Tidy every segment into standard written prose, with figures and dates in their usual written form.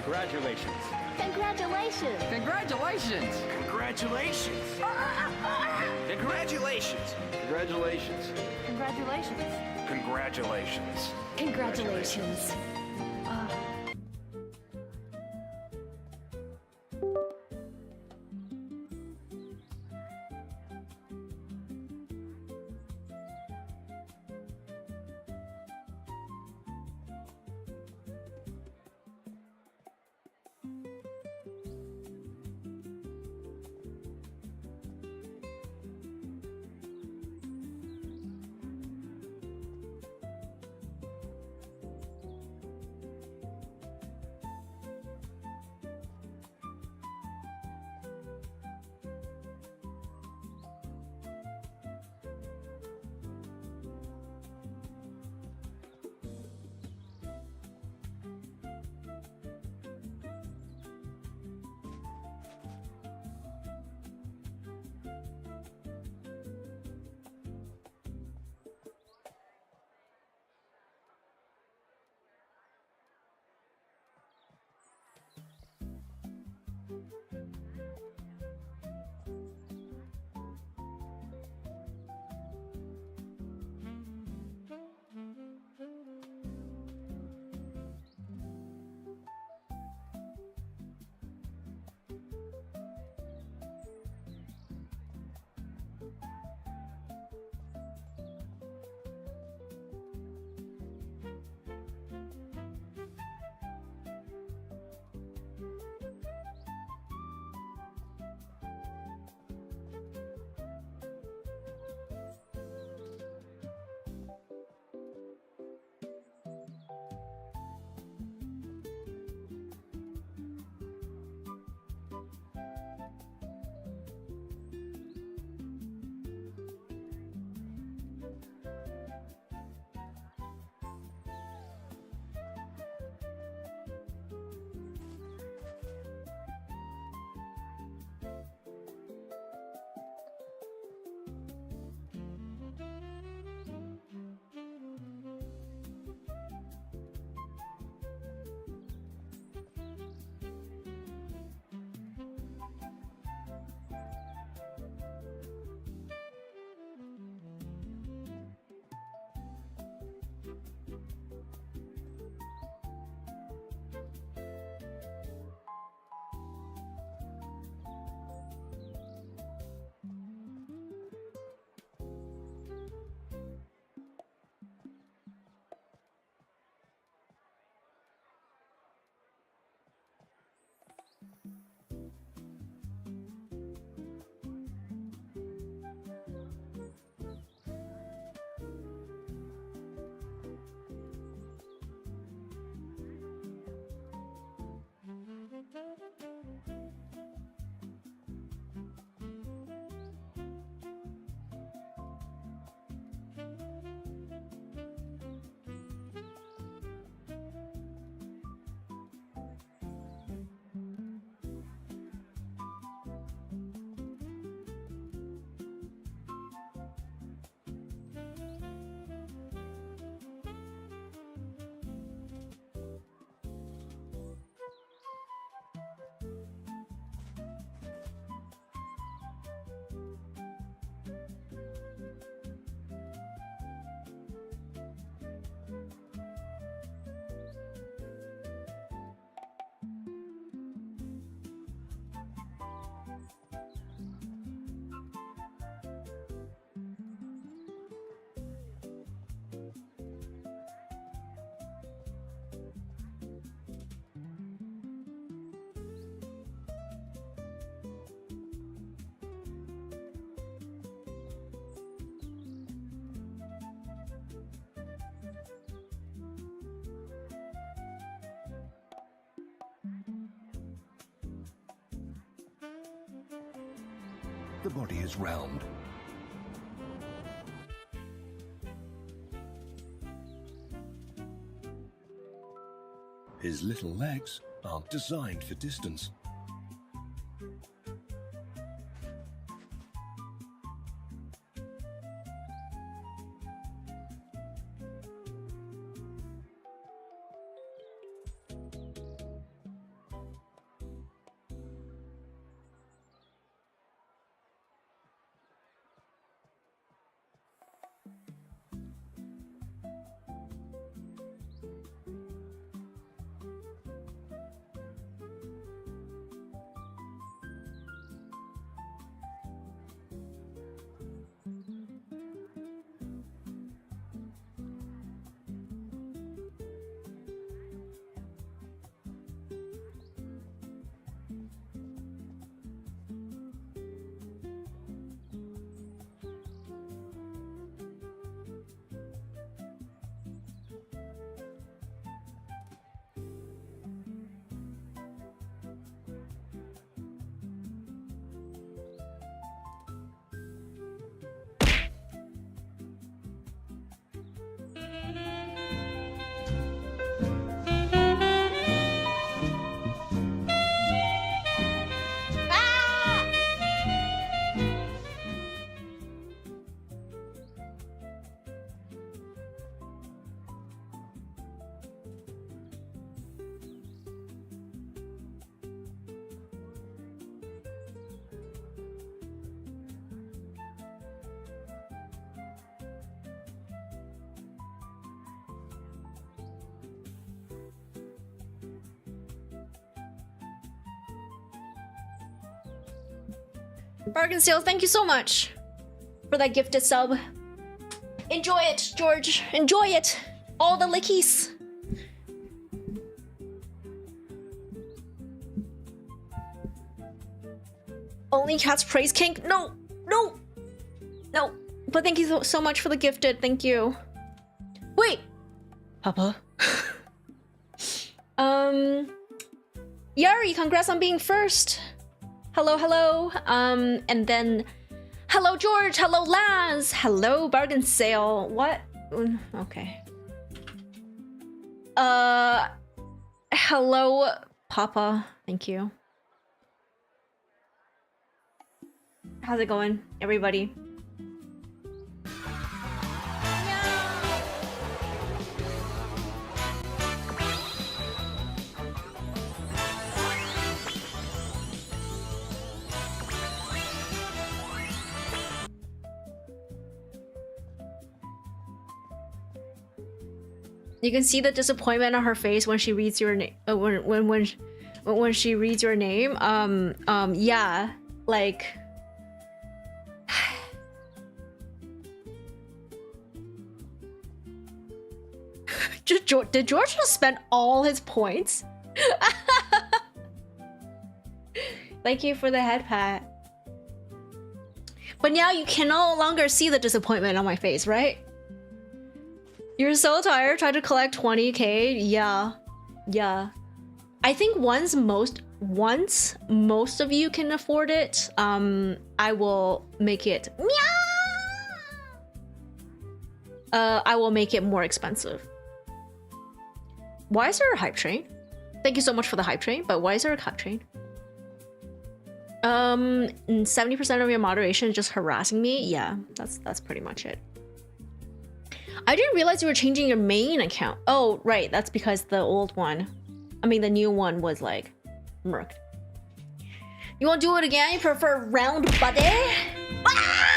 Congratulations. Congratulations! Congratulations! Congratulations. Congratulations. Congratulations. Congratulations! Congratulations. Congratulations! The body is round. His little legs aren't designed for distance. Bargain sale, thank you so much for that gifted sub. Enjoy it, George. Enjoy it. All the lickies. Only cats praise kink? No, no, no. But thank you so much for the gifted. Thank you. Wait, Papa. Yari, congrats on being first. Hello, hello. And then, hello, George. Hello, Laz. Hello, bargain sale. What? Okay. Hello, Papa. Thank you. How's it going, everybody? You can see the disappointment on her face when she reads your name. When she reads your name. Yeah, like. Did George just spend all his points? Thank you for the head pat. But now you can no longer see the disappointment on my face, right? You're so tired trying to collect 20k? Yeah. Yeah. I think once most of you can afford it, I will make it I will make it more expensive. Why is there a hype train? Thank you so much for the hype train, but why is there a hype train? 70% of your moderation is just harassing me? Yeah, that's pretty much it. I didn't realize you were changing your main account. Oh, right, that's because the old one, I mean the new one was like murked. You wanna do it again? You prefer round buddy? Ah!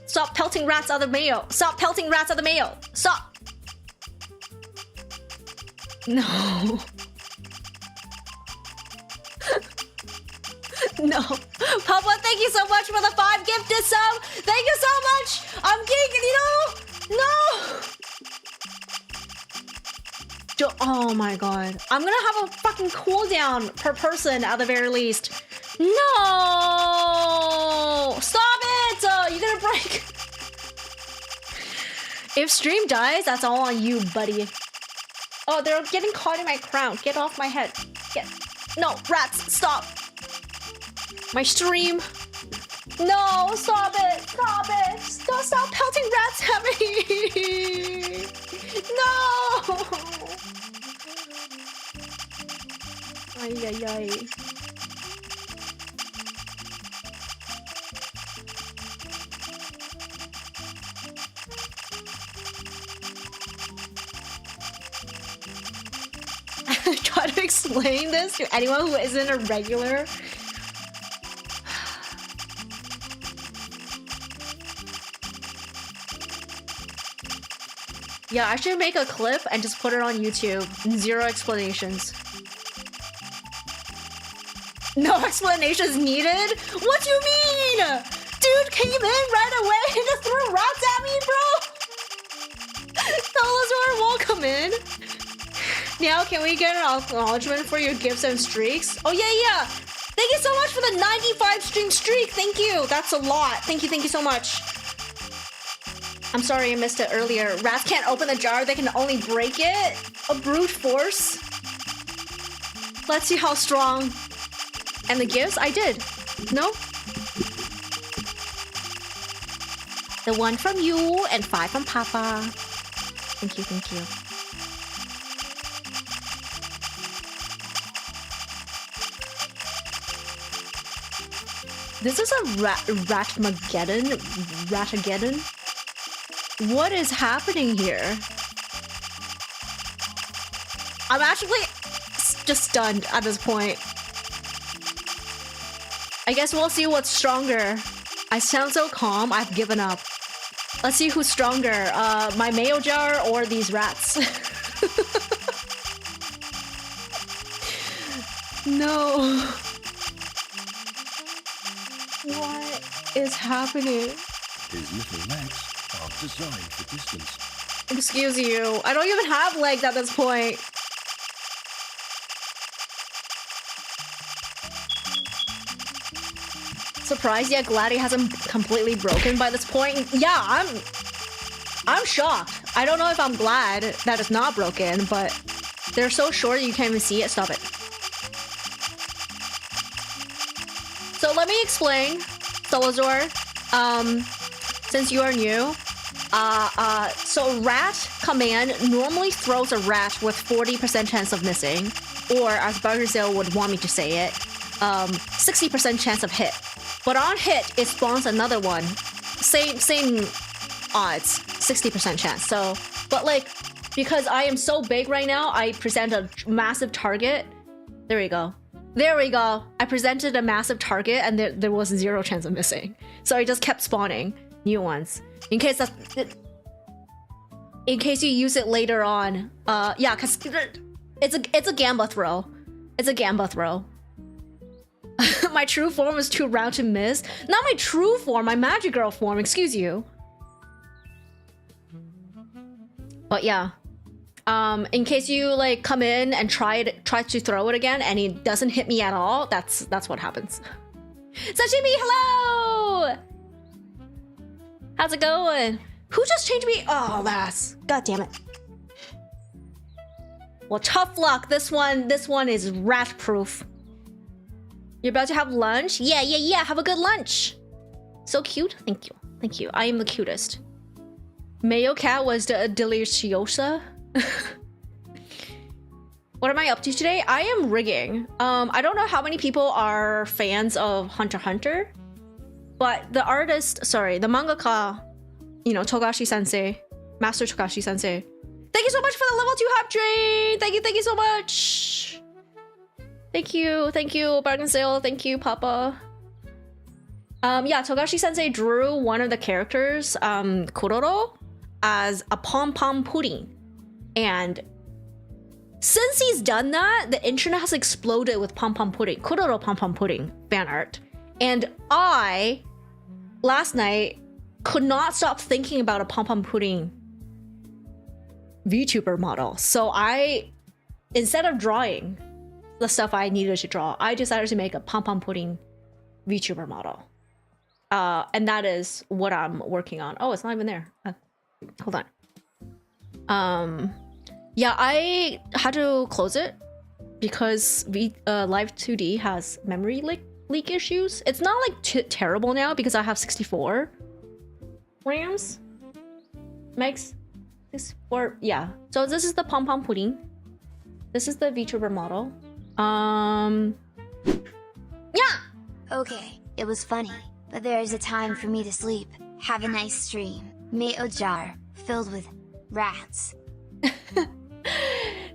Stop pelting rats out of the mail. Stop pelting rats out of the mail. Stop. No. No. Papa, thank you so much for the 5 gifted sub. Thank you so much. I'm geeking, you know? No. Oh my god. I'm gonna have a fucking cooldown per person at the very least. No! Stop it! You're gonna break. If stream dies, that's all on you, buddy. Oh, they're getting caught in my crown. Get off my head. No, rats, stop. My stream. No, stop it. Stop it. Stop pelting rats at me. No. Ay, ay, ay. Try to explain this to anyone who isn't a regular. Yeah, I should make a clip and just put it on YouTube. 0 explanations. No explanations needed? What do you mean? Dude came in right away and just threw rats at me, bro. Tell us we're welcome in. Now, can we get an acknowledgement for your gifts and streaks? Oh, yeah. Thank you so much for the 95 stream streak. Thank you. That's a lot. Thank you so much. I'm sorry I missed it earlier. Rats can't open the jar. They can only break it. A brute force. Let's see how strong. And the gifts? I did. No? The 1 from you and 5 from Papa. Thank you. This is a Ratageddon? What is happening here? I'm actually just stunned at this point. I guess we'll see what's stronger. I sound so calm, I've given up. Let's see who's stronger, my mayo jar or these rats. No. What is happening? His little legs are designed for distance. Excuse you. I don't even have legs at this point. Surprised yet Gladdy hasn't completely broken by this point. Yeah, I'm shocked. I don't know if I'm glad that it's not broken, but they're so short you can't even see it. Stop it. So let me explain, Solazor, since you are new. So rat command normally throws a rat with 40% chance of missing, or as Buggerzilla would want me to say it, 60% chance of hit. But on hit, it spawns another one. Same odds, 60% chance. So, but like, because I am so big right now, I present a massive target. There we go. There we go. I presented a massive target and there was 0 chance of missing. So I just kept spawning new ones. In case you use it later on. Yeah, cause it's a gamba throw. It's a gamba throw. My true form is too round to miss. Not my true form, my magic girl form, excuse you. But yeah. In case you like come in and try to throw it again and it doesn't hit me at all, that's what happens. Sashimi, hello! How's it going? Who just changed me? Oh, lass. God damn it. Well, tough luck. This one is rat proof. You're about to have lunch? Yeah. Have a good lunch. So cute. Thank you. Thank you. I am the cutest. Mayo cat was the deliciosa. What am I up to today? I am rigging. I don't know how many people are fans of Hunter x Hunter, but the mangaka, you know, Togashi Sensei, Master Togashi Sensei. Thank you so much for the level 2 hype train. Thank you so much. Thank you, bargain sale. Thank you, Papa. Yeah, Togashi Sensei drew one of the characters, kuroro, as a pompompurin. And since he's done that, the internet has exploded with pompompurin, kuroro pompompurin fan art. And I, last night, could not stop thinking about a pompompurin VTuber model. So I, instead of drawing the stuff I needed to draw, I decided to make a pompompurin VTuber model. And that is what I'm working on. Oh, it's not even there. Hold on. Yeah, I had to close it because Live 2D has memory leak issues. It's not like terrible now because I have 64 RAMs. Megs? 64, yeah. So this is the pompompurin. This is the VTuber model. Yeah! Okay, it was funny, but there is a time for me to sleep. Have a nice stream. Mayo jar, filled with rats.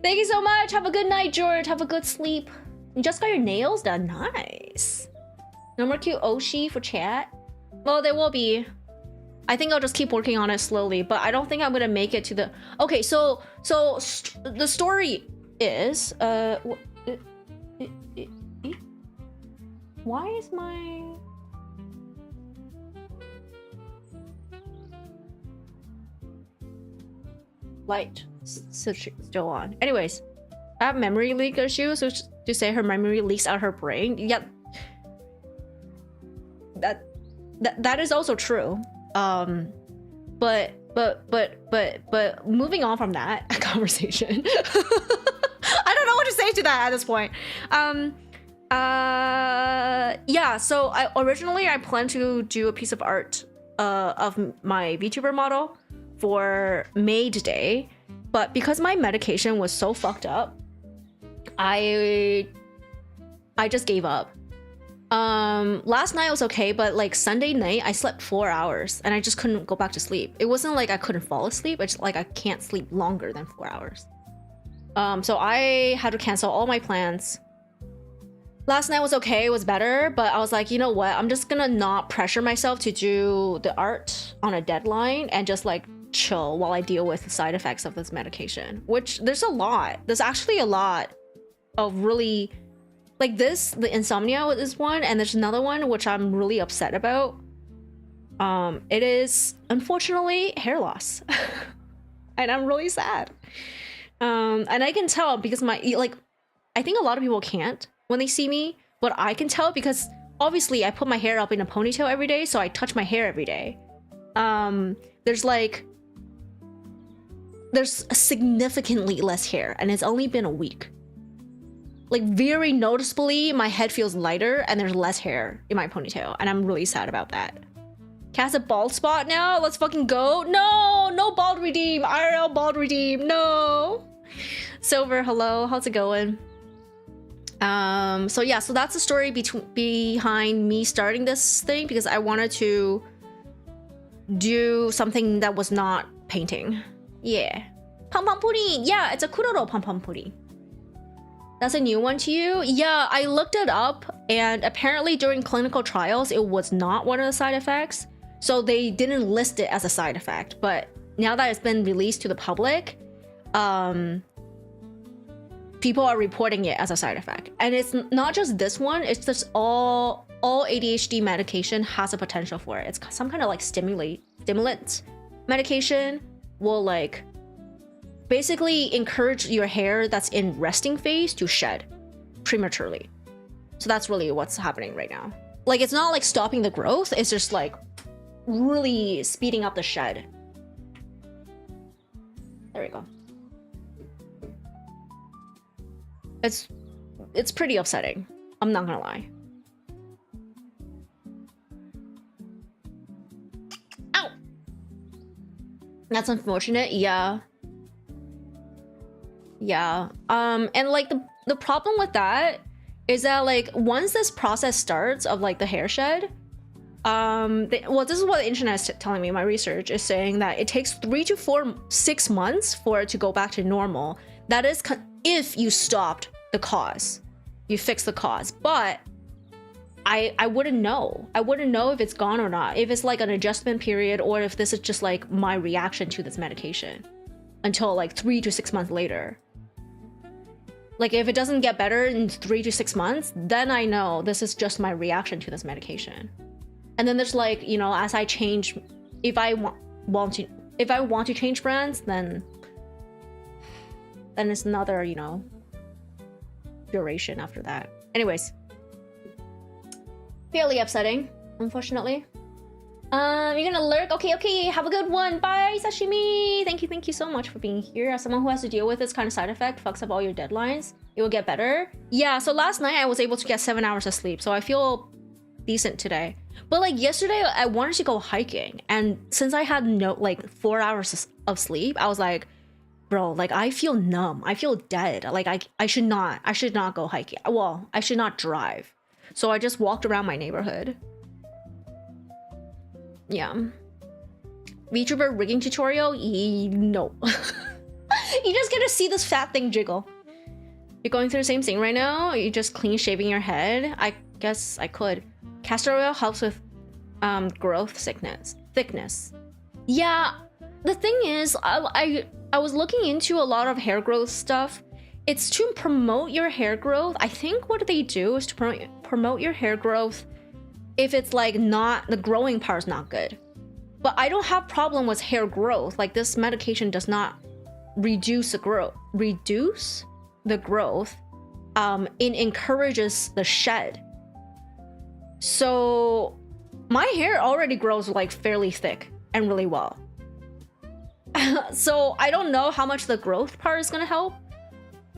Thank you so much. Have a good night, George. Have a good sleep. You just got your nails done. Nice. No more cute Oshi for chat. Well, there will be. I think I'll just keep working on it slowly, but I don't think I'm gonna make it to the... Okay, so the story is... Why is my... light still on? Anyways, I have memory leak issues, which to say her memory leaks out her brain. Yeah, that is also true. But moving on from that conversation, I don't know what to say to that at this point. Yeah, so originally I planned to do a piece of art of my VTuber model for Maid Day, but because my medication was so fucked up, I just gave up. Last night was okay, but like Sunday night I slept 4 hours and I just couldn't go back to sleep. It wasn't like I couldn't fall asleep, it's like I can't sleep longer than 4 hours. So I had to cancel all my plans Last night was okay, it was better, but I was like, you know what? I'm just gonna not pressure myself to do the art on a deadline and just like chill while I deal with the side effects of this medication. Which there's a lot. There's actually a lot of really like this, the insomnia is one, and there's another one which I'm really upset about. It is unfortunately hair loss. And I'm really sad. And I can tell because my like I think a lot of people can't when they see me, but I can tell because obviously I put my hair up in a ponytail every day, so I touch my hair every day. There's significantly less hair, and it's only been a week. Like very noticeably, my head feels lighter and there's less hair in my ponytail, and I'm really sad about that. Cast a bald spot now? Let's fucking go. No, no bald redeem. IRL bald redeem. No. Silver, hello. How's it going? So yeah, so that's the story behind me starting this thing, because I wanted to do something that was not painting. Yeah. Pompompurin. Yeah, it's a kuroro pompompurin. That's a new one to you? Yeah, I looked it up, and apparently during clinical trials, it was not one of the side effects. So they didn't list it as a side effect. But now that it's been released to the public, people are reporting it as a side effect. And it's not just this one, it's just all ADHD medication has a potential for it. It's some kind of like stimulant medication will like basically encourage your hair that's in resting phase to shed prematurely. So that's really what's happening right now. Like it's not like stopping the growth, it's just like really speeding up the shed. There we go. It's pretty upsetting. I'm not gonna lie. Ow! That's unfortunate, yeah. Yeah. And like the problem with that is that like once this process starts of like the hair shed, well, this is what the internet is telling me. My research is saying that it takes 3 to 6 months for it to go back to normal. That is if you stopped the cause, you fix the cause. But I wouldn't know. I wouldn't know if it's gone or not. If it's like an adjustment period, or if this is just like my reaction to this medication until like 3 to 6 months later. Like if it doesn't get better in 3 to 6 months, then I know this is just my reaction to this medication. And then there's like, you know, as I change, if I want to change brands, then it's another, you know, duration after that. Anyways, fairly upsetting, unfortunately. You're gonna lurk? Okay, have a good one. Bye, sashimi. Thank you so much for being here. As someone who has to deal with this kind of side effect, fucks up all your deadlines, it will get better. Yeah, so last night I was able to get 7 hours of sleep, so I feel decent today. But like yesterday I wanted to go hiking, and since I had no like 4 hours of sleep, I was like, bro, like I feel numb, I feel dead. Like I should not go hiking. Well, I should not drive. So I just walked around my neighborhood. Yeah. VTuber rigging tutorial? No. You just get to see this fat thing jiggle. You're going through the same thing right now? You're just clean shaving your head? I guess I could. Castor oil helps with growth thickness. Yeah, the thing is, I was looking into a lot of hair growth stuff. It's to promote your hair growth. I think what they do is to promote your hair growth if it's like not, the growing part is not good. But I don't have problem with hair growth. Like this medication does not reduce the growth. It encourages the shed. So my hair already grows like fairly thick and really well. So I don't know how much the growth part is gonna help.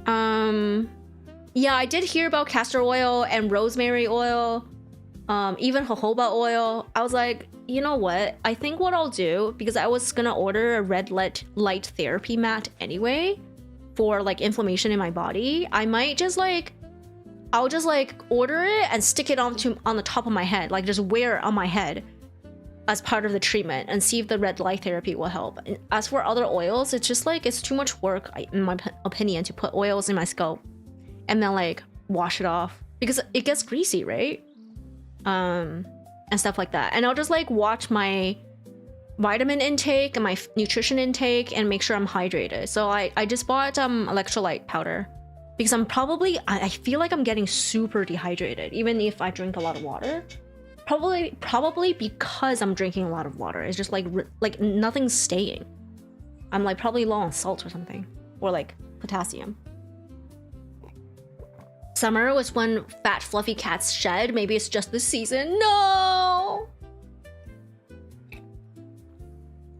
Yeah, I did hear about castor oil and rosemary oil, even jojoba oil. I was like, you know what? I think what I'll do, because I was gonna order a red light therapy mat anyway for like inflammation in my body. I might just like, I'll just like order it and stick it on the top of my head, like just wear it on my head as part of the treatment and see if the red light therapy will help. And as for other oils, it's just like, it's too much work, in my opinion, to put oils in my scalp and then like wash it off because it gets greasy, right? And stuff like that. And I'll just like watch my vitamin intake and my nutrition intake and make sure I'm hydrated. So I just bought electrolyte powder because I feel like I'm getting super dehydrated even if I drink a lot of water. Probably because I'm drinking a lot of water. It's just like nothing's staying. I'm like probably low on salt or something, or like potassium. Summer was when fat fluffy cats shed. Maybe it's just this season. No.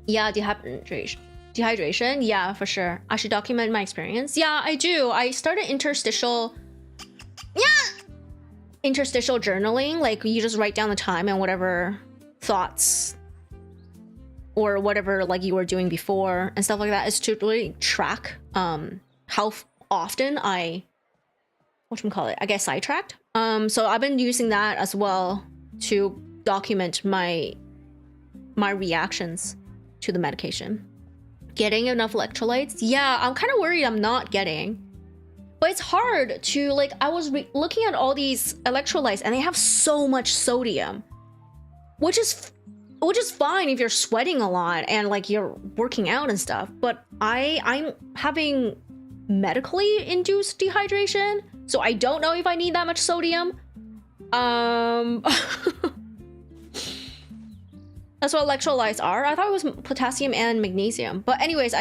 Yeah, dehydration. Yeah, for sure. I should document my experience. Yeah, I do. I started interstitial journaling. Like you just write down the time and whatever thoughts or whatever like you were doing before and stuff like that, is to really track how often I get sidetracked. So I've been using that as well to document my reactions to the medication. Getting enough electrolytes? Yeah, I'm kind of worried I'm not getting. But it's hard to, like, I was looking at all these electrolytes and they have so much sodium, which is fine if you're sweating a lot and like you're working out and stuff. But I'm having medically induced dehydration, so I don't know if I need that much sodium. That's what electrolytes are. I thought it was potassium and magnesium. But anyways,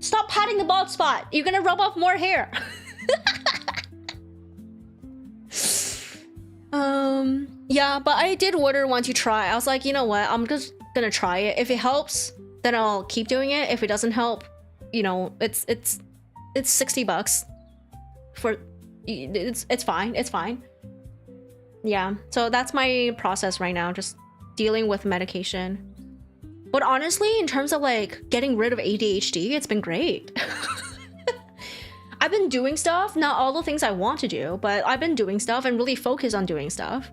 stop patting the bald spot. You're gonna rub off more hair. Yeah, but I did order one to try. I was like, you know what? I'm just gonna try it. If it helps, then I'll keep doing it. If it doesn't help, you know, it's $60 for it's fine. It's fine. Yeah. So that's my process right now. Just dealing with medication. But honestly, in terms of like getting rid of ADHD, it's been great. I've been doing stuff, not all the things I want to do, but I've been doing stuff and really focused on doing stuff.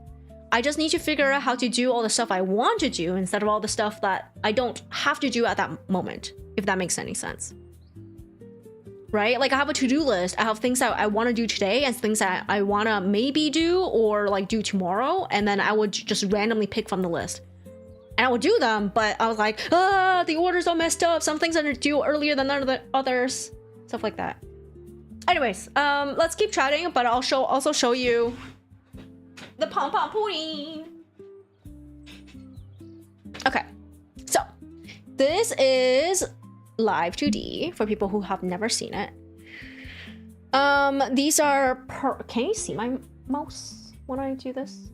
I just need to figure out how to do all the stuff I want to do instead of all the stuff that I don't have to do at that moment, if that makes any sense. Right? Like I have a to-do list. I have things that I want to do today and things that I want to maybe do or like do tomorrow. And then I would just randomly pick from the list. And I would do them, but I was like, the orders are messed up. Some things are due earlier than others. Stuff like that. Anyways, let's keep chatting, but I'll also show you the pompompurin. Okay, so this is live 2D for people who have never seen it. These are can you see my mouse when I do this?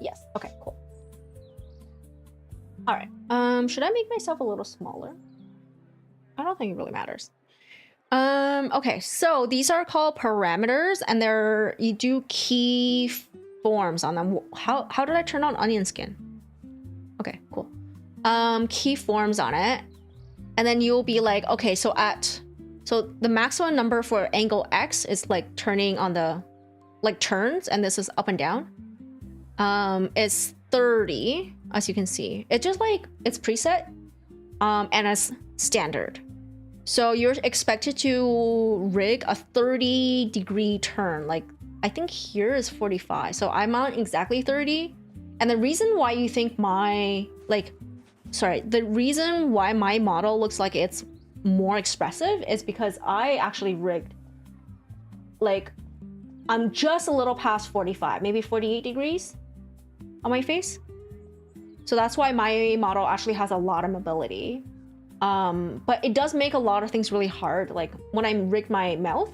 Yes. Okay, cool. All right. Should I make myself a little smaller? I don't think it really matters. Okay, so these are called parameters, and you do key forms on them. How did I turn on onion skin? Okay, cool. Key forms on it, and then you'll be like, okay, so the maximum number for angle X is like turning on the turns, and this is up and down. It's 30, as you can see. It's just like it's preset, and it's standard. So you're expected to rig a 30-degree turn. Like I think here is 45, so I'm on exactly 30. And the reason why you think the reason why my model looks like it's more expressive is because I actually rigged, like, I'm just a little past 45, maybe 48 degrees on my face. So that's why my model actually has a lot of mobility. But it does make a lot of things really hard. Like when I rigged my mouth,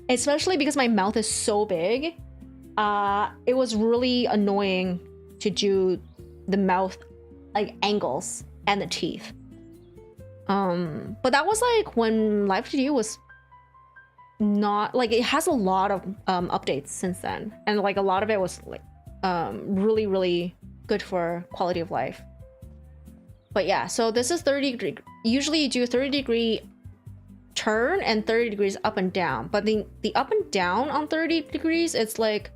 especially because my mouth is so big, it was really annoying to do the mouth like angles and the teeth. But that was like when Live 2D was not like, it has a lot of updates since then, and like a lot of it was like really, really good for quality of life. But yeah, so this is 30 degree. Usually you do a 30-degree turn and 30 degrees up and down. But the up and down on 30 degrees, it's like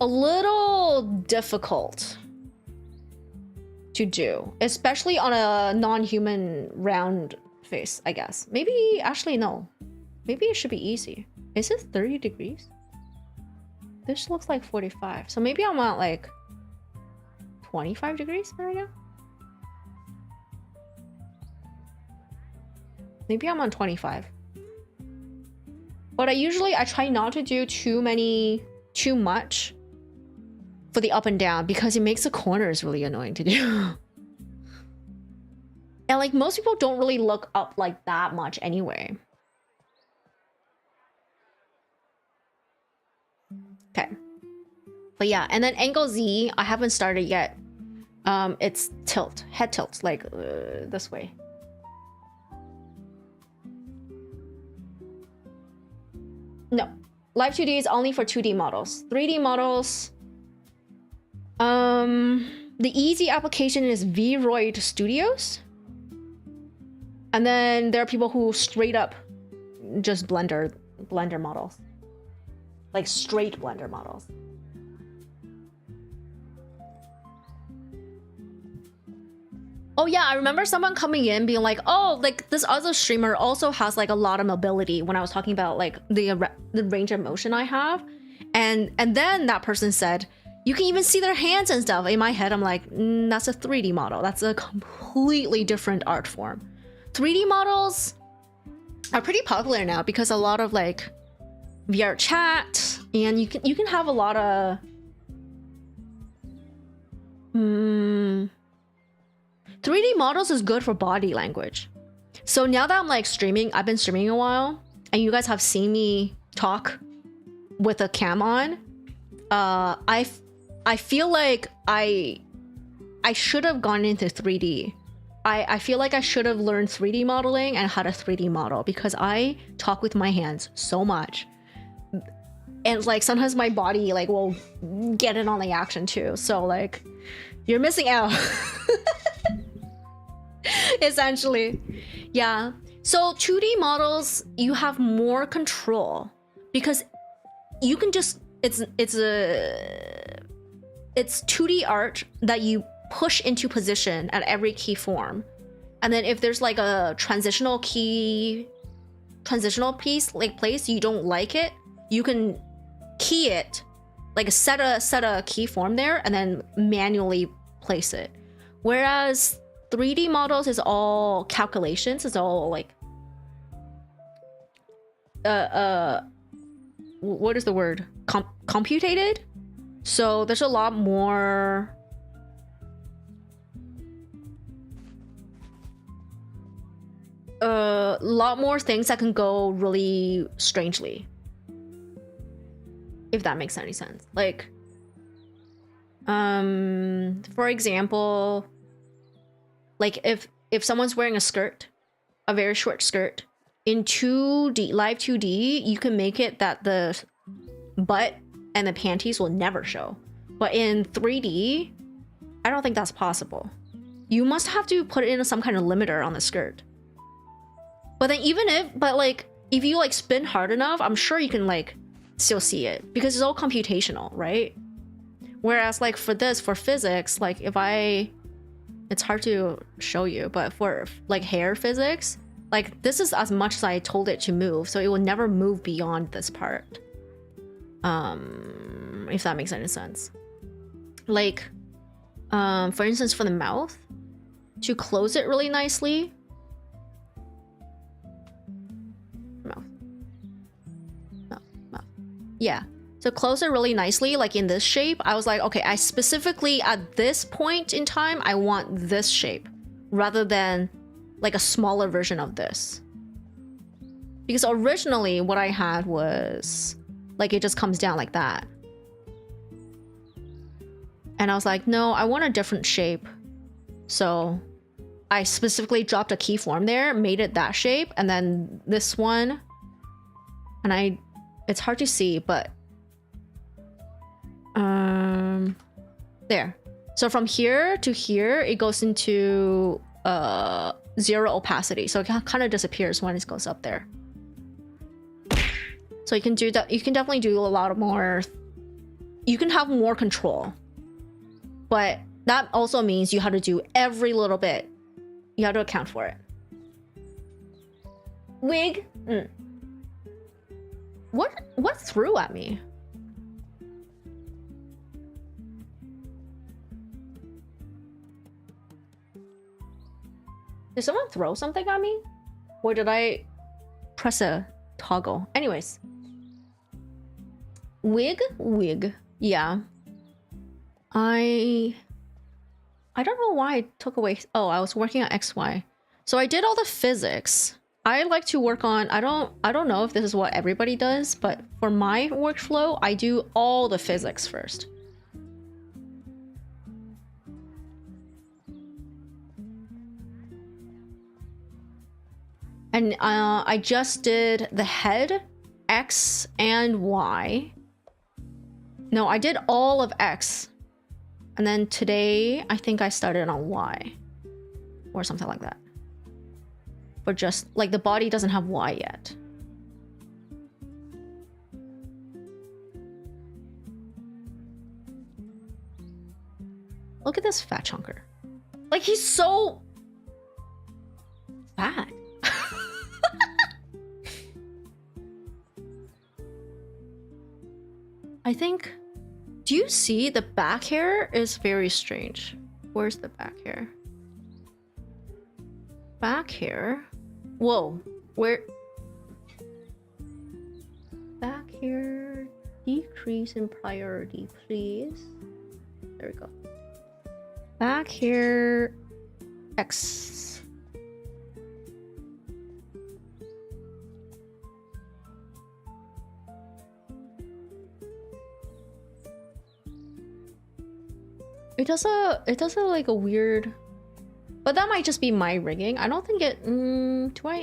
a little difficult to do, especially on a non-human round face, I guess. Maybe, actually, no. Maybe it should be easy. Is it 30 degrees? This looks like 45. So maybe I'm at like 25 degrees right now? Maybe I'm on 25. But I try not to do too much for the up and down because it makes the corners really annoying to do. And like most people don't really look up like that much anyway. Okay. But yeah, and then angle Z, I haven't started yet. It's tilt, head tilt, like this way. No, Live 2D is only for 2D models. 3D models, the easy application is Vroid Studios. And then there are people who straight up just Blender models. Like straight Blender models. Oh yeah, I remember someone coming in being like, oh, like this other streamer also has like a lot of mobility when I was talking about like the range of motion I have. And then that person said, you can even see their hands and stuff. In my head, I'm like, that's a 3D model. That's a completely different art form. 3D models are pretty popular now because a lot of like VR chat, and you can have a lot of 3D models is good for body language. So now that I'm like streaming, I've been streaming a while, and you guys have seen me talk with a cam on. I feel like I should have gone into 3D. I feel like I should have learned 3D modeling and how to 3D model because I talk with my hands so much. And like sometimes my body like will get in on the action too. So like you're missing out. Essentially. Yeah. So 2D models, you have more control because you can just it's 2D art that you push into position at every key form. And then if there's like a transitional piece like place you don't like it, you can key it, like set a key form there and then manually place it. Whereas 3D models is all calculations, it's all like what is the word? Computated. So there's a lot more things that can go really strangely, if that makes any sense. Like for example, like if someone's wearing a skirt, a very short skirt, in 2D, live 2D, you can make it that the butt and the panties will never show. But in 3D, I don't think that's possible. You must have to put in some kind of limiter on the skirt. But then if you like spin hard enough, I'm sure you can like still see it because it's all computational, right? Whereas like for physics, like it's hard to show you, but for like hair physics, like this is as much as I told it to move, so it will never move beyond this part. If that makes any sense. Like, for instance, for the mouth, to close it really nicely. Mouth. Yeah. So close it really nicely, like in this shape. I was like, okay, I specifically at this point in time, I want this shape rather than like a smaller version of this. Because originally what I had was like, it just comes down like that. And I was like, no, I want a different shape. So I specifically dropped a keyform there, made it that shape, and then this one. And it's hard to see, but there. So from here to here, it goes into 0 opacity. So it kind of disappears when it goes up there. So you can do that. You can definitely do a lot of more. You can have more control. But that also means you have to do every little bit. You have to account for it. Wig. What threw at me? Did someone throw something at me? Or did I press a toggle? Anyways. Wig? Yeah. I don't know why I took away... Oh, I was working on XY. So I did all the physics. I like to work on... I don't know if this is what everybody does, but for my workflow, I do all the physics first. And I just did the head, X, and Y. No, I did all of X. And then today, I think I started on Y. Or something like that. But just, like, the body doesn't have Y yet. Look at this fat chunker. Like, he's so... fat. I think... Do you see the back hair is very strange? Where's the back hair? Back hair? Whoa. Where? Back hair... Decrease in priority, please. There we go. Back hair... X. It does a like a weird, but that might just be my rigging. I don't think it.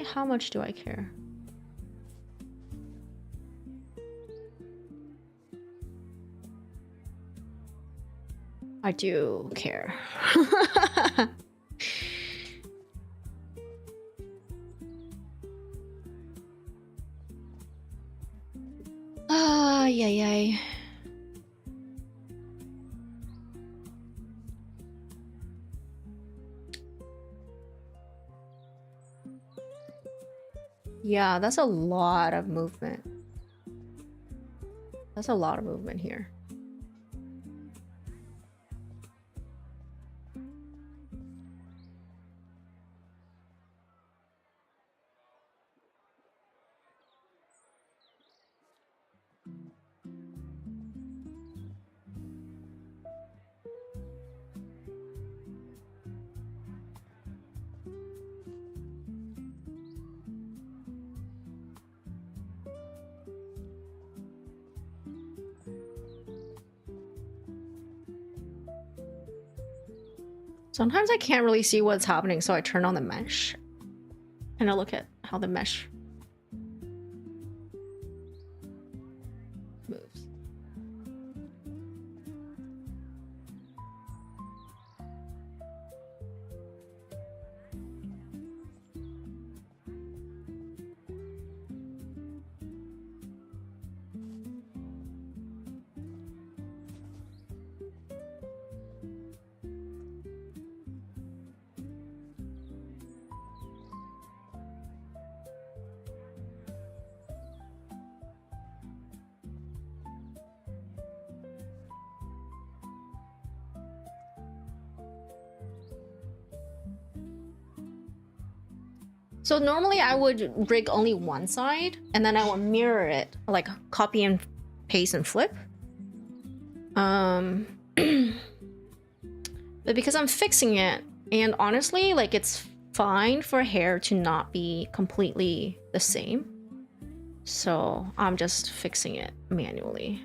How much do I care? I do care. Yay. Yeah, that's a lot of movement. That's a lot of movement here. Sometimes I can't really see what's happening, so I turn on the mesh and I look at how the mesh moves. So normally I would rig only one side and then I will mirror it, like copy and paste and flip. But because I'm fixing it, and honestly, like it's fine for hair to not be completely the same. So I'm just fixing it manually.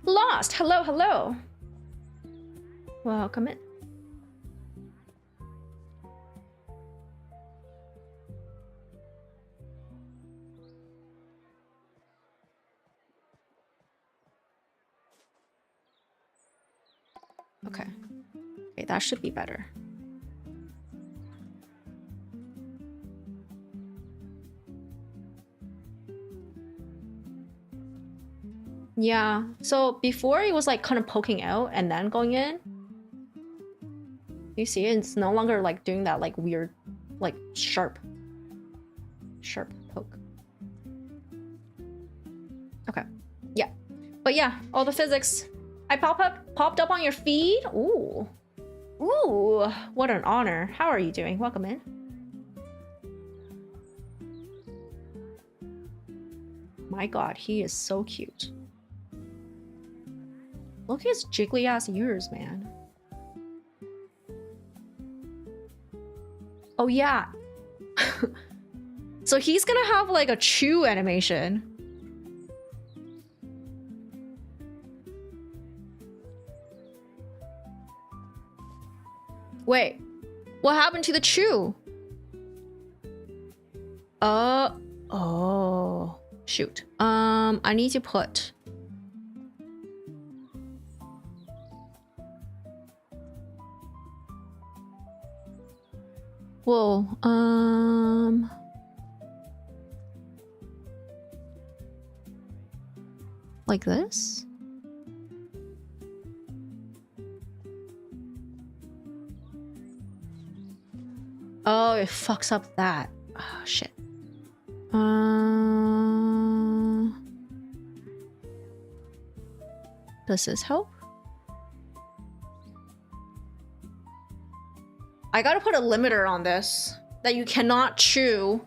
Lost, hello. Welcome in. Okay, that should be better. Yeah, so before it was like kind of poking out and then going in. You see, it's no longer like doing that like weird, like sharp Sharp poke. Okay. Yeah. But yeah, all the physics. I popped up on your feed. Ooh. Ooh, what an honor. How are you doing? Welcome in. My god, he is so cute. Look at his jiggly ass ears, man. Oh yeah. So he's gonna have like a chew animation. Wait, what happened to the chew? Oh, shoot. I need to put. Whoa, like this? Oh, it fucks up that. Oh, shit. Does this help? I gotta put a limiter on this that you cannot chew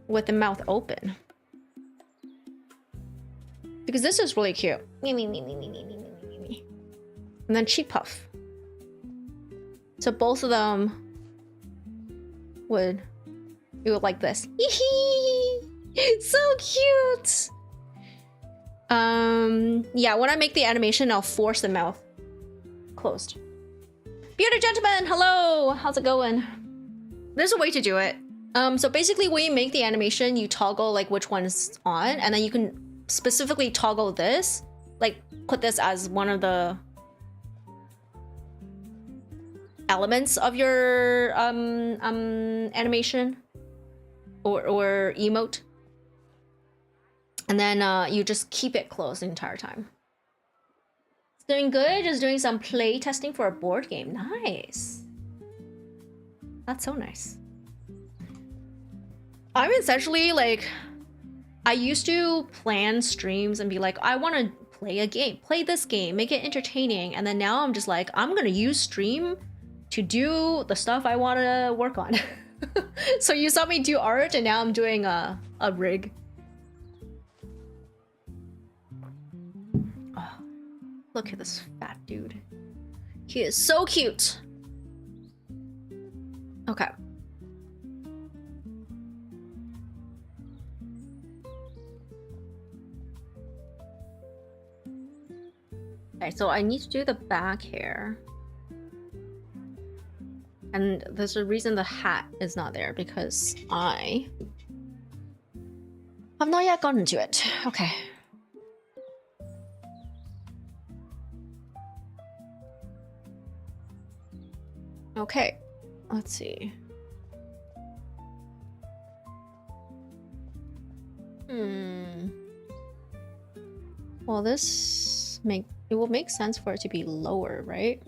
with the mouth open. Because this is really cute. And then cheek puff. So both of them would like this. So cute. Yeah, when I make the animation, I'll force the mouth closed. Beauty gentlemen, hello. How's it going? There's a way to do it. So basically when you make the animation, you toggle like which one's on, and then you can specifically toggle this, like put this as one of the elements of your animation or emote, and then you just keep it closed the entire time. It's doing good. Just doing some play testing for a board game. Nice. That's so nice. I'm essentially like, I used to plan streams and be like, I want to play a game, play this game, make it entertaining, and then now I'm just like, I'm gonna use stream to do the stuff I want to work on. So you saw me do art, and now I'm doing a rig. Oh, look at this fat dude. He is so cute. Okay. Okay, so I need to do the back hair. And there's a reason the hat is not there, because I have not yet gotten to it. Okay. Okay, let's see. Well, it will make sense for it to be lower, right?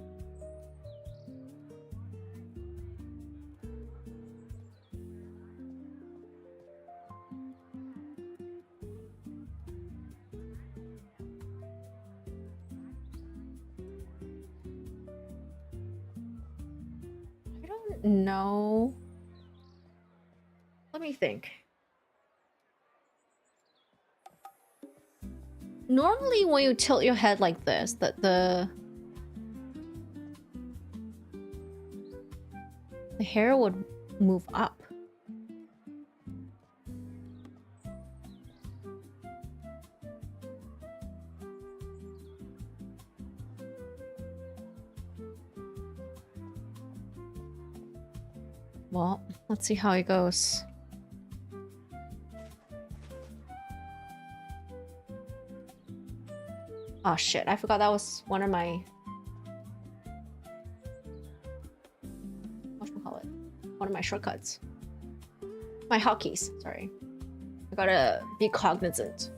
I don't know. Let me think. Normally when you tilt your head like this, that the hair would move up. Well, let's see how it goes. Oh shit, I forgot that was one of my... whatchamacallit? One of my shortcuts. My hotkeys, sorry. I gotta be cognizant.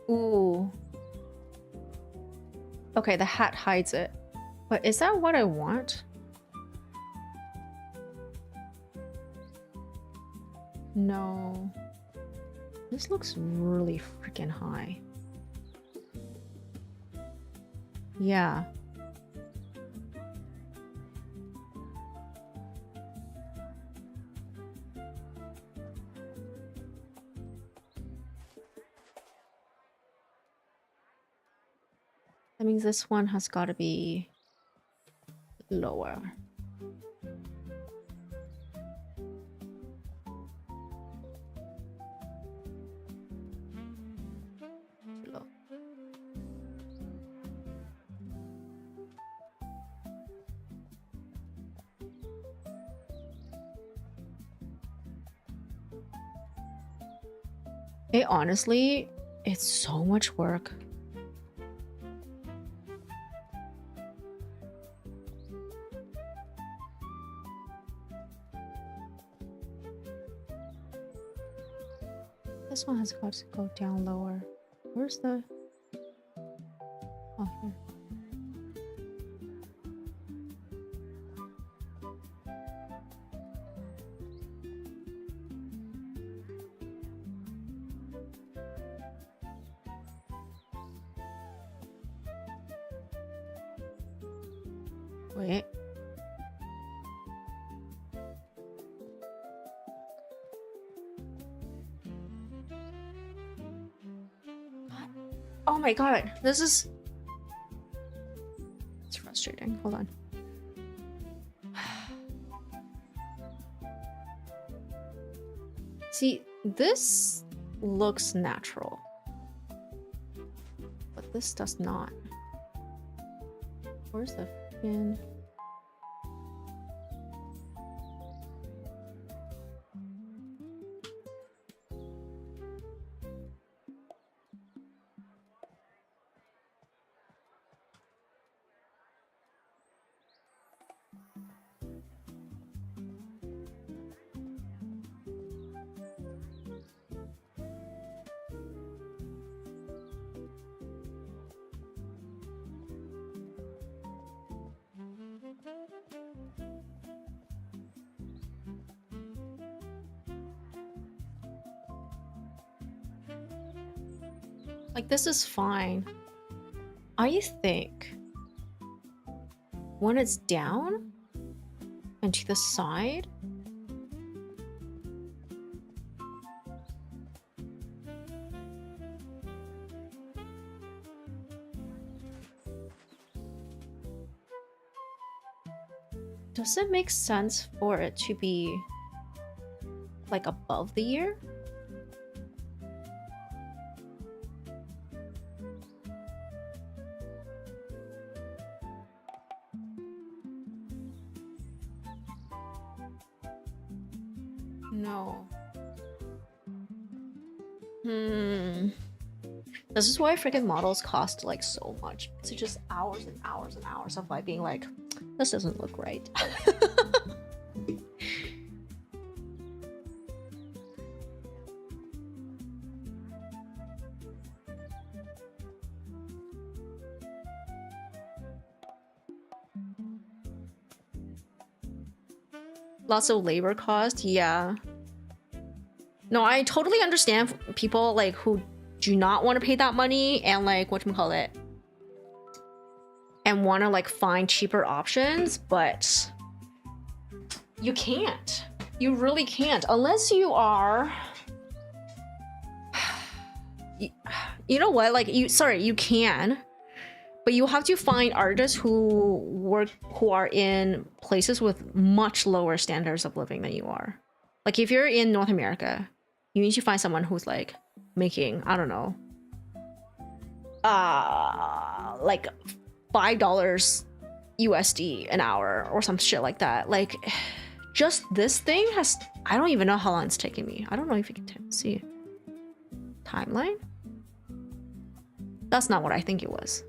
Ooh. Okay, the hat hides it. But is that what I want? No. This looks really freaking high. Yeah. That means this one has got to be lower. Low. It honestly, it's so much work. This one has got to go down lower. Where's the... Oh, here. Wait. Oh my god, this is... It's frustrating. Hold on. See, this looks natural. But this does not. Where's the fin? Like, this is fine. I think when it's down and to the side, does it make sense for it to be like above the ear? No. This is why freaking models cost like so much. It's just hours and hours and hours of like being like, this doesn't look right. Lots of labor cost, yeah. No, I totally understand people like who do not want to pay that money and like whatchamacallit and want to like find cheaper options, but you can't. You really can't unless you are. You know what? Like you can. But you have to find artists who are in places with much lower standards of living than you are. Like if you're in North America, you need to find someone who's like making, I don't know, like $5 USD an hour or some shit like that. Like just this thing has, I don't even know how long it's taken me. I don't know if you can see timeline. That's not what I think it was.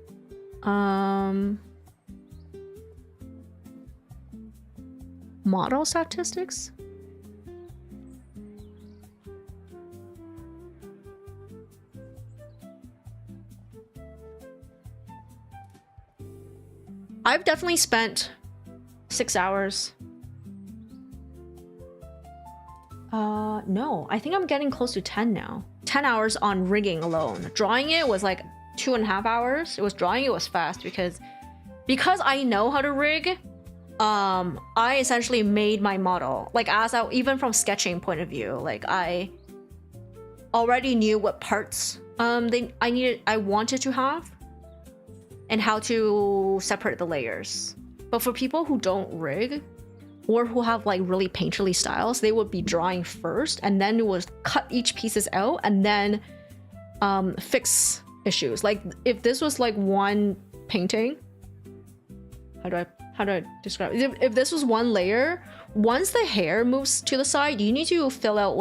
Model statistics. I've definitely spent 6 hours. No, I think I'm getting close to 10 now. 10 hours on rigging alone. Drawing it was like 2.5 hours. It was drawing it was fast because I know how to rig. I essentially made my model. Like even from sketching point of view, like I already knew what parts I wanted to have and how to separate the layers. But for people who don't rig or who have like really painterly styles, they would be drawing first and then would cut each pieces out and then fix issues. Like if this was like one painting, how do I describe it? If this was one layer, once the hair moves to the side, you need to fill out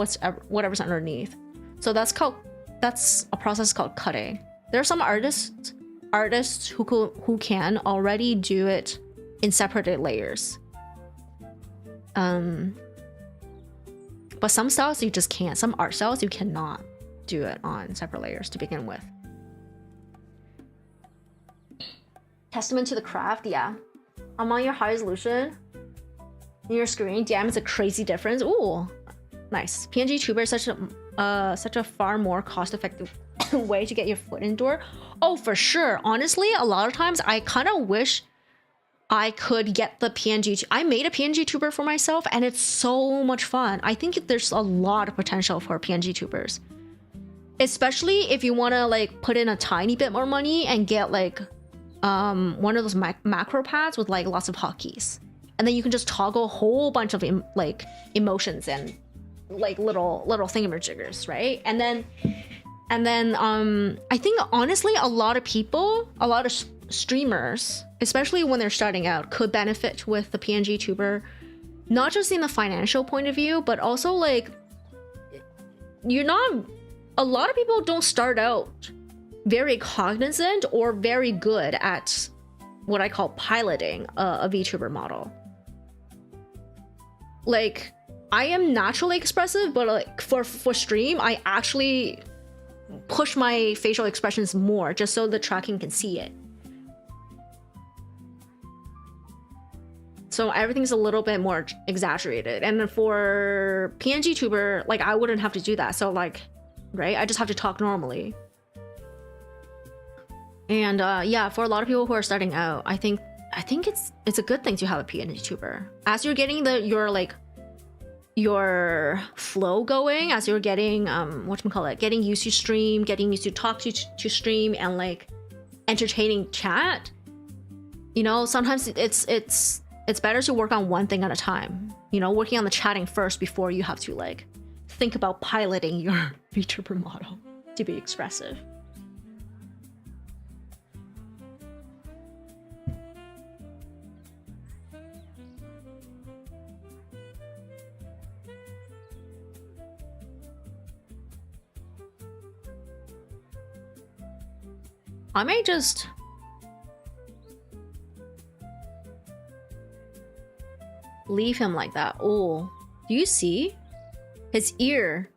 whatever's underneath. So that's a process called cutting. There are some artists who can already do it in separated layers. But some styles you just can't. Some art styles you cannot do it on separate layers to begin with. Testament to the craft, yeah. I'm on your high resolution in your screen. Damn, it's a crazy difference. Ooh, nice. PNG Tuber is such a far more cost-effective way to get your foot in the door. Oh, for sure. Honestly, a lot of times I kind of wish I could get the PNG. I made a PNG tuber for myself and it's so much fun. I think there's a lot of potential for PNG tubers. Especially if you want to like put in a tiny bit more money and get like one of those macro pads with like lots of hotkeys. And then you can just toggle a whole bunch of emotions and like little thingamajiggers, right? And then I think honestly a lot of streamers, especially when they're starting out, could benefit with the PNG tuber, not just in the financial point of view, but also like a lot of people don't start out very cognizant or very good at what I call piloting a VTuber model. Like I am naturally expressive, but like for stream, I actually push my facial expressions more just so the tracking can see it. So everything's a little bit more exaggerated. And then for PNG tuber, like I wouldn't have to do that. So like, right? I just have to talk normally. And yeah, for a lot of people who are starting out, I think it's a good thing to have a PNG tuber. As you're getting your flow going, as you're getting getting used to stream, getting used to talk to stream and like entertaining chat, you know, sometimes it's better to work on one thing at a time, you know, working on the chatting first before you have to like think about piloting your VTuber model to be expressive. I may just leave him like that. Oh, do you see? His ear.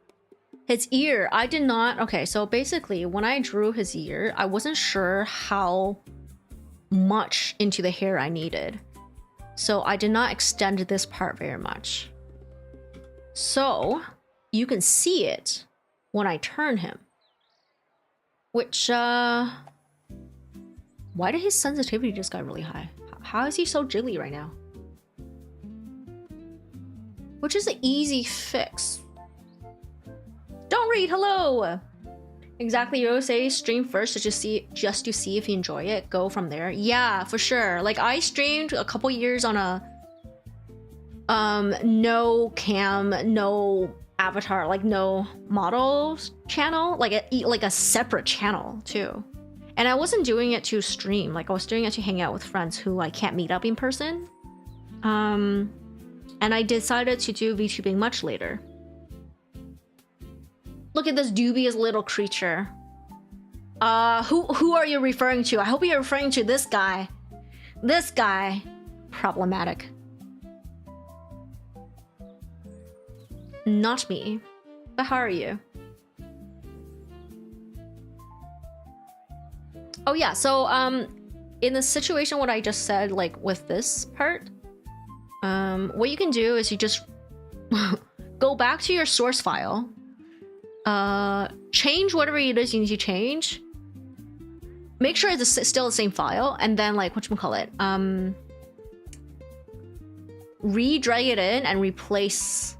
I did not. Okay, so basically when I drew his ear, I wasn't sure how much into the hair I needed. So I did not extend this part very much. So you can see it when I turn him. Which, why did his sensitivity just got really high? How is he so jiggly right now? Which is an easy fix. Don't read, hello! Exactly, you say stream first to just to see if you enjoy it. Go from there. Yeah, for sure. Like I streamed a couple years on a no cam, no avatar, like no models channel, like a separate channel too. And I wasn't doing it to stream, like I was doing it to hang out with friends who I can't meet up in person. And I decided to do VTubing much later. Look at this dubious little creature. Who are you referring to? I hope you're referring to this guy. This guy. Problematic. Not me. But how are you? Oh yeah, so in the situation what I just said, like with this part, what you can do is you just go back to your source file, change whatever it is you need to change, make sure it's still the same file, and then like whatchamacallit, re-drag it in and replace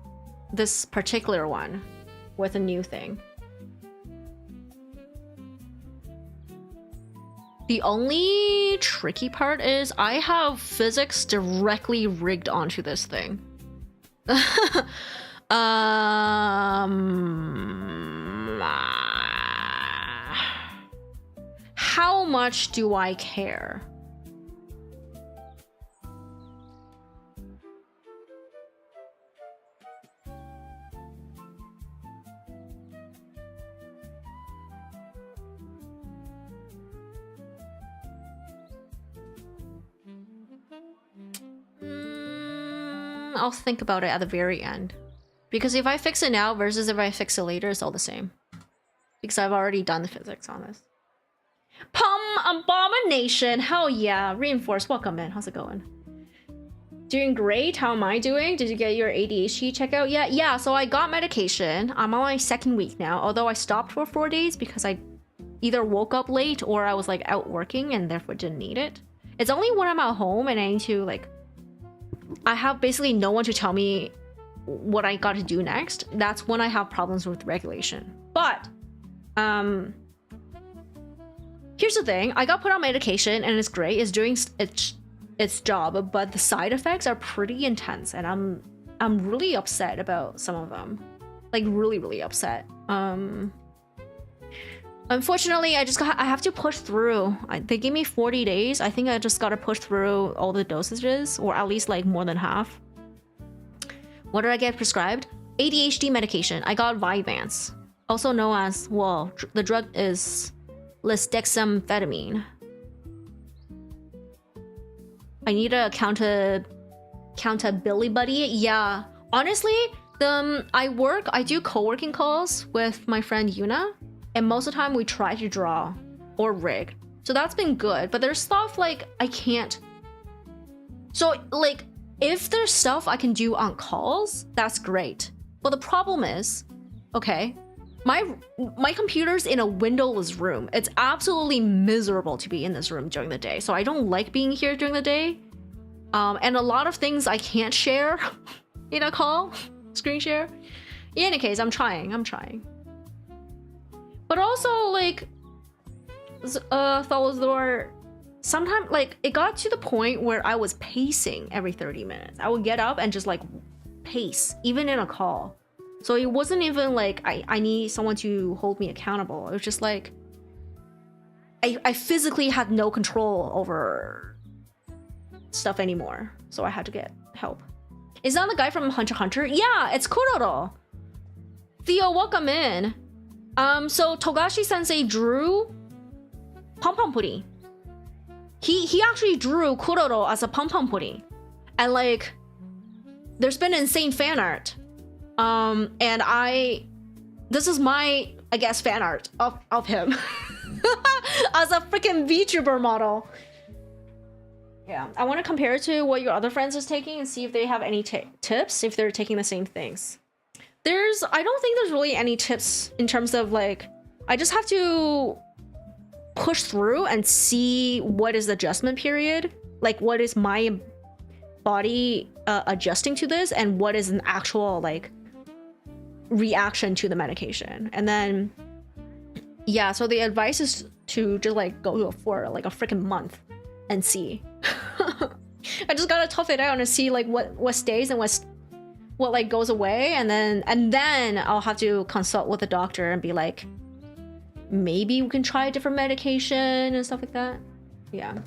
this particular one with a new thing. The only tricky part is I have physics directly rigged onto this thing. How much do I care? I'll think about it at the very end. Because if I fix it now versus if I fix it later, it's all the same. Because I've already done the physics on this. Abomination! Hell yeah! Reinforce, welcome in. How's it going? Doing great. How am I doing? Did you get your ADHD checkout yet? Yeah, so I got medication. I'm on my 2nd week now. Although I stopped for 4 days because I either woke up late or I was like out working and therefore didn't need it. It's only when I'm at home and I need to like... I have basically no one to tell me what I got to do next. That's when I have problems with regulation. But, here's the thing. I got put on medication and it's great. It's doing its job, but the side effects are pretty intense and I'm really upset about some of them. Like really upset. Unfortunately, I have to push through. They gave me 40 days. I think I just gotta push through all the dosages, or at least like more than half. What did I get prescribed? ADHD medication. I got Vyvanse, also known as, well, the drug is lisdexamfetamine. I need a accountability buddy. Yeah, honestly, I do co-working calls with my friend Yuna. And most of the time we try to draw or rig. So that's been good. But there's stuff like I can't. So like if there's stuff I can do on calls, that's great. But the problem is, okay, my computer's in a windowless room. It's absolutely miserable to be in this room during the day. So I don't like being here during the day. And a lot of things I can't share in a call, screen share. In any case, I'm trying. But also, like, Thalazor, sometimes, like, it got to the point where I was pacing every 30 minutes. I would get up and just, like, pace, even in a call. So it wasn't even, like, I need someone to hold me accountable. It was just, like, I physically had no control over stuff anymore. So I had to get help. Is that the guy from Hunter x Hunter? Yeah, it's Kuroro. Theo, welcome in. So Togashi Sensei drew pompompurin. He actually drew Kuroro as a pompompurin. And like there's been insane fan art. And this is my, I guess, fan art of him. As a freaking VTuber model. Yeah, I want to compare it to what your other friends is taking and see if they have any tips if they're taking the same things. I don't think there's really any tips in terms of like, I just have to push through and see what is the adjustment period, like what is my body adjusting to this and what is an actual like reaction to the medication. And then yeah, so the advice is to just like go for like a freaking month and see. I just gotta tough it out and see like what stays and what like goes away, and then I'll have to consult with the doctor and be like, maybe we can try a different medication and stuff like that. Yeah.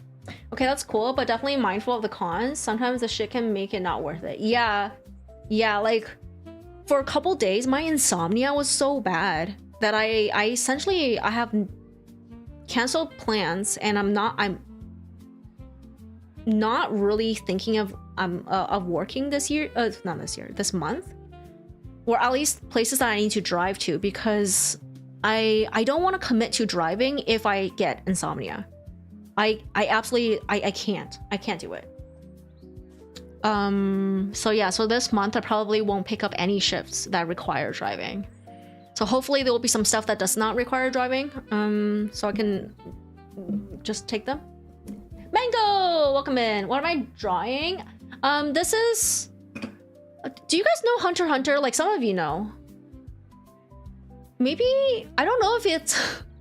Okay, that's cool, but definitely mindful of the cons. Sometimes the shit can make it not worth it. Yeah, like for a couple days, my insomnia was so bad that I essentially have canceled plans, and I'm not really thinking of working this month, or at least places that I need to drive to, because I don't want to commit to driving if I get insomnia. I absolutely I can't do it. So yeah, so this month I probably won't pick up any shifts that require driving. So hopefully there will be some stuff that does not require driving, so I can just take them. Mango, welcome in. What am I drawing? This is, do you guys know Hunter x Hunter? Like some of you know. Maybe, I don't know if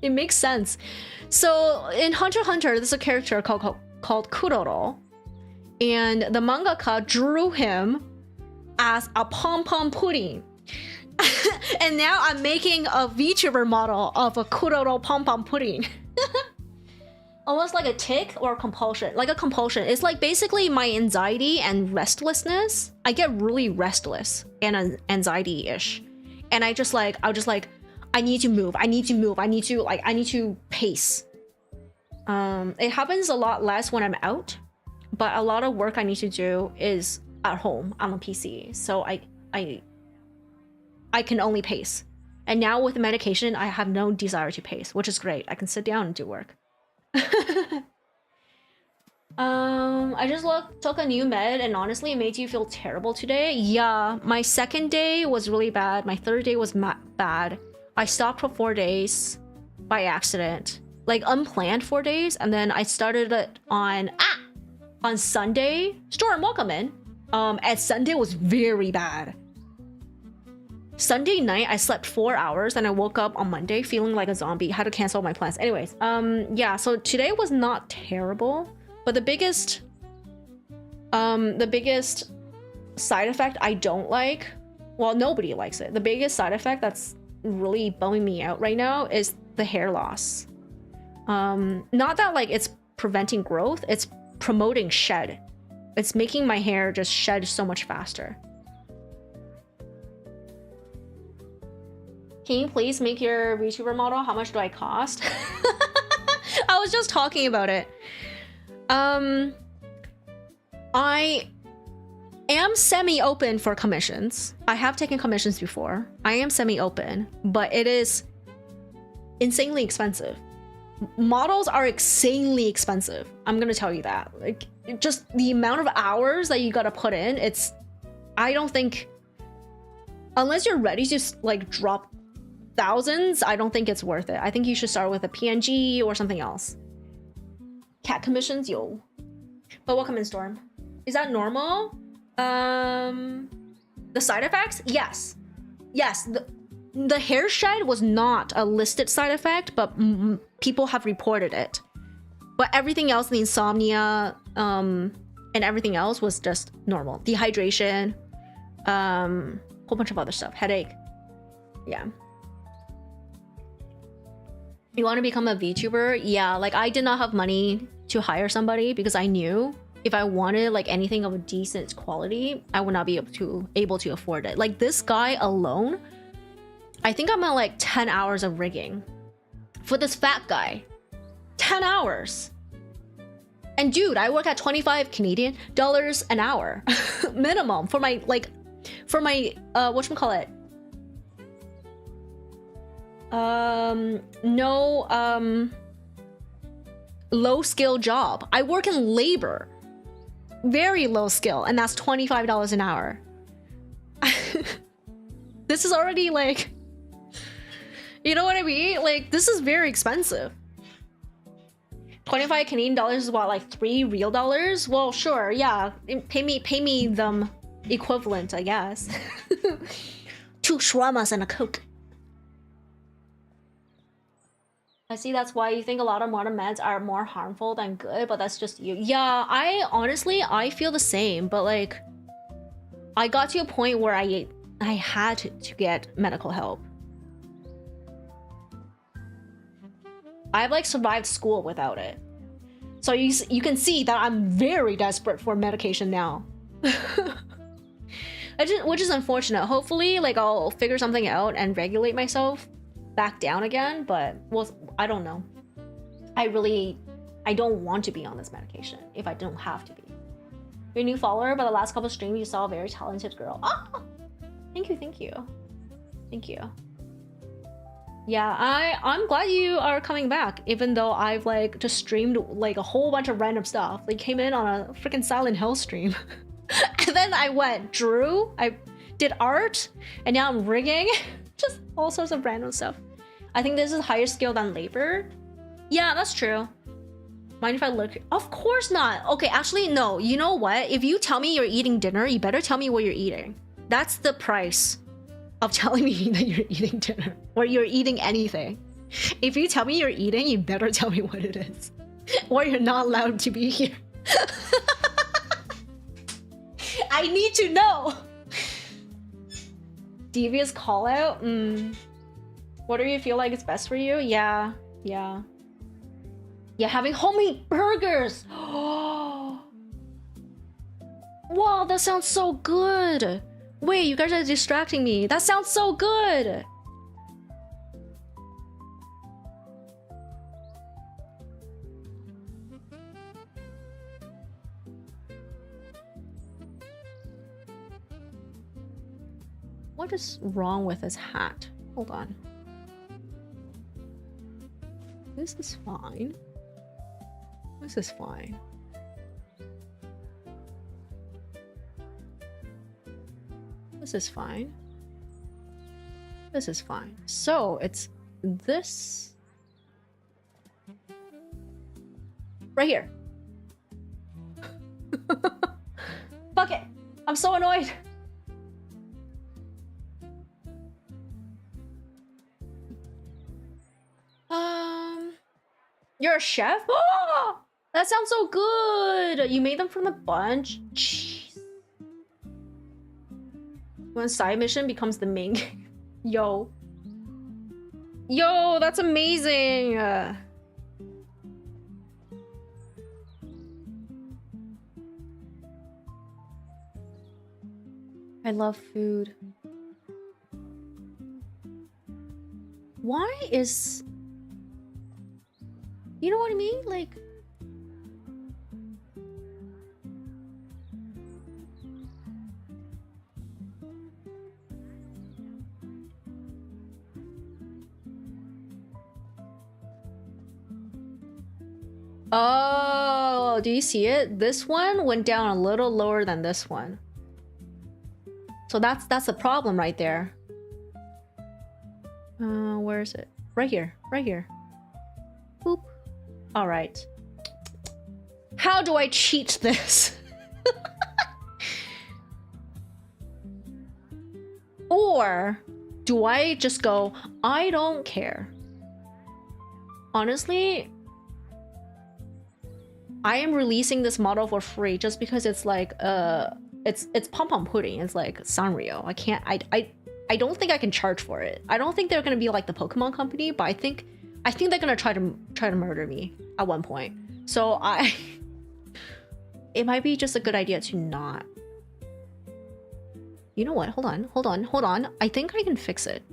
it makes sense. So in Hunter x Hunter, there's a character called Kuroro, and the mangaka drew him as a pompompurin. And now I'm making a VTuber model of a kuroro pompompurin. Almost like a tic or a compulsion. Like a compulsion. It's like basically my anxiety and restlessness. I get really restless and anxiety-ish. And I'll just like, I need to move. I need to pace. It happens a lot less when I'm out, but a lot of work I need to do is at home on a PC. So I can only pace. And now with the medication, I have no desire to pace, which is great. I can sit down and do work. I just took a new med and honestly it made you feel terrible today. Yeah, my second day was really bad. My third day was bad. I stopped for 4 days by accident, like unplanned 4 days, and then I started it on Sunday. Storm, welcome in. And Sunday was very bad. Sunday night, I slept 4 hours and I woke up on Monday feeling like a zombie. Had to cancel my plans. Anyways, yeah, so today was not terrible, but the biggest side effect I don't like, well, nobody likes it. The biggest side effect that's really bumming me out right now is the hair loss. Not that like it's preventing growth, it's promoting shed. It's making my hair just shed so much faster. Can you please make your VTuber model? How much do I cost? I was just talking about it. I am semi-open for commissions. I have taken commissions before. I am semi-open, but it is insanely expensive. Models are insanely expensive. I'm gonna tell you that. Like, just the amount of hours that you gotta put in, I don't think, unless you're ready to like drop thousands, I don't think it's worth it. I think you should start with a PNG or something else. Cat commissions, yo. But welcome in, Storm. Is that normal? The side effects? Yes. Yes, the hair shed was not a listed side effect, but people have reported it. But everything else, the insomnia, and everything else was just normal. Dehydration, whole bunch of other stuff. Headache. Yeah. You want to become a VTuber? Yeah, like I did not have money to hire somebody because I knew if I wanted like anything of a decent quality, I would not be able to afford it. Like this guy alone, I think I'm at like 10 hours of rigging for this fat guy. 10 hours. And dude, I work at 25 Canadian dollars an hour minimum for my whatchamacallit? Low skill job. I work in labor. Very low skill, and that's $25 an hour. This is already like, you know what I mean? Like, this is very expensive. 25 Canadian dollars is what, like $3 real dollars? Well, sure, yeah. Pay me them equivalent, I guess. 2 shawarmas and a Coke. I see that's why you think a lot of modern meds are more harmful than good, but that's just you. Yeah, I feel the same, but like, I got to a point where I had to get medical help. I've like survived school without it. So you can see that I'm very desperate for medication now. Which is unfortunate. Hopefully, like I'll figure something out and regulate myself back down again, but well, I don't know. I don't want to be on this medication if I don't have to be. You're a new follower, but the last couple of streams you saw a very talented girl. Oh, thank you. Yeah, I'm glad you are coming back, even though I've like just streamed like a whole bunch of random stuff. Like came in on a freaking Silent Hill stream. And then I drew, I did art, and now I'm rigging. Just all sorts of random stuff. I think this is higher skill than labor. Yeah, that's true. Mind if I look? Of course not. Okay, actually, no. You know what? If you tell me you're eating dinner, you better tell me what you're eating. That's the price of telling me that you're eating dinner or you're eating anything. If you tell me you're eating, you better tell me what it is, or you're not allowed to be here. I need to know. Devious call out. What do you feel like is best for you? Yeah. Having homemade burgers. Wow, that sounds so good. Wait, you guys are distracting me. That sounds so good. What is wrong with this hat? Hold on. This is fine. This is fine. This is fine. This is fine. So it's this right here. Fuck it. I'm so annoyed. You're a chef? Oh, that sounds so good. You made them from the bunch. Jeez. When side mission becomes the main game. Yo, that's amazing. I love food. Why is... You know what I mean? Like... Oh, do you see it? This one went down a little lower than this one. So that's the problem right there. Where is it? Right here. Right here. Boop. All right. How do I cheat this? Or do I just go, I don't care? Honestly, I am releasing this model for free just because it's like it's pompompurin. It's like Sanrio. I don't think I can charge for it. I don't think they're gonna be like the Pokemon company, but I think they're gonna try to murder me at one point. So it might be just a good idea to not. You know what? Hold on. I think I can fix it.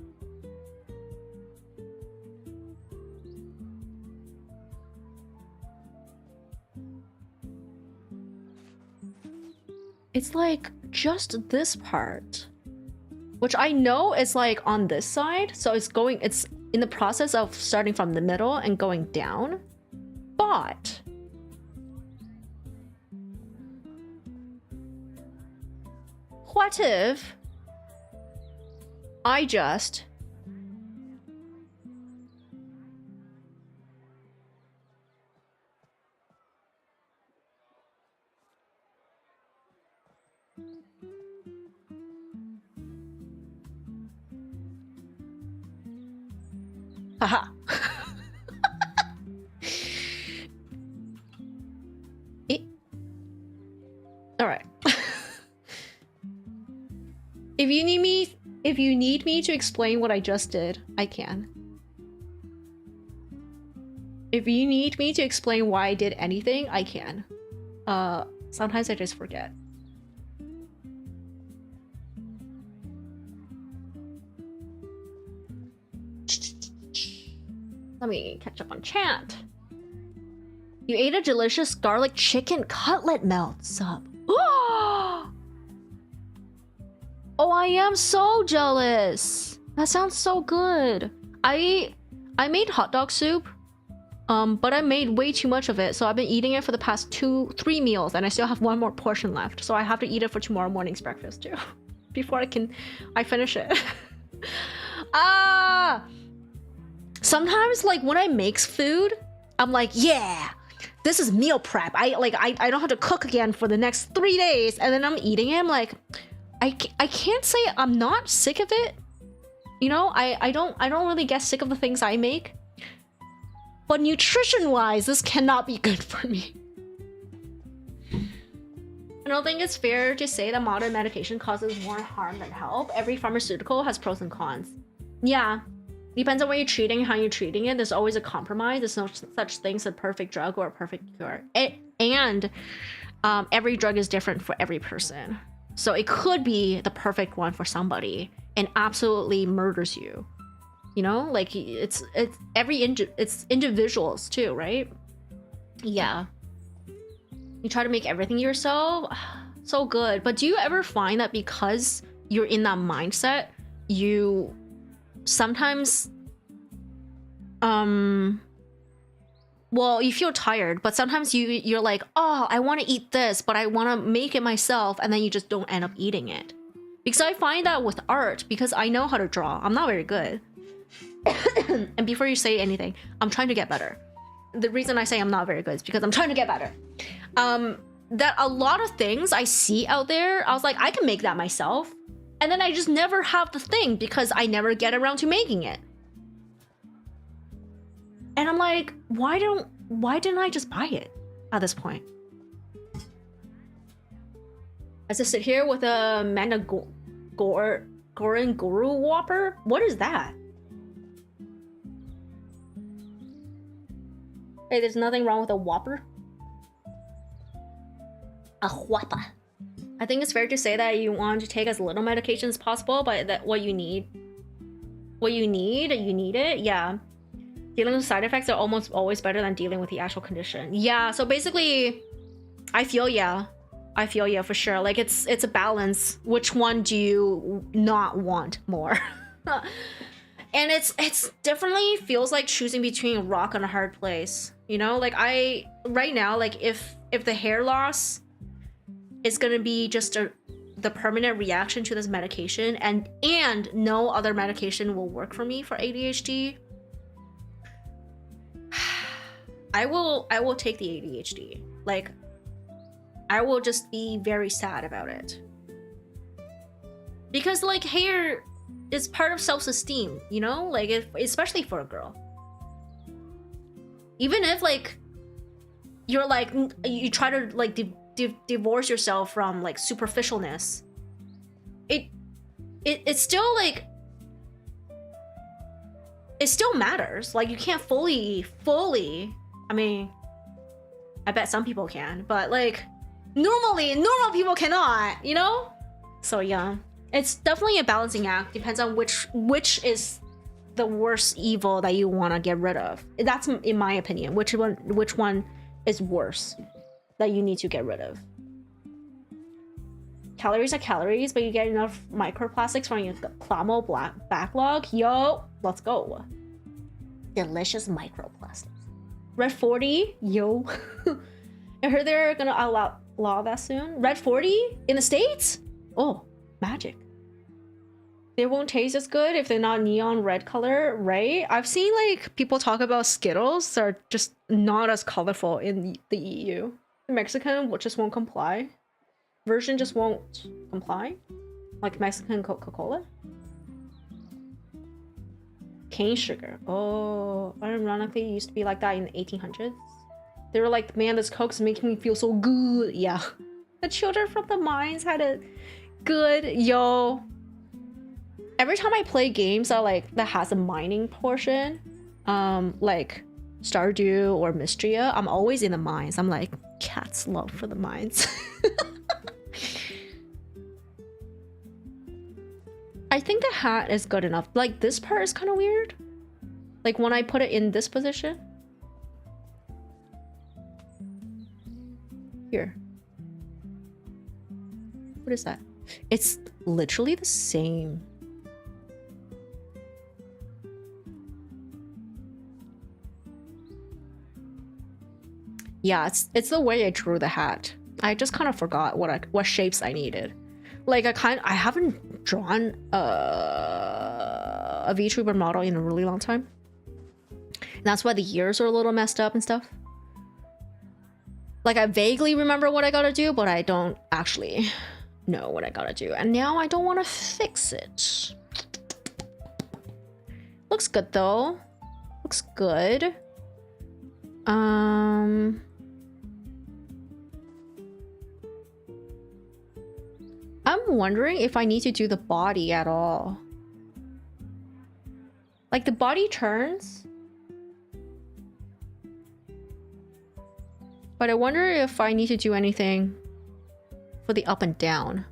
It's like just this part, which I know is like on this side. So it's in the process of starting from the middle and going down. But what if I just haha. All right. If you need me to explain what I just did, I can. If you need me to explain why I did anything, I can. Sometimes I just forget. Let me catch up on chat. You ate a delicious garlic chicken cutlet melt sub. Oh, I am so jealous. That sounds so good. I made hot dog soup, but I made way too much of it, so I've been eating it for the past 3 meals, and I still have 1 more portion left, so I have to eat it for tomorrow morning's breakfast too, before I finish it. Sometimes, like, when I make food, I'm like, yeah, this is meal prep. I don't have to cook again for the next 3 days, and then I'm eating it. I'm like, I can't say I'm not sick of it. You know, I don't really get sick of the things I make. But nutrition-wise, this cannot be good for me. I don't think it's fair to say that modern medication causes more harm than help. Every pharmaceutical has pros and cons. Yeah, depends on what you're treating, how you're treating it. There's always a compromise. There's no such thing as a perfect drug or a perfect cure. Every drug is different for every person. So it could be the perfect one for somebody and absolutely murders you. You know, like it's individuals too, right? Yeah. You try to make everything yourself, so good. But do you ever find that because you're in that mindset, you sometimes well, you feel tired, but sometimes you're like, oh, I want to eat this, but I want to make it myself, and then you just don't end up eating it. Because I find that with art, because I know how to draw, I'm not very good. And before you say anything, I'm trying to get better. The reason I say I'm not very good is because I'm trying to get better. That a lot of things I see out there, I was like, I can make that myself. And then I just never have the thing because I never get around to making it. And I'm like, why didn't I just buy it at this point? I just sit here with a Goran Guru Whopper? What is that? Hey, there's nothing wrong with a Whopper. A Whopper. I think it's fair to say that you want to take as little medication as possible, but that what you need it. Yeah. Dealing with side effects are almost always better than dealing with the actual condition. Yeah, so basically, I feel yeah for sure. Like it's a balance. Which one do you not want more? And it's definitely feels like choosing between a rock and a hard place. You know, like right now, like if the hair loss is gonna be just the permanent reaction to this medication, and no other medication will work for me for ADHD, I will take the ADHD. Like, I will just be very sad about it. Because, like, hair is part of self-esteem, you know? Like, especially for a girl. Even if, like, you're, like, you try to, like, divorce yourself from, like, superficialness, it's still, like, it still matters. Like, you can't fully, I mean, I bet some people can, but, like, normal people cannot, you know? So, yeah. It's definitely a balancing act. Depends on which is the worst evil that you want to get rid of. That's, in my opinion, which one is worse that you need to get rid of. Calories are calories, but you get enough microplastics from your Clamo backlog. Yo, let's go. Delicious microplastics. Red 40, yo. I heard they're gonna outlaw that soon. Red 40 in the States? Oh, magic. They won't taste as good if they're not neon red color, right? I've seen, like, people talk about Skittles are just not as colorful in the EU. The Mexican just won't comply. Version just won't comply. Like Mexican Coca-Cola. Cane sugar. Oh, ironically, it used to be like that in the 1800s. They were like, man, this Coke's making me feel so good. Yeah. The children from the mines had a good, yo. Every time I play games that has a mining portion, like Stardew or Mystria, I'm always in the mines. I'm like, cat's love for the mines. I think the hat is good enough. Like, this part is kind of weird. Like, when I put it in this position. Here. What is that? It's literally the same. Yeah, it's the way I drew the hat. I just kind of forgot what shapes I needed. Like I haven't drawn a VTuber model in a really long time. And that's why the ears are a little messed up and stuff. Like I vaguely remember what I gotta do, but I don't actually know what I gotta do. And now I don't want to fix it. Looks good though. Looks good. I'm wondering if I need to do the body at all. Like the body turns. But I wonder if I need to do anything for the up and down.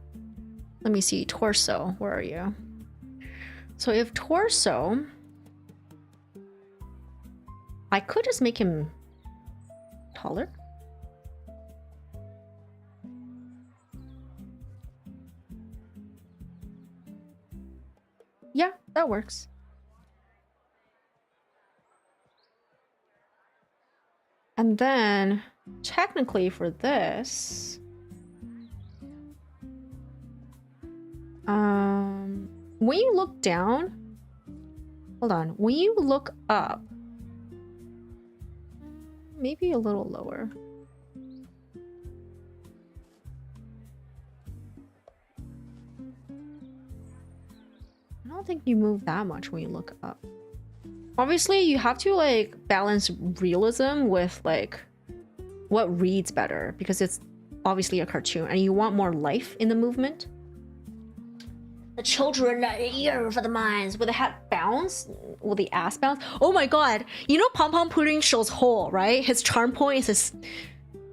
Let me see, torso, where are you? So if torso, I could just make him taller. Yeah, that works. And then, technically for this, when you look down, hold on, when you look up, maybe a little lower. I don't think you move that much when you look up. Obviously, you have to like balance realism with like what reads better because it's obviously a cartoon and you want more life in the movement. The children are eager for the minds. Will the hat bounce? Will the ass bounce? Oh my god! You know pompompurin shows whole, right? His charm point is his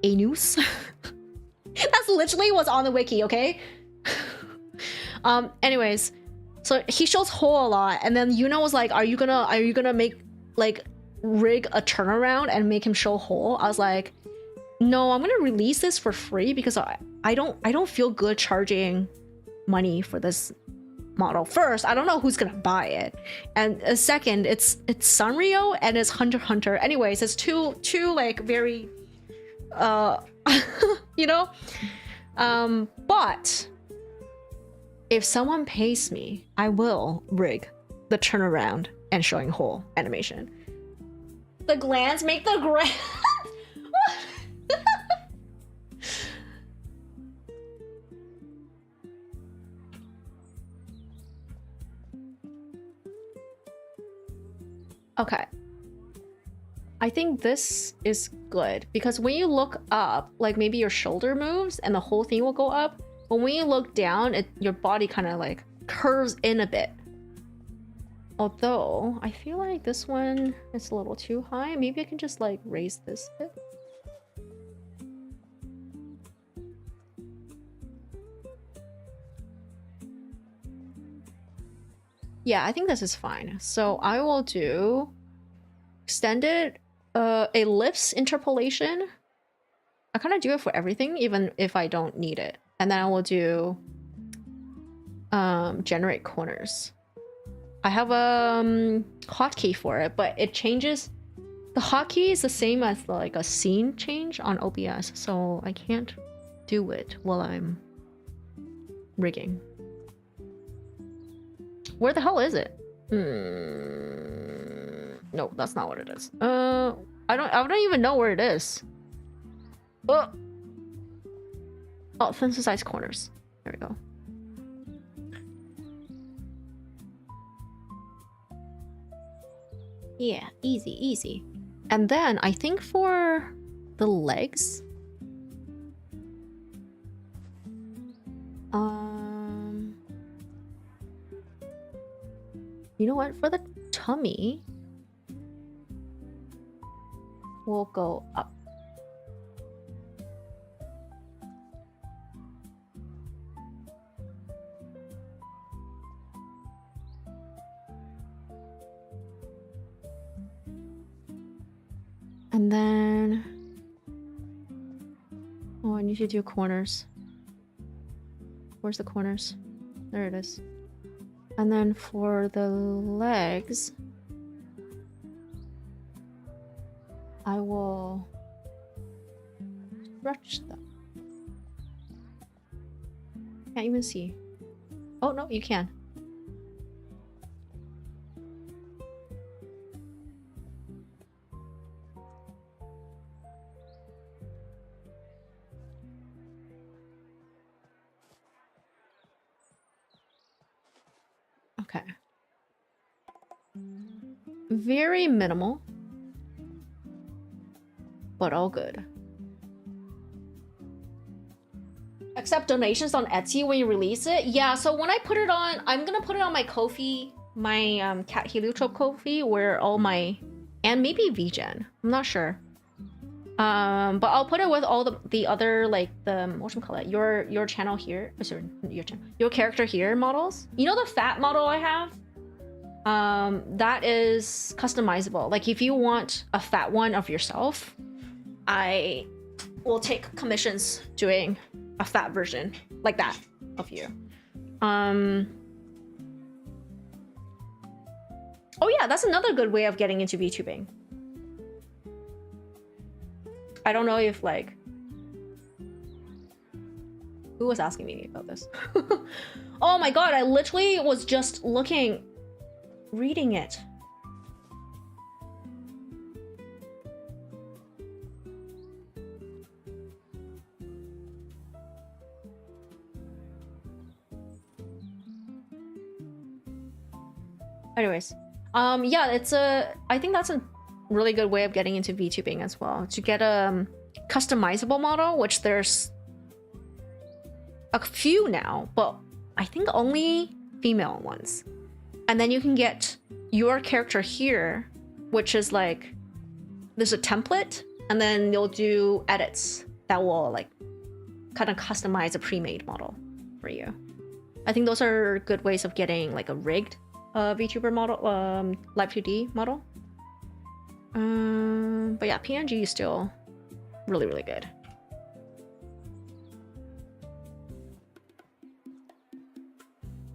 anus. That's literally what's on the wiki, okay? Anyways. So he shows whole a lot, and then Yuna was like, "Are you gonna make like rig a turnaround and make him show whole?" I was like, "No, I'm gonna release this for free because I don't feel good charging money for this model. First, I don't know who's gonna buy it, and second, it's Sanrio and it's Hunter x Hunter. Anyways, it's two like very you know, but." If someone pays me, I will rig the turnaround and showing whole animation. The glands make the glands. Okay. I think this is good because when you look up, like maybe your shoulder moves and the whole thing will go up. But when you look down, your body kind of like curves in a bit. Although, I feel like this one is a little too high. Maybe I can just like raise this a bit. Yeah, I think this is fine. So I will do extended ellipse interpolation. I kind of do it for everything, even if I don't need it. And then I will do generate corners. I have a hotkey for it, but it changes. The hotkey is the same as like a scene change on OBS, so I can't do it while I'm rigging. Where the hell is it? No, that's not what it is. I don't even know where it is. Oh, synthesize corners. There we go. Yeah, easy, easy. And then I think for the legs, you know what? For the tummy, we'll go up. And then, oh, I need to do corners. Where's the corners? There it is. And then for the legs, I will stretch them. Can't even see. Oh no, you can. Okay. Very minimal, but all good. Accept donations on Etsy when you release it. Yeah, so when I put it on, I'm gonna put it on my Ko-fi, my cat heliotrope Ko-fi, where all my, and maybe VGen, I'm not sure. But I'll put it with all the other, like the whatchamacallit, your channel here, sorry, your character here models. You know the fat model I have? That is customizable. Like if you want a fat one of yourself, I will take commissions doing a fat version like that of you. Oh yeah, that's another good way of getting into VTubing. I don't know if like who was asking me about this. Oh my god, I literally was just reading it. Anyways, yeah, I think that's a really good way of getting into VTubing as well, to get a customizable model, which there's a few now, but I think only female ones. And then you can get your character here, which is like, there's a template, and then you'll do edits that will like kind of customize a pre-made model for you. I think those are good ways of getting like a rigged VTuber model, Live 2D model. But yeah, PNG is still really, really good.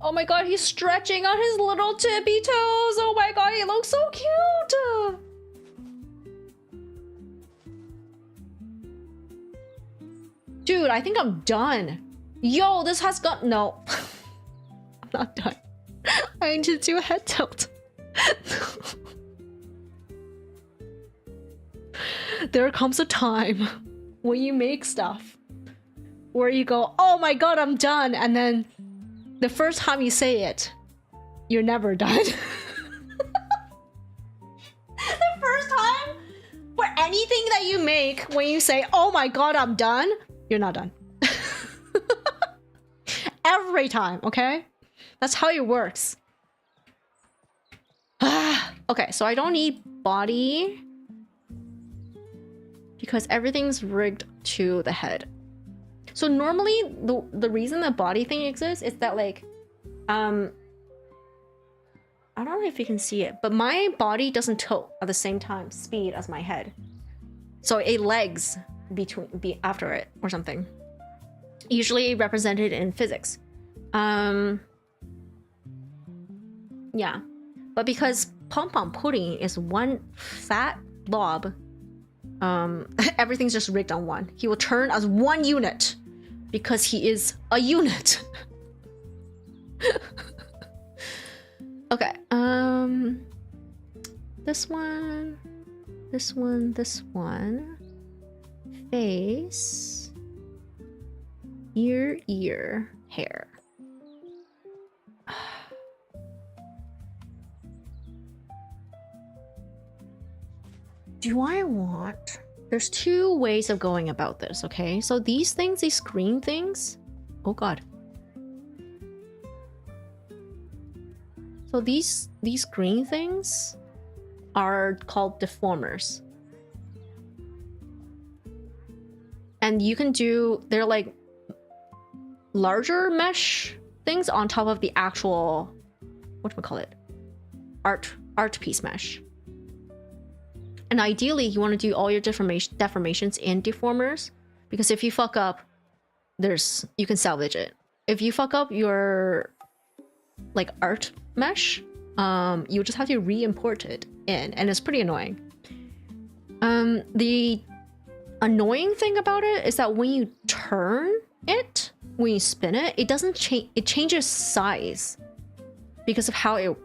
Oh my god, he's stretching on his little tippy toes. Oh my god, he looks so cute. Dude, I think I'm done. Yo, this has got no. I'm not done. I need to do a head tilt. There comes a time when you make stuff where you go, oh my god, I'm done, and then the first time you say it, you're never done. The first time for anything that you make, when you say, oh my god, I'm done, you're not done. Every time, okay? That's how it works. Okay, so I don't need body because everything's rigged to the head. So normally the reason the body thing exists is that like I don't know if you can see it, but my body doesn't tilt at the same time speed as my head. So it lags after it or something. Usually represented in physics. Yeah. But because pompompurin is one fat blob, everything's just rigged on one. He will turn as one unit because he is a unit. Okay. This one. Face. Ear, hair. Do I want... There's two ways of going about this, okay? So these things, these green things... Oh god. So these green things are called deformers. And you can do... They're like larger mesh things on top of the actual... Whatchamacallit? Art piece mesh. And ideally, you want to do all your deformations in deformers, because if you fuck up, you can salvage it. If you fuck up your like art mesh, you just have to re-import it in, and it's pretty annoying. The annoying thing about it is that when you turn it, when you spin it, it doesn't change. It changes size because of how it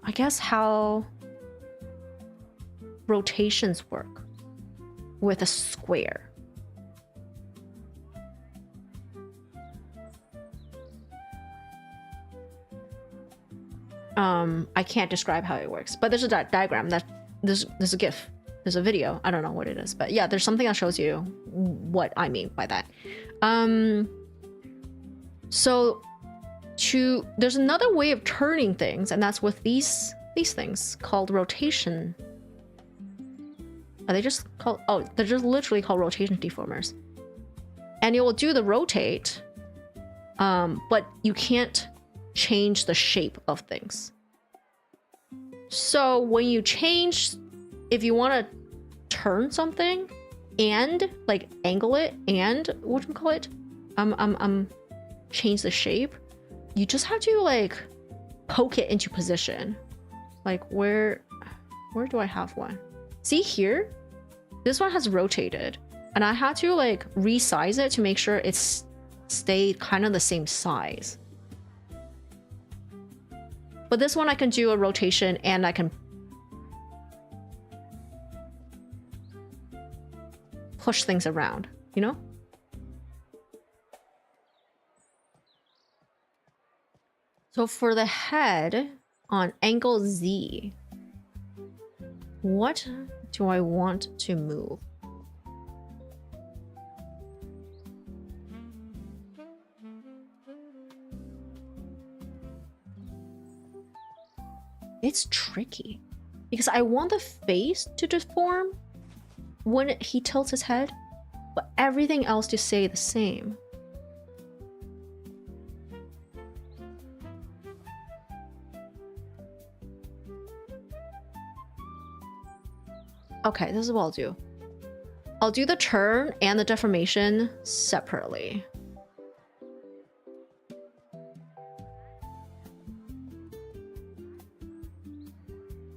I guess how rotations work with a square. I can't describe how it works, but there's a diagram that there's a GIF, there's a video. I don't know what it is, but yeah, there's something that shows you what I mean by that. So there's another way of turning things, and that's with these things called rotation. Are they just called? Oh, they're just literally called rotation deformers. And it will do the rotate, but you can't change the shape of things. So when you change, if you want to turn something and like angle it and change the shape, you just have to like poke it into position. Like where do I have one? See here? This one has rotated, and I had to like resize it to make sure it's stayed kind of the same size. But this one I can do a rotation and I can push things around, you know? So for the head on angle Z, what do I want to move? It's tricky because I want the face to deform when he tilts his head, but everything else to stay the same. Okay, this is what I'll do. I'll do the turn and the deformation separately.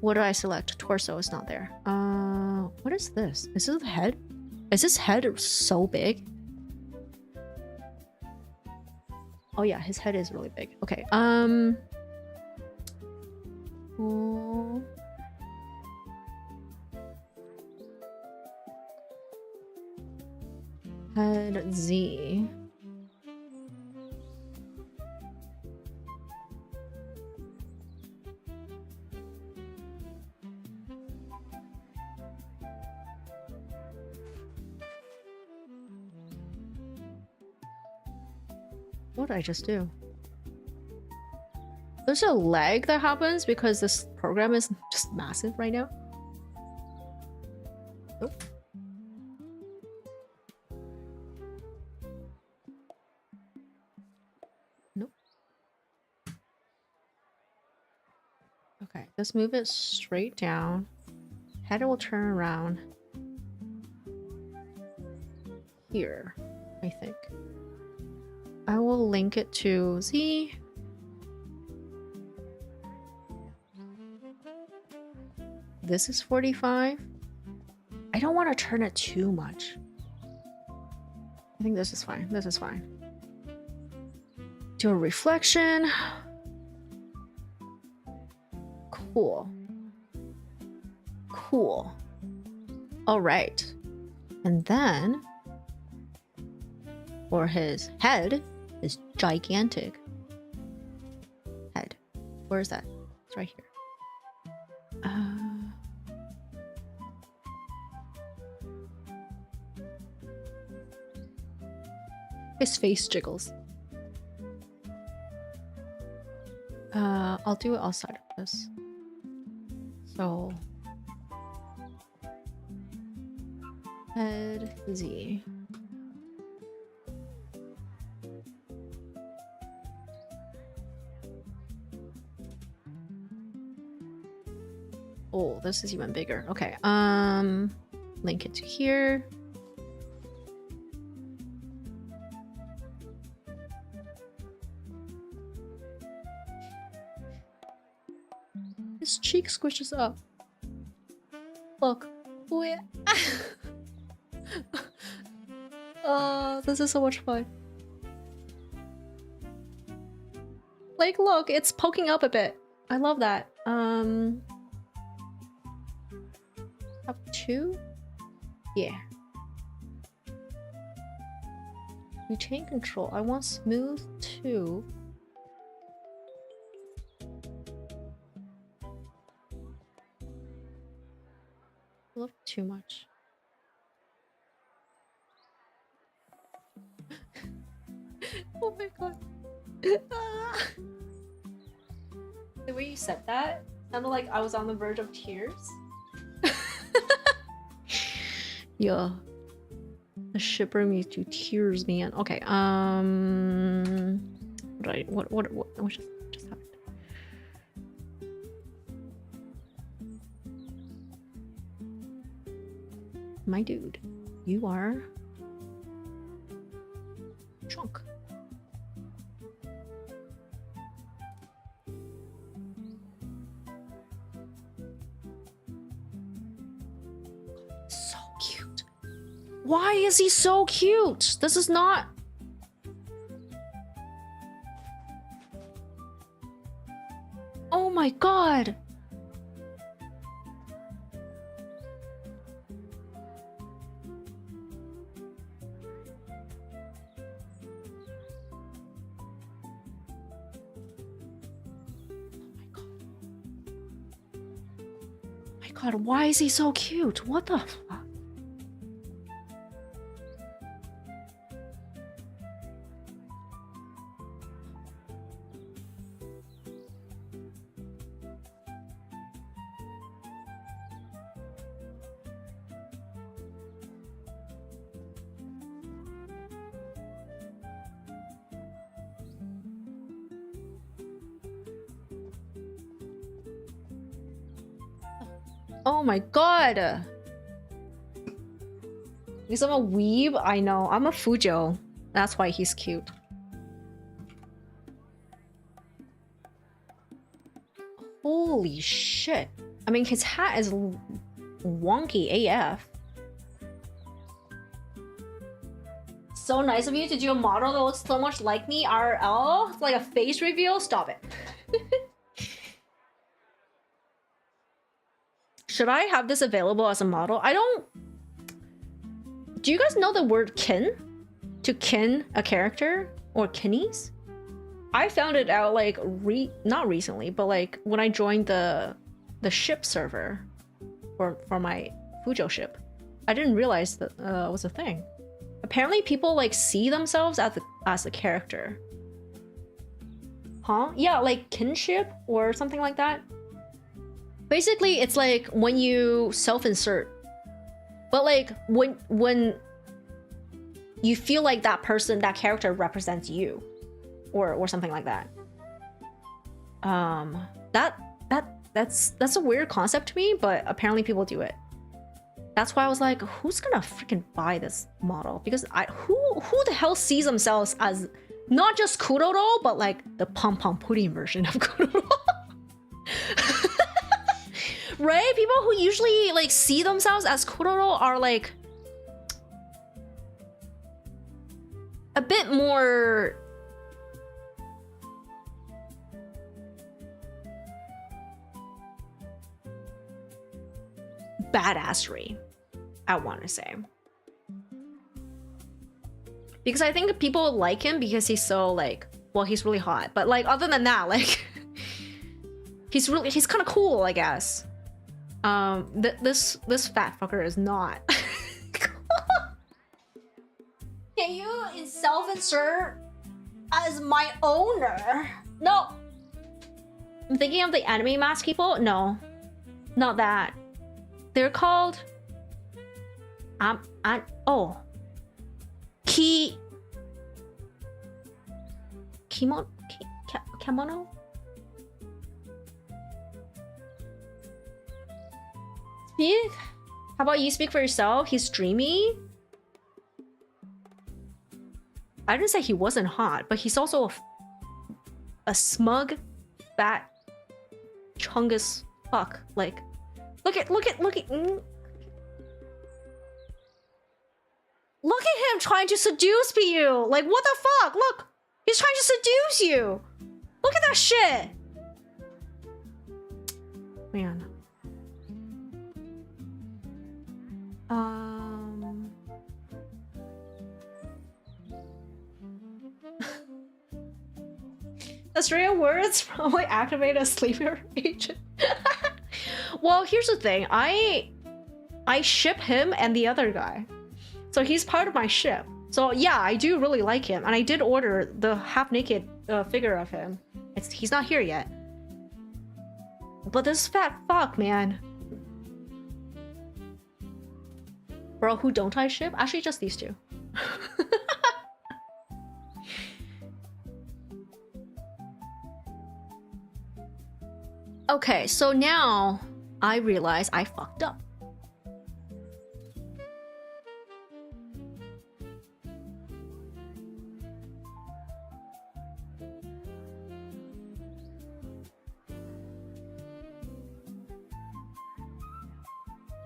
What do I select? Torso is not there. What is this? Is this the head? Is this head so big? Oh yeah, his head is really big. Okay. Oh. Head Z. What did I just do? There's a lag that happens because this program is just massive right now. Oh. Nope. Okay, let's move it straight down. Head will turn around here, I think. I will link it to Z. This is 45. I don't want to turn it too much. I think this is fine. This is fine. Do a reflection. Cool. Cool. All right. And then for his head, is gigantic head. Where is that? It's right here. His face jiggles. I'll do it outside of this. So head Z. Oh, this is even bigger. Okay. Link it to here. His cheek squishes up. Look. Oh yeah. This is so much fun. Like, look, it's poking up a bit. I love that. Up 2? Yeah. Retain control. I want smooth 2. I love too much. Oh my god. The way you said that sounded like I was on the verge of tears. Yeah. The shipper means to tears, man. Okay, what just happened? My dude, you are drunk. So cute. Why is he so cute? This is not... Oh my god. God, why is he so cute? What the fuck? Oh my god! Because I'm a weeb? I know. I'm a Fujo. That's why he's cute. Holy shit. I mean, his hat is wonky AF. So nice of you to do a model that looks so much like me, RL. It's like a face reveal. Stop it. Should I have this available as a model? I don't... Do you guys know the word kin? To kin a character? Or kinnies? I found it out like not recently, but like when I joined the ship server for my Fujo ship. I didn't realize that was a thing. Apparently people like see themselves as the character. Huh? Yeah, like kinship or something like that. Basically, it's like when you self-insert, but like when you feel like that person, that character represents you, or something like that. That's a weird concept to me, but apparently people do it. That's why I was like, who's gonna freaking buy this model? Because who the hell sees themselves as not just kuroro, but like the pompompurin version of kuroro? Right? People who usually like see themselves as kuroro are like a bit more badassery, I want to say. Because I think people like him because he's so like, well, he's really hot. But like other than that, like he's kind of cool, I guess. This fat fucker is not. Can you self-insert as my owner? No. I'm thinking of the anime mask people. No, not that. They're called. Kimono. Speak? How about you speak for yourself? He's dreamy. I didn't say he wasn't hot, but he's also a smug, fat, chungus fuck. Like, look at him trying to seduce you. Like, what the fuck? Look, he's trying to seduce you. Look at that shit. Man. Australian words probably activate a sleeper agent. Well, here's the thing. I ship him and the other guy. So he's part of my ship. So yeah, I do really like him. And I did order the half-naked figure of him. He's not here yet. But this fat fuck, man. Bro, who don't I ship? Actually, just these two. Okay, so now I realize I fucked up.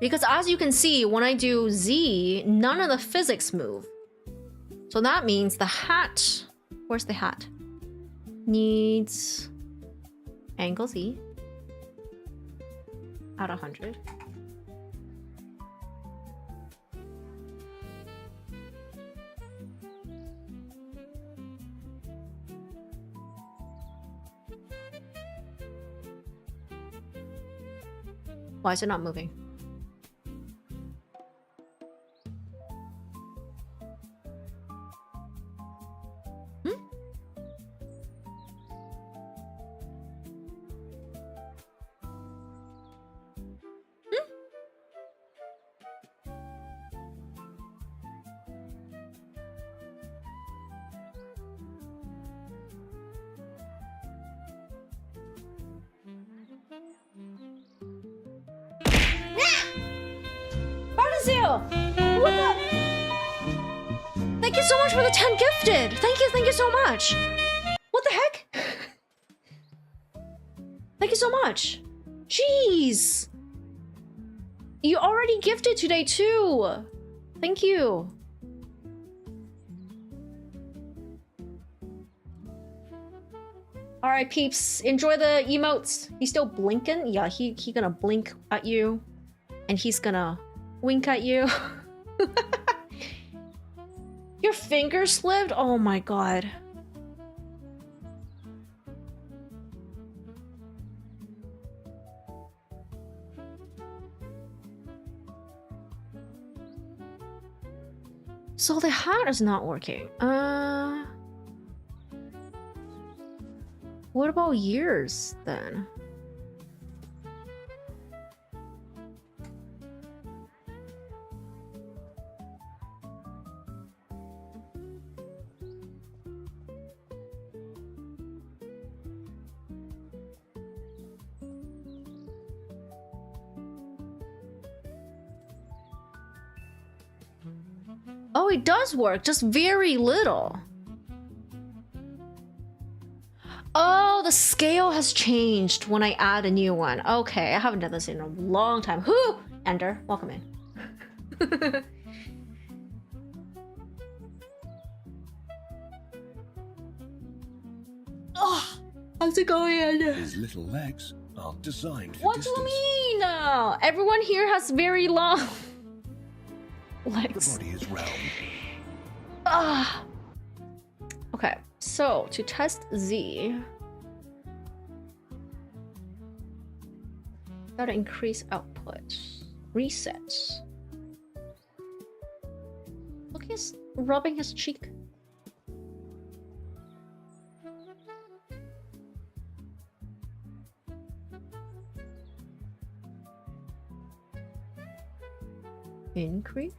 Because as you can see, when I do Z, none of the physics move. So that means the hat, where's the hat? Needs angle Z at 100. Why is it not moving? What the? Thank you so much for the 10 gifted. Thank you so much. What the heck? Thank you so much. Jeez. You already gifted today too. Thank you. All right, peeps. Enjoy the emotes. He's still blinking. Yeah, he gonna blink at you, and he's gonna wink at you. Your finger slipped? Oh my god. So the hat is not working. What about years then? Oh, it does work, just very little. Oh, the scale has changed when I add a new one. Okay, I haven't done this in a long time. Whoo! Ender, welcome in. Oh, how's it going, Ender? His little legs aren't designed for What distance. do you mean? Everyone here has very long legs. The body is round. Ah. Okay, so to test Z, gotta increase output. Reset. Look, he's rubbing his cheek. Increase?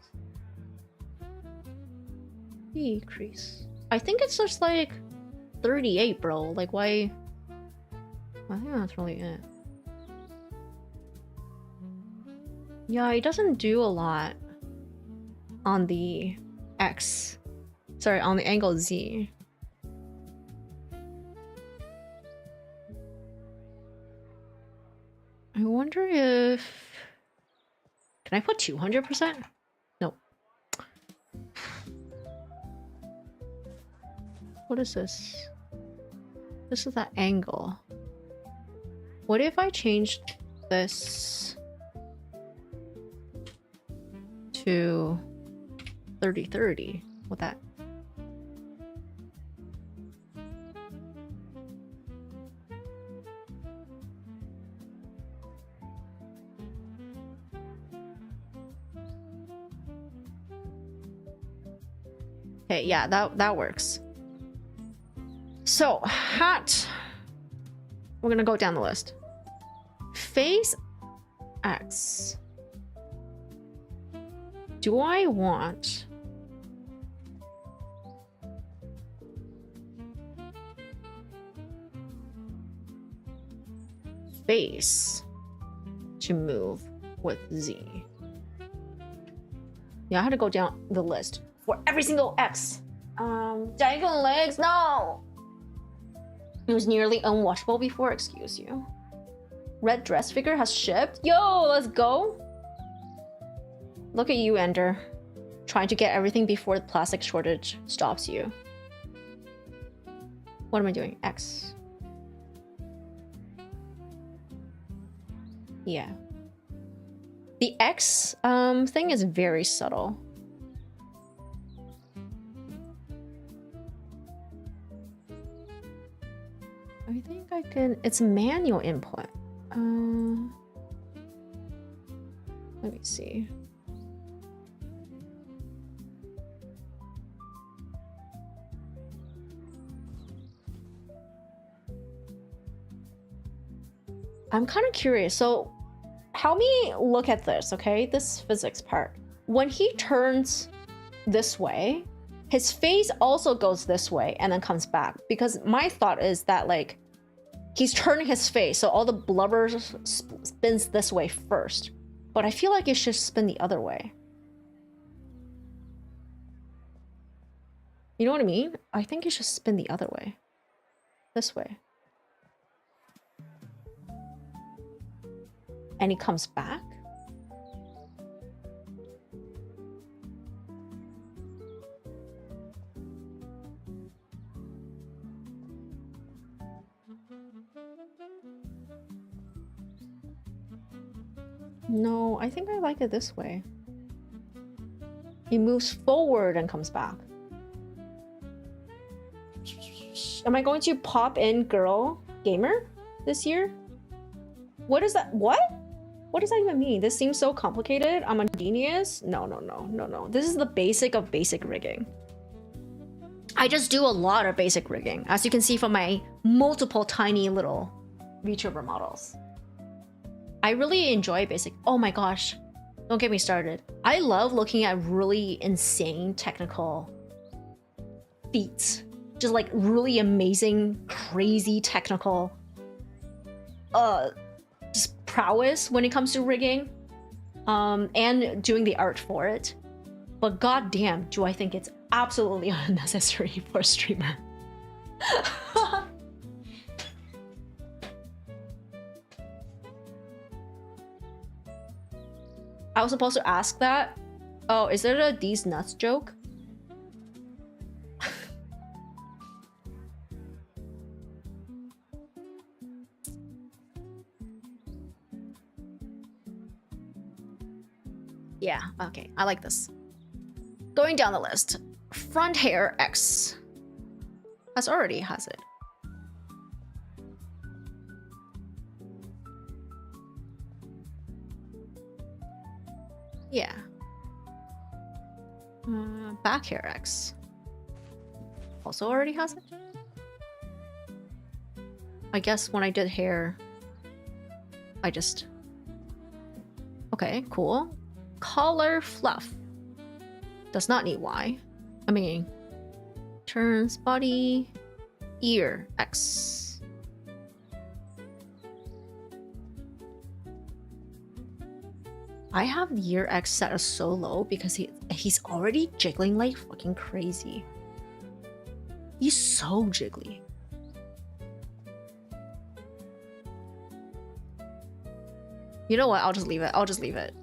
Decrease. I think it's just like 38, bro. Like, why? I think that's really it. Yeah, it doesn't do a lot on the X. Sorry, on the angle Z. I wonder if... Can I put 200%? No. What is this? This is the angle. What if I changed this to 30-30? What that? Okay, yeah, that works. So, hat. We're gonna go down the list. Face X. Do I want face to move with Z? Yeah, I had to go down the list for every single X. Diagonal legs, no! It was nearly unwatchable before, excuse you. Red dress figure has shipped. Yo, let's go! Look at you, Ender. Trying to get everything before the plastic shortage stops you. What am I doing? X. Yeah. The X thing is very subtle. I think I can... It's manual input. Let me see. I'm kind of curious. So help me look at this, okay? This physics part. When he turns this way, his face also goes this way and then comes back. Because my thought is that, like, he's turning his face, so all the blubber spins this way first. But I feel like it should spin the other way. You know what I mean? I think it should spin the other way. This way. And he comes back? No, I think I like it this way. He moves forward and comes back. Am I going to pop in girl gamer this year? What is that? What? What does that even mean? This seems so complicated. I'm a genius. No. This is the basic of basic rigging. I just do a lot of basic rigging, as you can see from my multiple tiny little VTuber models. I really enjoy basic. Oh my gosh, don't get me started. I love looking at really insane technical feats. Just like really amazing, crazy technical just prowess when it comes to rigging. And doing the art for it. But goddamn, do I think it's absolutely unnecessary for a streamer. I was supposed to ask that. Oh, is it a these nuts joke? Yeah, okay, I like this. Going down the list. Front hair X. Already has it. Yeah. Back hair X. Also already has it. I guess when I did hair, I just... Okay, cool. Collar fluff. Does not need Y. I mean, turns body, ear X. I have the ear X set as so low because he's already jiggling like fucking crazy. He's so jiggly. You know what? I'll just leave it. I'll just leave it.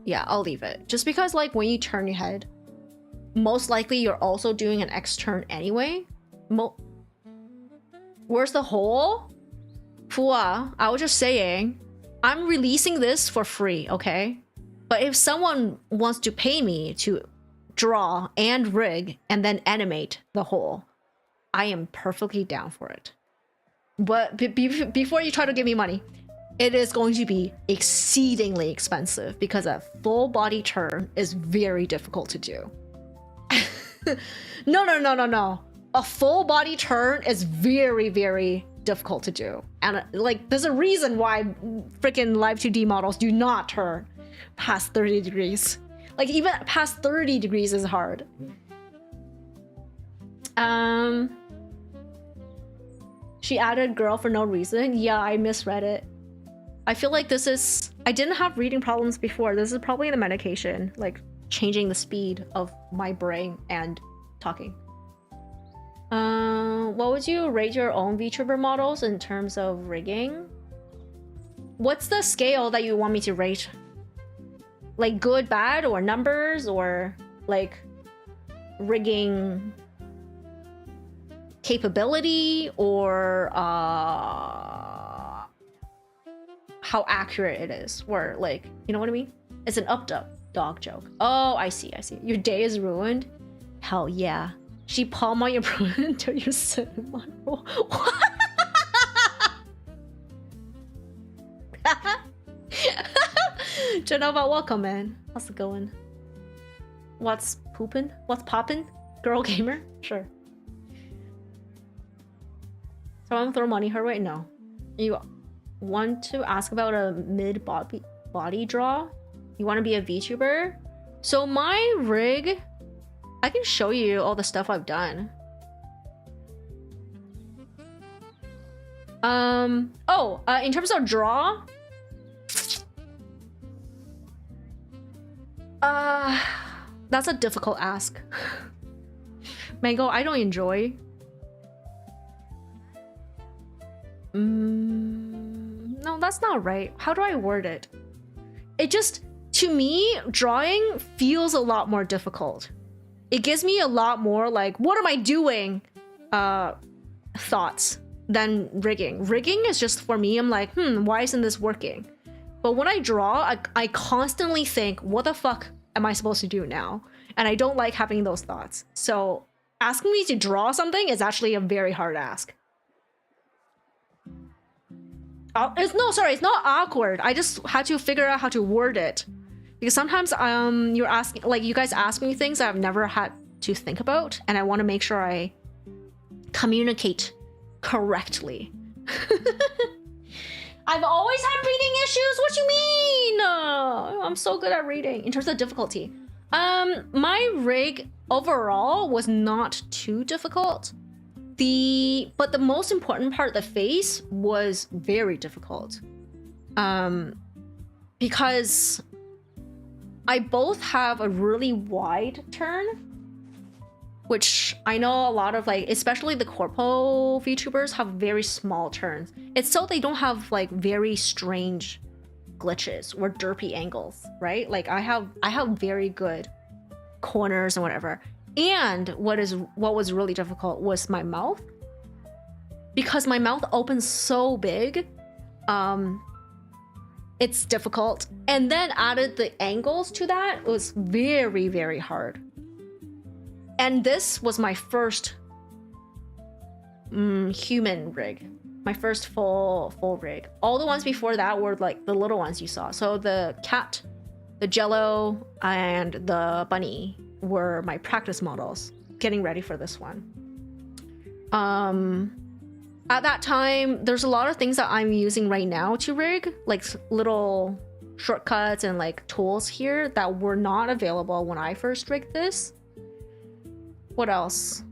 Yeah, I'll leave it. Just because, like, when you turn your head, most likely you're also doing an X turn anyway. Where's the hole? Fua, I was just saying, I'm releasing this for free, okay? But if someone wants to pay me to draw and rig and then animate the hole, I am perfectly down for it. But before you try to give me money, it is going to be exceedingly expensive because a full body turn is very difficult to do. No. A full body turn is very, very difficult to do. And like, there's a reason why freaking live 2D models do not turn past 30 degrees. Like, even past 30 degrees is hard. She added girl for no reason. Yeah, I misread it. I feel like this is... I didn't have reading problems before. This is probably the medication, like changing the speed of my brain and talking. What would you rate your own VTuber models in terms of rigging? What's the scale that you want me to rate? Like good, bad, or numbers, or like rigging capability, or how accurate it is, or like, you know what I mean? It's an dog joke. Oh, I see. Your day is ruined? Hell yeah. She palm on your prune until you're 7 months old. Genova, welcome, man. How's it going? What's poopin'? What's poppin'? Girl gamer? Sure. So I'm throw money her way? No. You want to ask about a mid body draw? You want to be a VTuber? So my rig, I can show you all the stuff I've done. In terms of draw, that's a difficult ask. Mango, I don't enjoy. No, that's not right. How do I word it? It just, to me, drawing feels a lot more difficult. It gives me a lot more like, what am I doing? Thoughts than rigging. Rigging is just, for me, I'm like, why isn't this working? But when I draw, I constantly think, what the fuck am I supposed to do now? And I don't like having those thoughts. So asking me to draw something is actually a very hard ask. It's not awkward. I just had to figure out how to word it. Because sometimes you're asking, like, you guys ask me things that I've never had to think about, and I want to make sure I communicate correctly. I've always had reading issues. What you mean? I'm so good at reading in terms of difficulty. My rig overall was not too difficult. But the most important part, the face, was very difficult. Because I both have a really wide turn, which I know a lot of, like, especially the corpo VTubers have very small turns. It's so they don't have like very strange glitches or derpy angles, right? Like I have very good corners and whatever. And what was really difficult was my mouth, because my mouth opens so big. It's difficult, and then added the angles to that, it was very, very hard. And this was my first human rig, my first full rig. All the ones before that were like the little ones you saw. So the cat, the jello, and the bunny were my practice models, getting ready for this one. At that time, there's a lot of things that I'm using right now to rig, like little shortcuts and like tools here that were not available when I first rigged this. What else?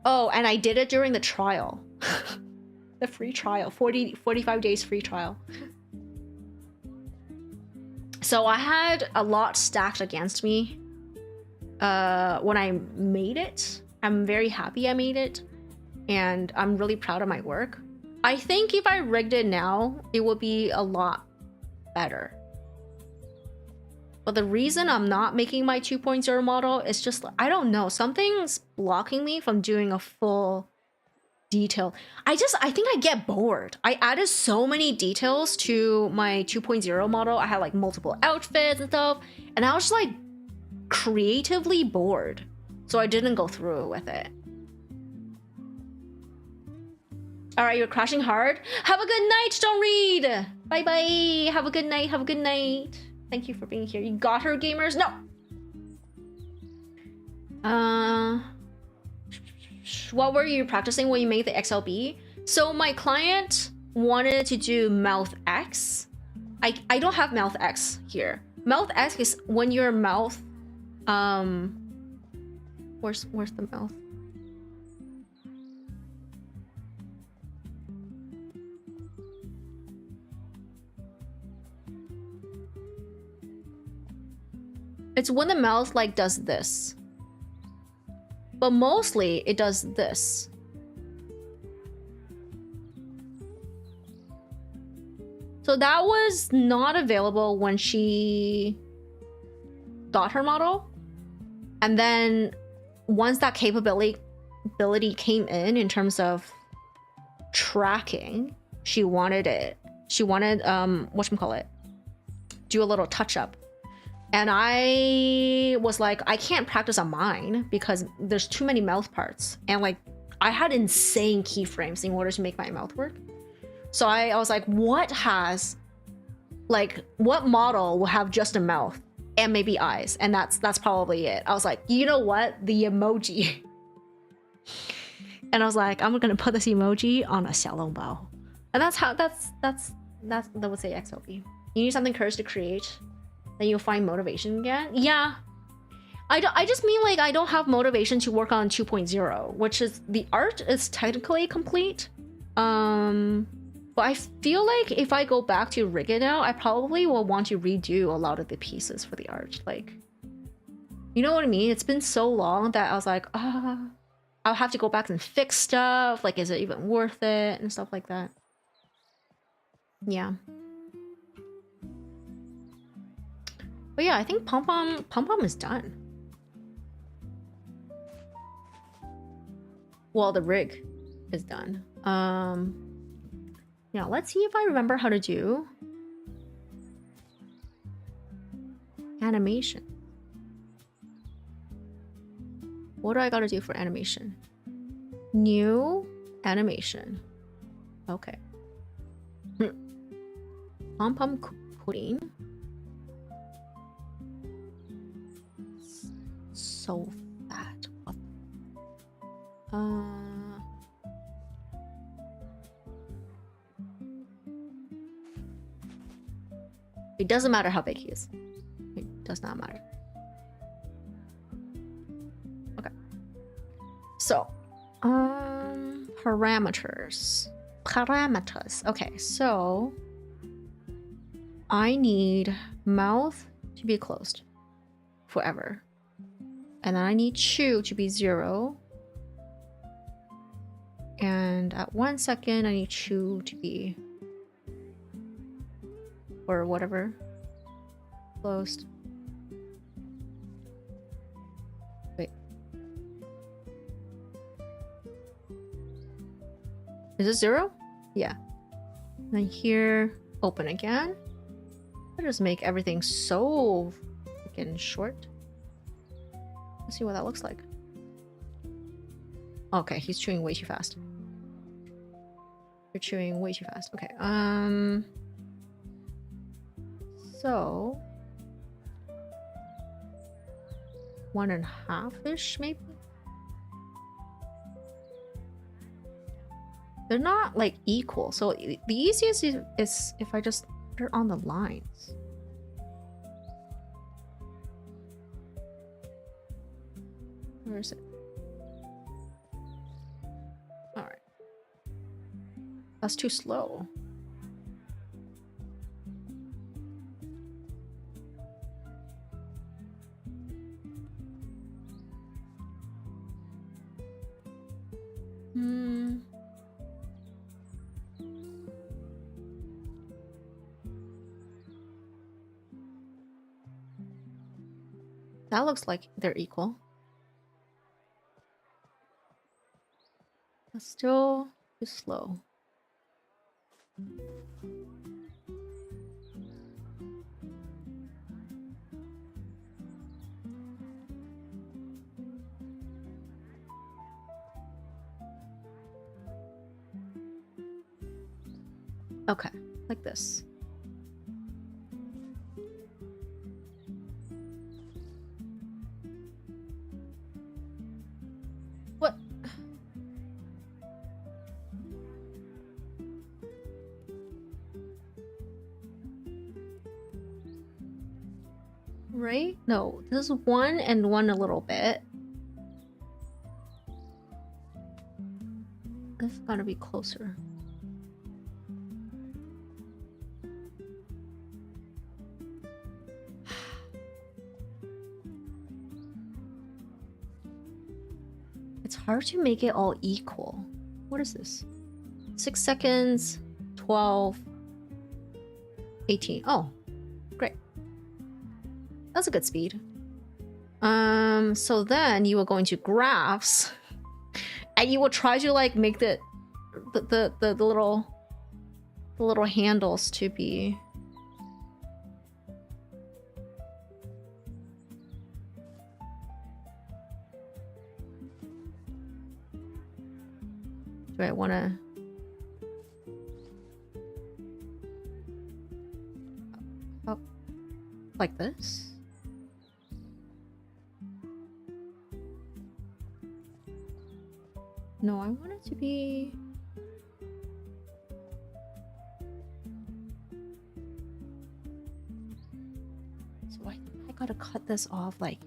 Oh, and I did it during the trial. The free trial, 45 days free trial. So I had a lot stacked against me when I made it. I'm very happy I made it, and I'm really proud of my work. I think if I rigged it now, it would be a lot better. But the reason I'm not making my 2.0 model is just, I don't know, something's blocking me from doing a full detail. I think I get bored. I added so many details to my 2.0 model. I had like multiple outfits and stuff, and I was just like creatively bored. So I didn't go through with it. All right, you're crashing hard. Have a good night, don't read. Bye bye. Have a good night. Have a good night. Thank you for being here. You got her, gamers? No. What were you practicing when you made the XLB? So my client wanted to do mouth X. I don't have mouth X here. Mouth X is when your mouth, where's the mouth? It's when the mouth like does this. But mostly it does this. So that was not available when she got her model. And then once that capability came in terms of tracking, she wanted it. She wanted whatchamacallit, do a little touch up. And I was like, I can't practice on mine because there's too many mouth parts. And like, I had insane keyframes in order to make my mouth work. So I was like, what model will have just a mouth and maybe eyes? And that's probably it. I was like, you know what? The emoji. And I was like, I'm gonna put this emoji on a xiaolongbao. And that's that would say XLB. You need something cursed to create. Then you'll find motivation again. Yeah, I just mean like I don't have motivation to work on 2.0, which is the art is technically complete. But I feel like if I go back to rig it now, I probably will want to redo a lot of the pieces for the art. Like, you know what I mean? It's been so long that I was like, I'll have to go back and fix stuff. Like, is it even worth it and stuff like that? Yeah. But yeah, I think Pom Pom is done. Well, the rig is done. Yeah, let's see if I remember how to do animation. What do I gotta do for animation? New animation. Okay. Pompompurin. So fat. It doesn't matter how big he is. It does not matter. Okay. So, parameters. Okay, so I need mouth to be closed forever. And then I need chew to be 0. And at 1 second, I need chew to be, or whatever, closed. Wait. Is this 0? Yeah. And then here, open again. I just make everything so freaking short. Let's see what that looks like. Okay, he's chewing way too fast. You're chewing way too fast. Okay, so 1.5-ish maybe? They're not like equal, so the easiest is if I just put it on the lines. Where is it? All right. That's too slow. That looks like they're equal. But still too slow. Okay, like this. What? Right? No, this is one and one a little bit. This has gotta be closer. It's hard to make it all equal. What is this? 6 seconds, 12, 18. Oh, great. That's a good speed. So then you will go into graphs and you will try to like make the little handles to be do I want to oh, like this? No, I want it to be so I gotta cut this off like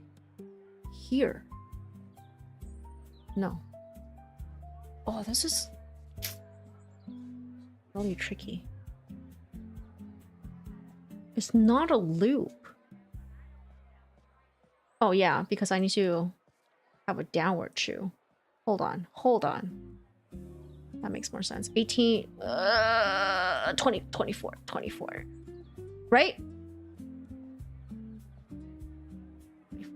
here. No. Oh, this is really tricky. It's not a loop. Oh yeah, because I need to have a downward chew. Hold on, hold on. That makes more sense. 18, 20, 24, 24. Right? 24.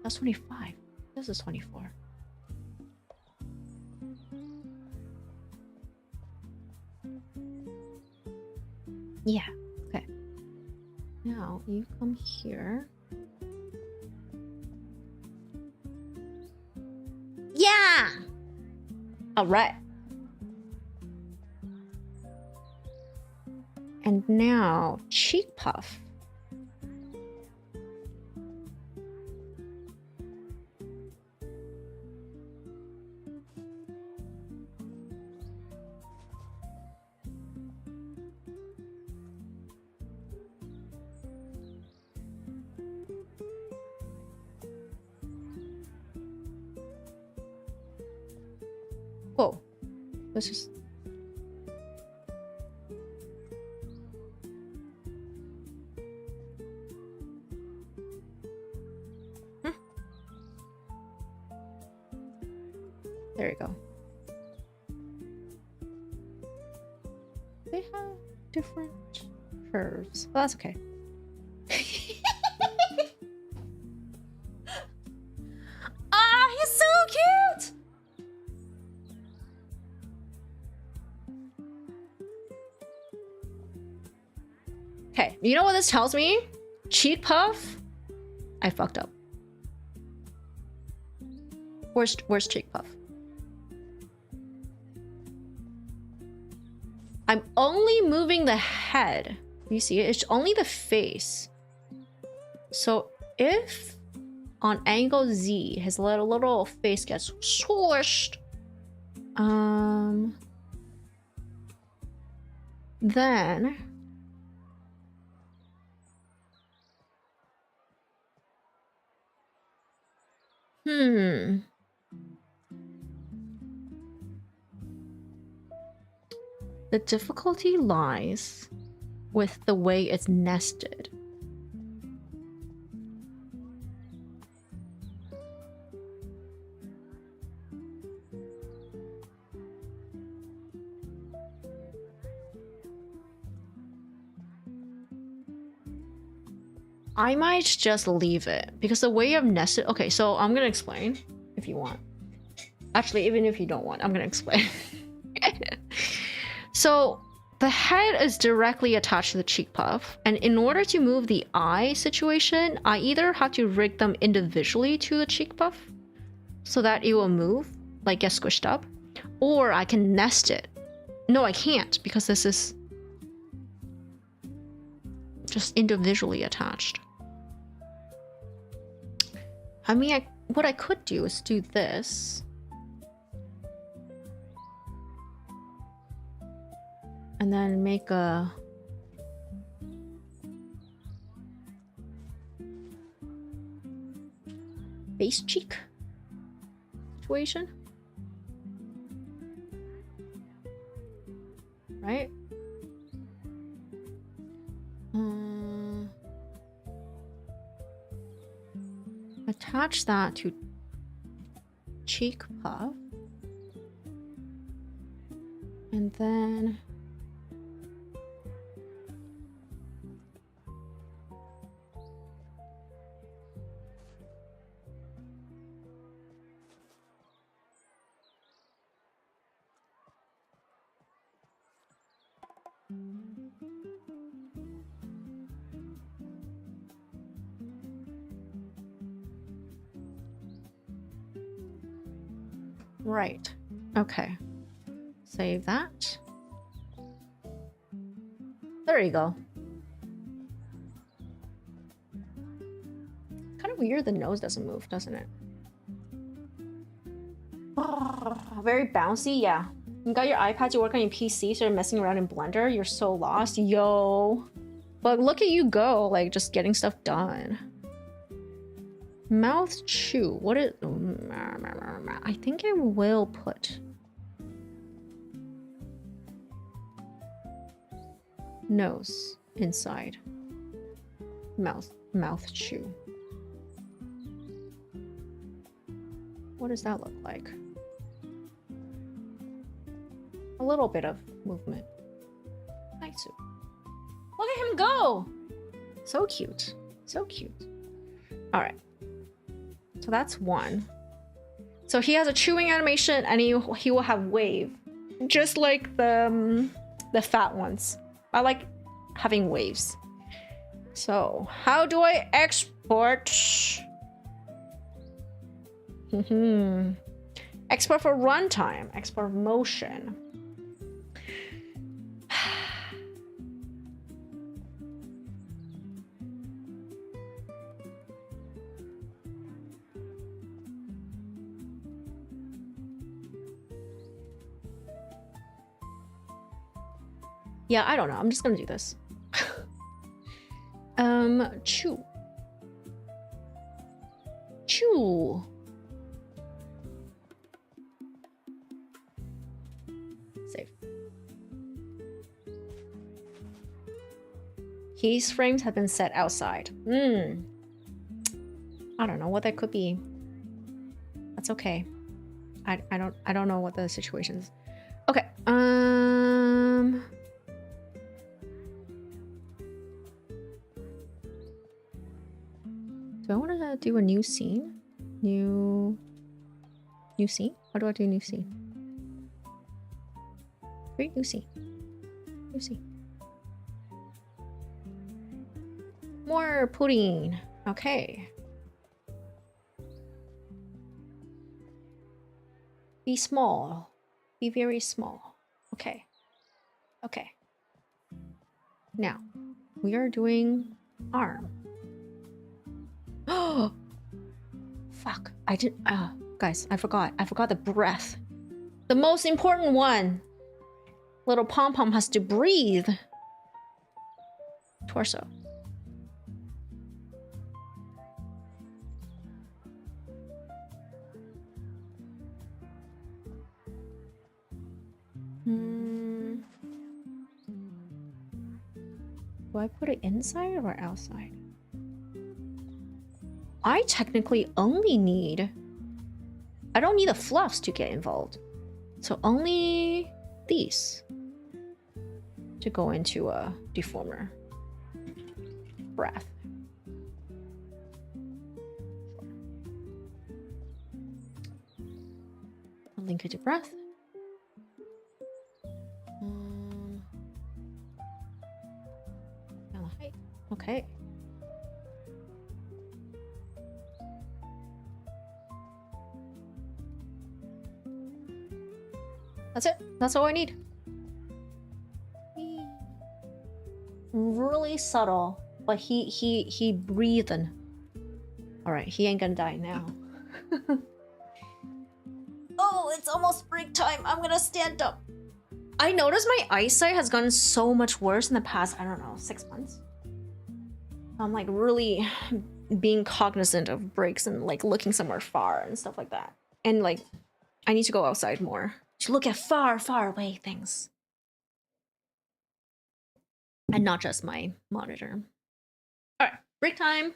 That's 25. This is 24. Yeah, okay. Now you come here. Yeah! All right. And now cheek puff. Whoa. Let's just... There you go. They have different curves. Well, that's okay. Ah, he's so cute! Okay, you know what this tells me? Cheek puff? I fucked up. Where's cheek puff? I'm only moving the head. You see it? It's only the face. So if on angle Z his little face gets swooshed, then the difficulty lies with the way it's nested. I might just leave it because the way I've nested. Okay, so I'm gonna explain if you want. Actually, even if you don't want, I'm gonna explain. So the head is directly attached to the cheek puff, and in order to move the eye situation, I either have to rig them individually to the cheek puff so that it will move, like get squished up, or I can nest it. No, I can't because this is just individually attached. I mean, what I could do is do this. And then make a base cheek situation. Right? Attach that to cheek puff. And then right. Okay. Save that. There you go. Kind of weird the nose doesn't move, doesn't it? Very bouncy, yeah. You got your iPad to work on your PC, so you're messing around in Blender. You're so lost, yo. But look at you go, like just getting stuff done. Mouth chew. What is? I think I will put nose inside. Mouth chew. What does that look like? A little bit of movement. Nice. Look at him go! So cute. So cute. Alright. So that's one. So he has a chewing animation and he will have wave. Just like the fat ones. I like having waves. So how do I export? Export for runtime. Export motion. Yeah, I don't know. I'm just gonna do this. Chew. Chew. Save. Keys frames have been set outside. I don't know what that could be. That's okay. I don't know what the situation is. Okay. Do I want to do a new scene? New scene? How do I do new scene? Create new scene. New scene. More pudding. Okay. Be small. Be very small. Okay. Okay. Now, we are doing arm. Oh, fuck. I didn't. Guys, I forgot. I forgot the breath. The most important one. Little pom-pom has to breathe. Torso. Do I put it inside or outside? I technically only need... I don't need the fluffs to get involved. So only these to go into a deformer. Breath. linkage your breath. Down the height. Okay. That's it. That's all I need. Really subtle, but he breathing. All right, he ain't gonna die now. Oh, it's almost break time. I'm gonna stand up. I noticed my eyesight has gotten so much worse in the past, I don't know, 6 months. I'm like really being cognizant of breaks and like looking somewhere far and stuff like that. And like, I need to go outside more to look at far, far away things. And not just my monitor. All right, break time.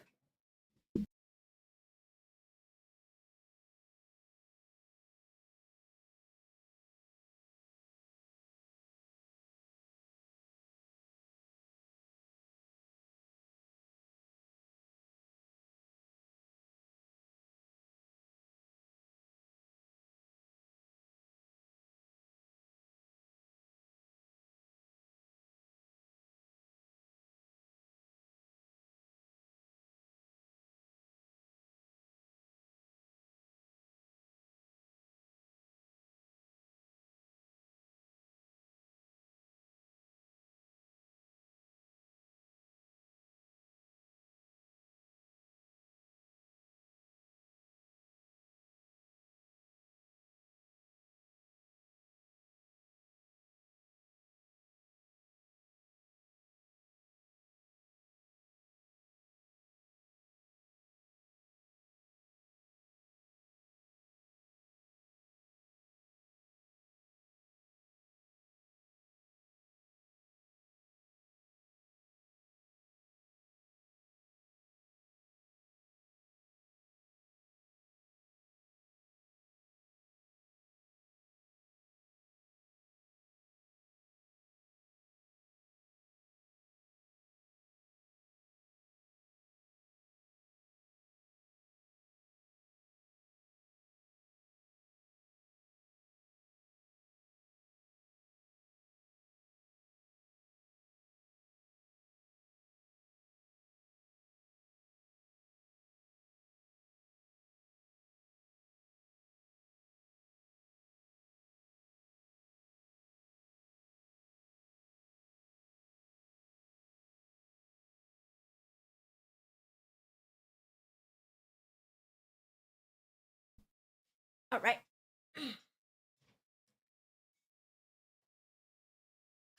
All right.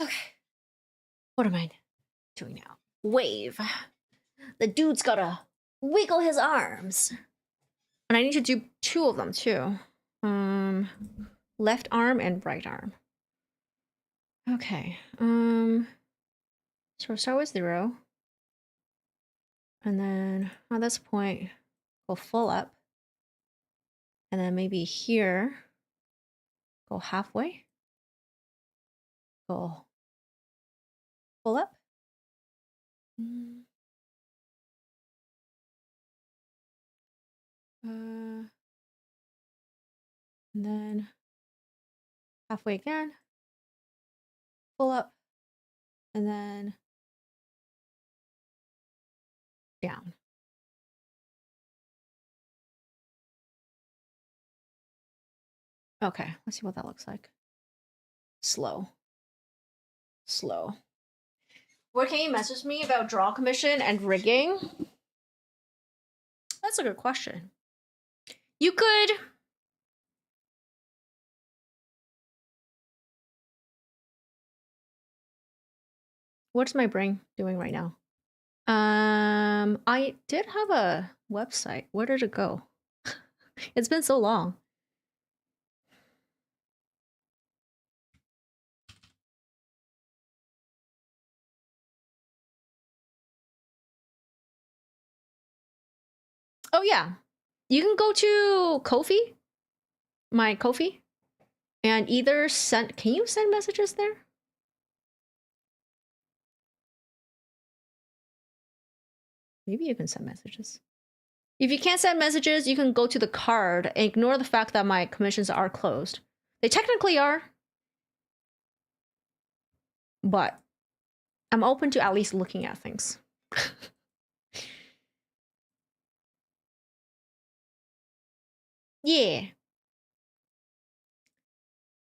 Okay. What am I doing now? Wave. The dude's gotta wiggle his arms. And I need to do 2 of them too. Left arm and right arm. Okay. So we'll start with 0. And then at this point, go full up. And then maybe here, go halfway. Go full up. And then halfway again. Full up. And then down. Okay, let's see what that looks like. Slow. Slow. What can you message me about draw commission and rigging? That's a good question. You could... What's my brain doing right now? I did have a website. Where did it go? It's been so long. Oh yeah. You can go to Ko-fi, my Ko-fi, and either send... Can you send messages there? Maybe you can send messages. If you can't send messages, you can go to the card and ignore the fact that my commissions are closed. They technically are. But I'm open to at least looking at things. Yeah.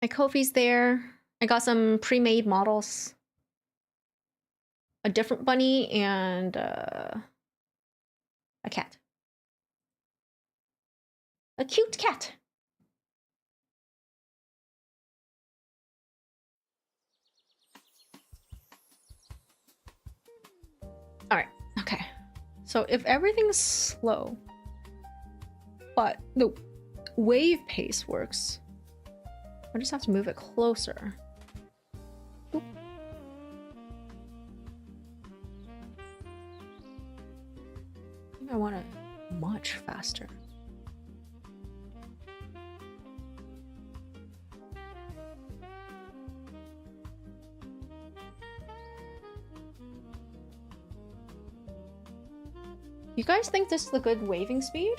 My Ko-fi's there. I got some pre-made models. A different bunny and a cat. A cute cat. All right, okay. So if everything's slow, but the wave pace works, I just have to move it closer. Oop. I think I want it much faster. You guys think this is a good waving speed?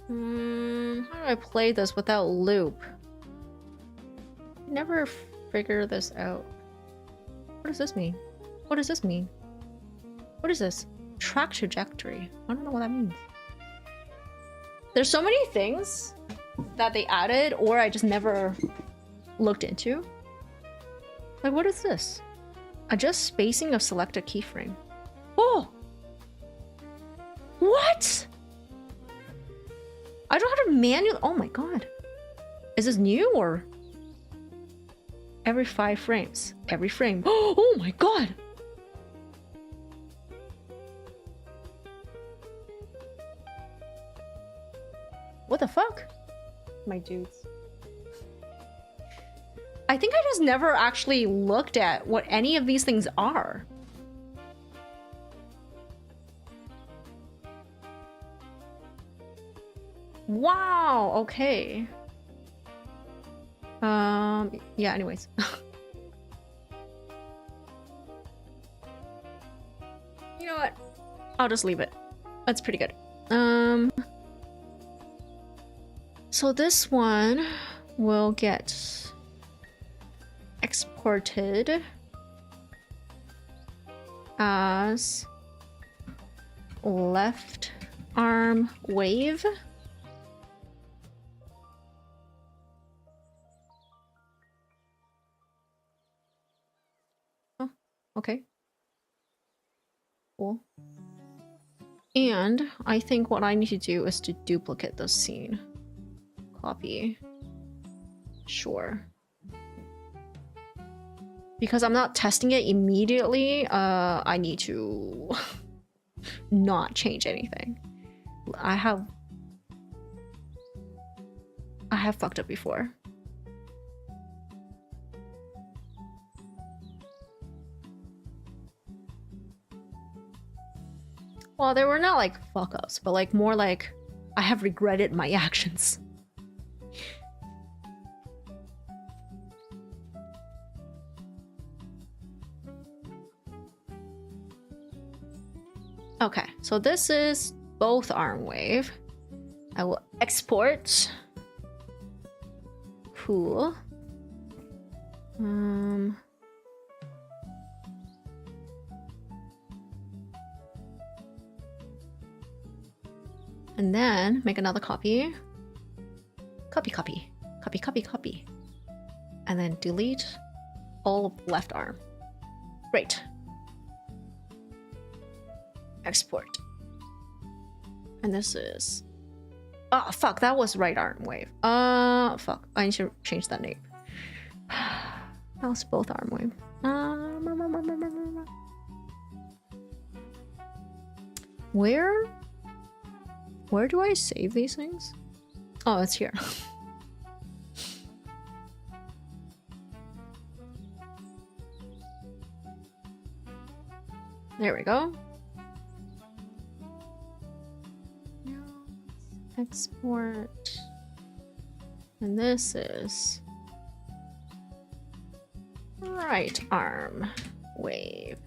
How do I play this without loop? Never figure this out. What does this mean? What does this mean? What is this? Track trajectory. I don't know what that means. There's so many things that they added or I just never looked into. Like, what is this? Adjust spacing of selected keyframe. Oh! What? I don't have to manually. Oh my god. Is this new or? Every 5 frames. Every frame. Oh my god! What the fuck? My dudes. I think I just never actually looked at what any of these things are. Wow, okay. Yeah, anyways. You know what? I'll just leave it. That's pretty good. So this one will get exported as left arm wave. Oh, okay. Cool. And I think what I need to do is to duplicate this scene. Copy. Sure. Because I'm not testing it immediately, I need to not change anything. I have fucked up before. Well, they were not like fuck ups, but like more like I have regretted my actions. Okay, so this is both arm wave. I will export. Cool. And then make another copy. Copy. And then delete all of left arm. Great. Export. And this is... Oh, fuck, that was right arm wave. Fuck, I need to change that name. That was both arm wave. Where do I save these things? Oh, it's here. There we go. Export. And this is right arm wave.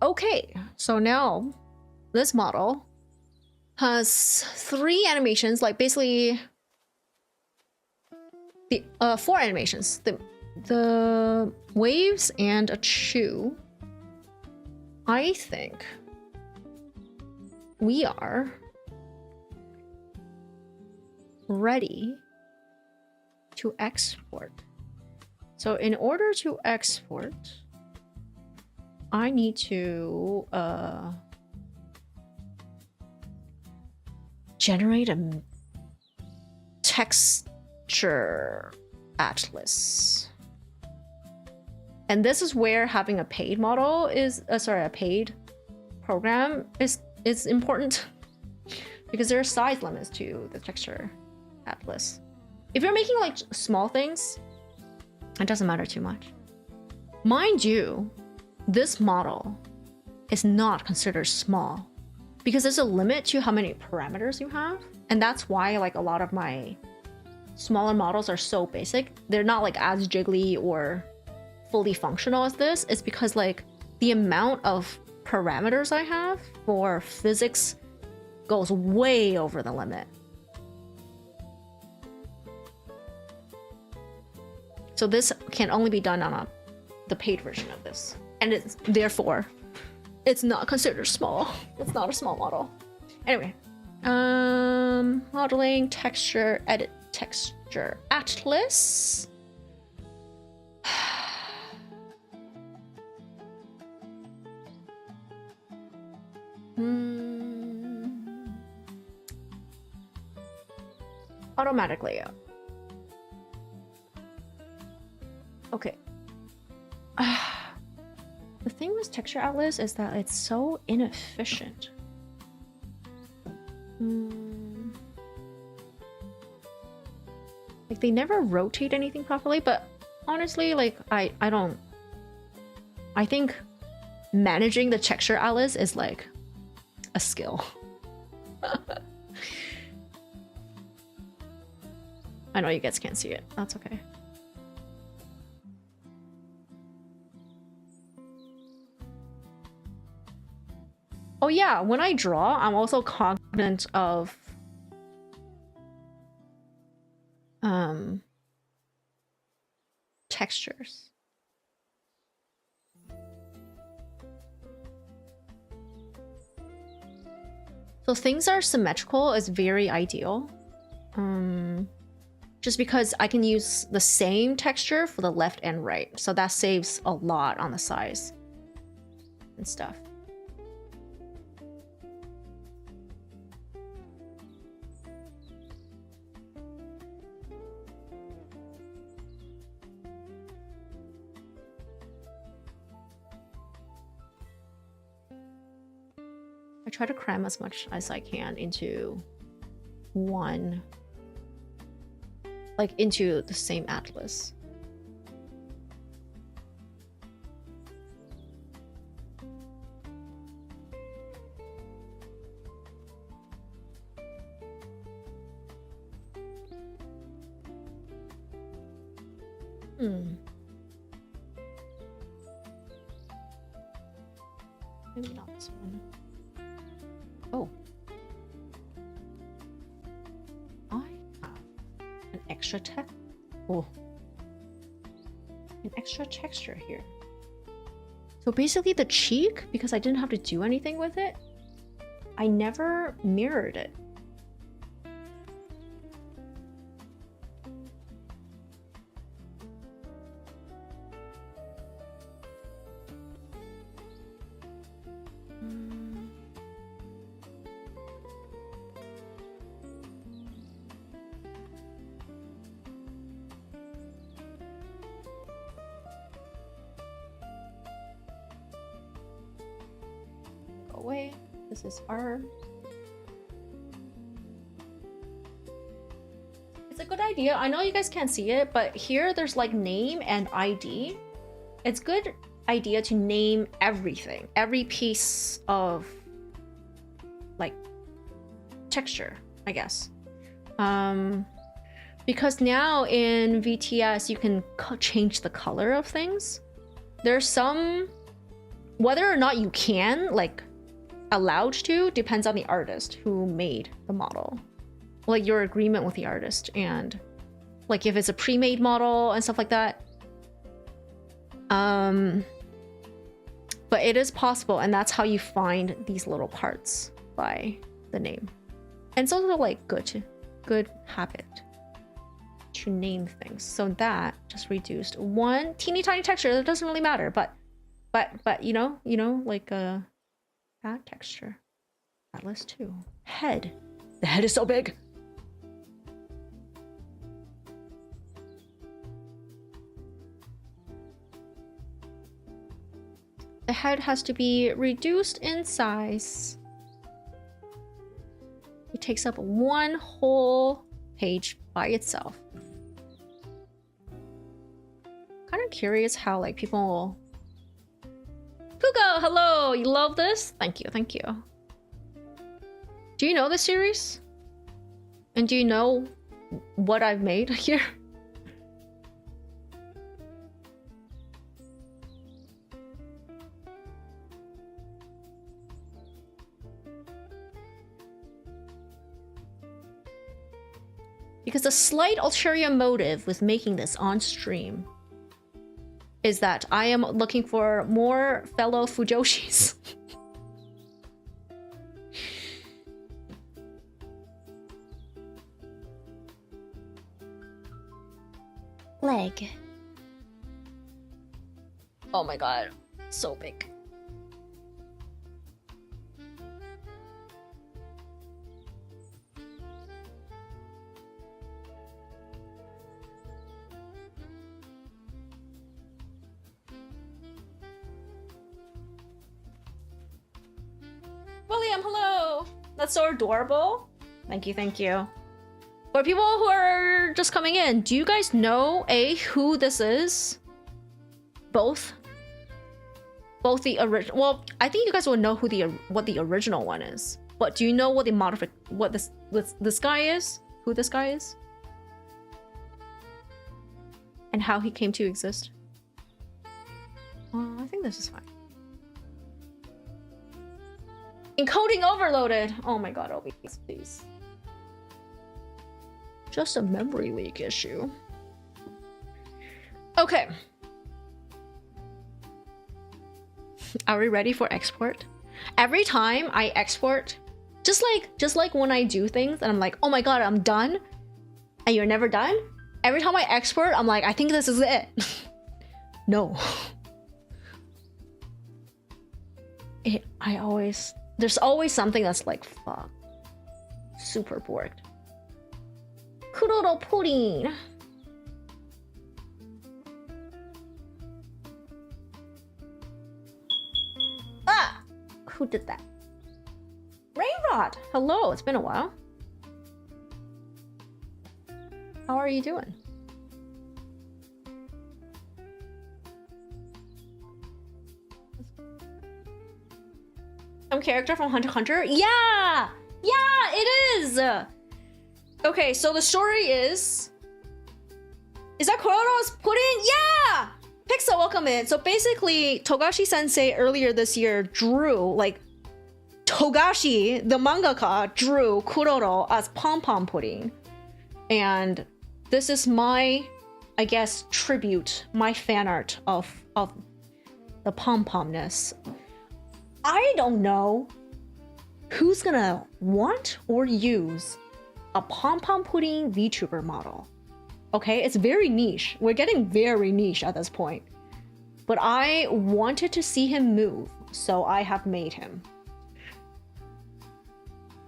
Okay, so now this model has 3 animations, like basically the 4 animations. The waves and a chew. I think we are ready to export. So in order to export, I need to generate a texture atlas. And this is where having a paid model is a paid program is important because there are size limits to the texture atlas. If you're making like small things, it doesn't matter too much. Mind you, this model is not considered small because there's a limit to how many parameters you have. And that's why like a lot of my smaller models are so basic. They're not like as jiggly or fully functional as this. It's because like the amount of parameters I have for physics goes way over the limit. So this can only be done on the paid version of this. And it's therefore, it's not considered small. It's not a small model. Anyway, modeling, texture, edit texture atlas. Automatic layout. Okay. The thing with texture atlas is that it's so inefficient. Like they never rotate anything properly, but honestly, like I think managing the texture atlas is like a skill. I know you guys can't see it. That's okay. Oh yeah, when I draw, I'm also cognizant of textures. So things are symmetrical is very ideal. Just because I can use the same texture for the left and right. So that saves a lot on the size and stuff. I try to cram as much as I can into one, like into the same atlas. Maybe not this one. Oh. I have an extra an extra texture here. So basically the cheek, because I didn't have to do anything with it, I never mirrored it. Away. This is arm. It's a good idea. I know you guys can't see it, but here there's like name and ID. It's good idea to name everything, every piece of like texture, I guess. Because now in VTS you can change the color of things. There's some, whether or not you can, like allowed to, depends on the artist who made the model, like your agreement with the artist, and like if it's a pre-made model and stuff like that. But it is possible, and that's how you find these little parts by the name. And it's also like good habit to name things. So that just reduced one teeny tiny texture that doesn't really matter, but you know, like that texture. Atlas too. Head. The head is so big. The head has to be reduced in size. It takes up one whole page by itself. Kind of curious how like people will... Pugo, hello! You love this? Thank you, thank you. Do you know this series? And do you know what I've made here? Because the slight ulterior motive with making this on stream is that I am looking for more fellow Fujoshis. Leg. Oh my god, so big. William, hello! That's so adorable. Thank you, thank you. For people who are just coming in, do you guys know who this is? Both the original. Well, I think you guys will know what the original one is. But do you know what this guy is? Who this guy is? And how he came to exist? I think this is fine. Encoding overloaded. Oh my god, Obi, please. Just a memory leak issue. Okay. Are we ready for export? Every time I export, just like when I do things and I'm like, oh my god, I'm done, and you're never done. Every time I export, I'm like, I think this is it. No. There's always something that's like, fuck. Super borked. Kuroro pudding. Ah! Who did that? Rainrod! Hello, it's been a while. How are you doing? Some character from Hunter x Hunter? Yeah! Yeah, it is! Okay, so the story is that Kuroro's pudding? Yeah! Pixel, welcome in. So basically, Togashi Sensei earlier this year drew, like, Togashi, the mangaka, drew Kuroro as pom-pom pudding. And this is my, I guess, tribute, my fan art of the pom-pomness. I don't know who's gonna want or use a pom-pom pudding VTuber model. Okay, it's very niche. We're getting very niche at this point. But I wanted to see him move, so I have made him.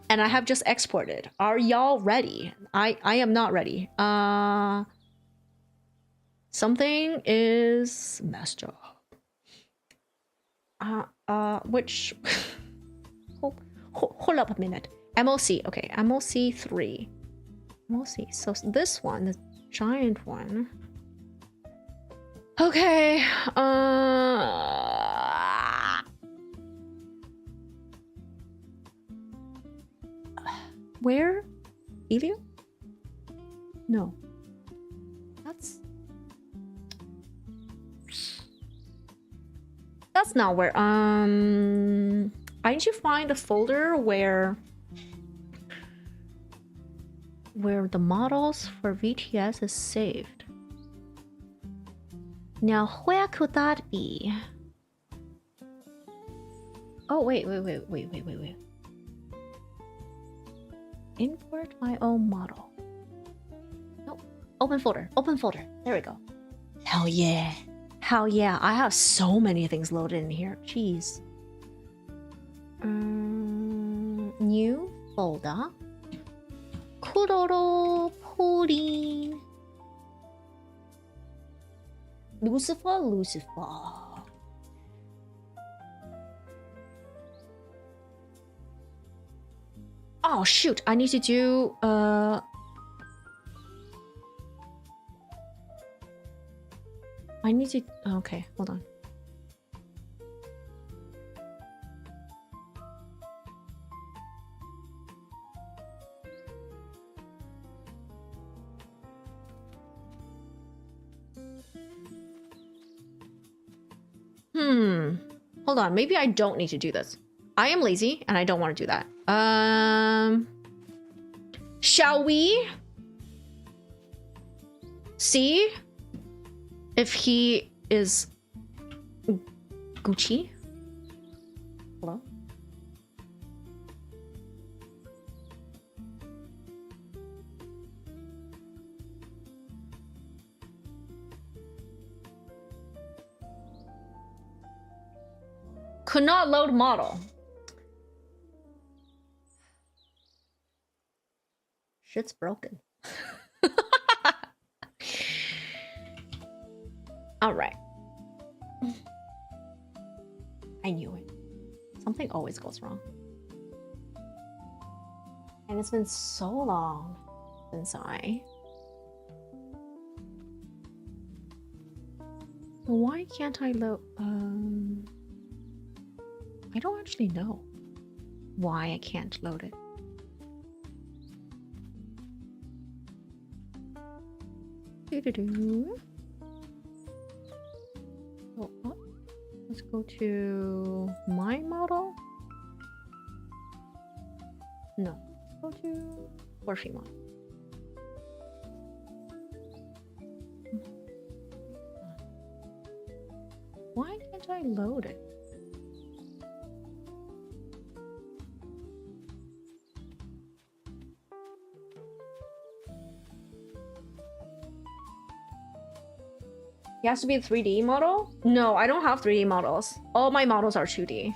And I have just exported. Are y'all ready? I am not ready. Something is messed up. Which... hold up a minute. MOC, okay, MOC 3. MOC, so this one, the giant one. Okay. Where? Elio? No. That's not where. I need to find a folder where the models for VTS is saved. Now, where could that be? Oh, wait. Import my own model. Nope. Open folder. There we go. Hell yeah. I have so many things loaded in here. Jeez. New folder. Kuroro pudding. Lucifer. Oh shoot, I need to do okay, hold on. Hold on, maybe I don't need to do this. I am lazy and I don't want to do that. Shall we see if he is Gucci? Hello? Could not load model. Shit's broken. All right. I knew it. Something always goes wrong. And it's been so long since why can't I load? I don't actually know why I can't load it. Oh, let's go to my model. No, go to Morphe model. Why can't I load it? It has to be a 3D model? No, I don't have 3D models. All my models are 2D.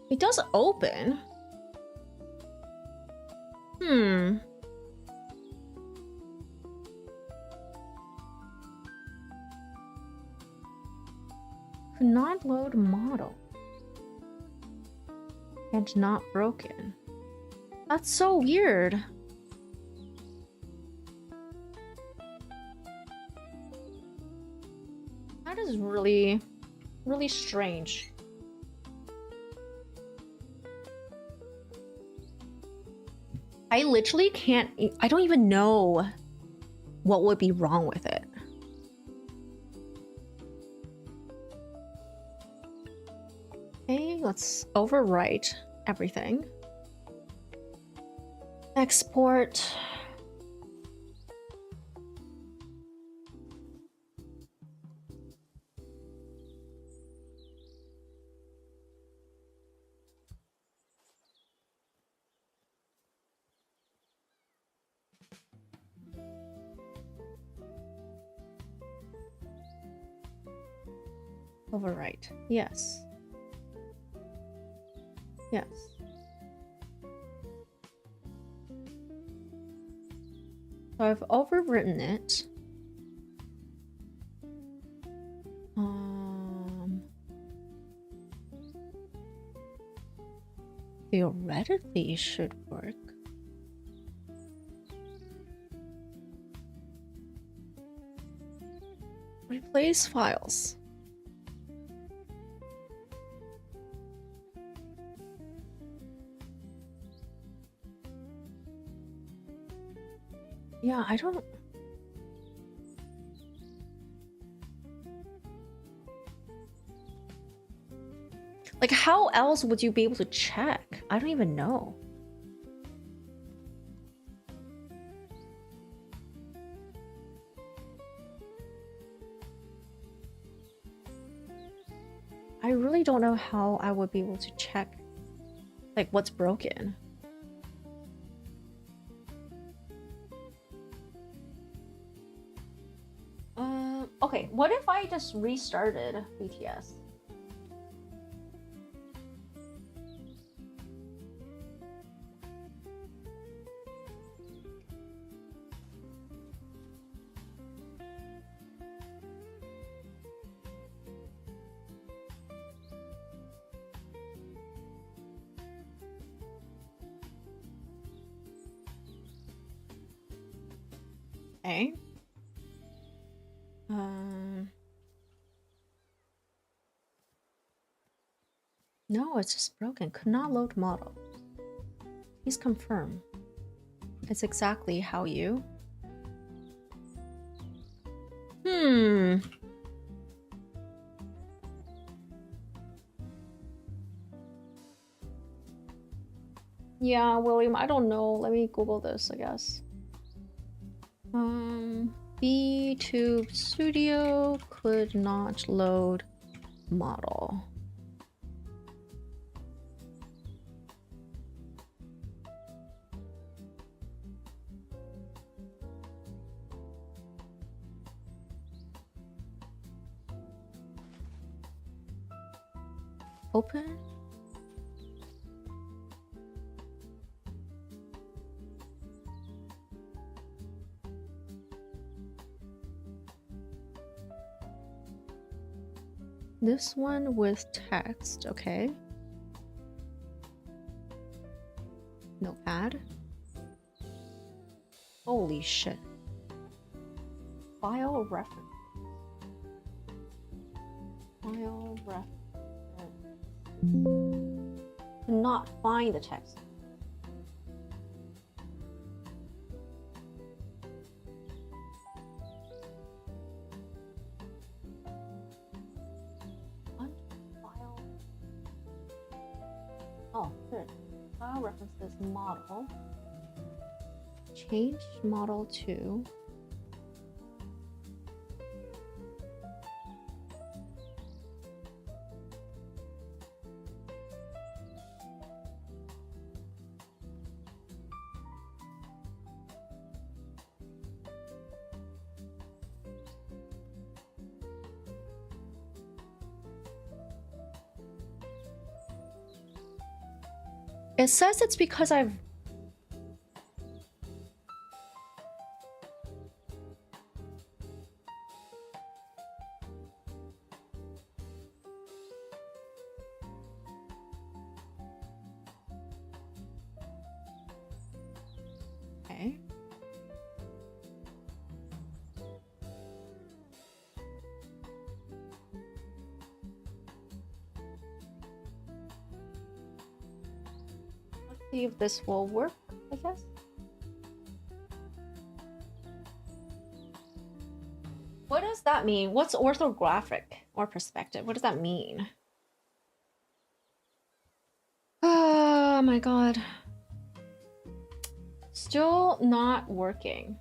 It does open. Could not load model. And not broken. That's so weird. That is really, really strange. I literally can't, I don't even know what would be wrong with it. Okay, let's overwrite everything. Export. Overwrite. Yes. Yes. So I've overwritten it. Theoretically, it should work. Replace files. Yeah, I don't... Like, how else would you be able to check? I don't even know. I really don't know how I would be able to check, like, what's broken. Okay, what if I just restarted BTS? Okay. No, it's just broken. Could not load model. Please confirm. It's exactly how you... Yeah, William, I don't know. Let me Google this, I guess. vtuber Studio could not load model. Open. This one with text, okay. Notepad. Holy shit. File reference. File reference. Could not find the text. File. Oh, good. File references model. Change model to it says it's because I've... Okay. Let's see if this will work, I guess. What does that mean? What's orthographic or perspective? What does that mean? Oh my god. Still not working.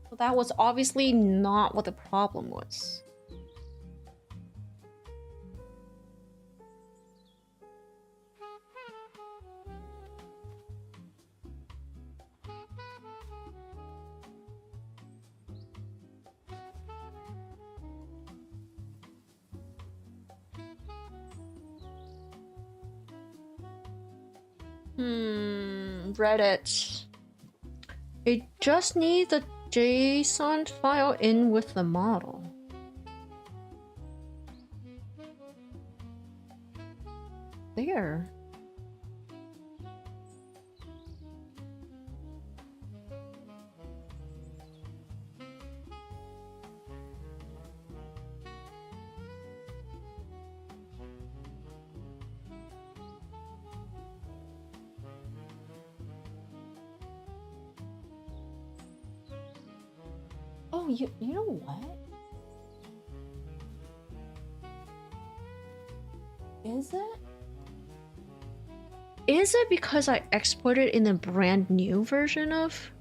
So that was obviously not what the problem was. Reddit. It just needs the JSON file in with the model. There. Oh, you know what? Is it? Is it because I exported in a brand new version of?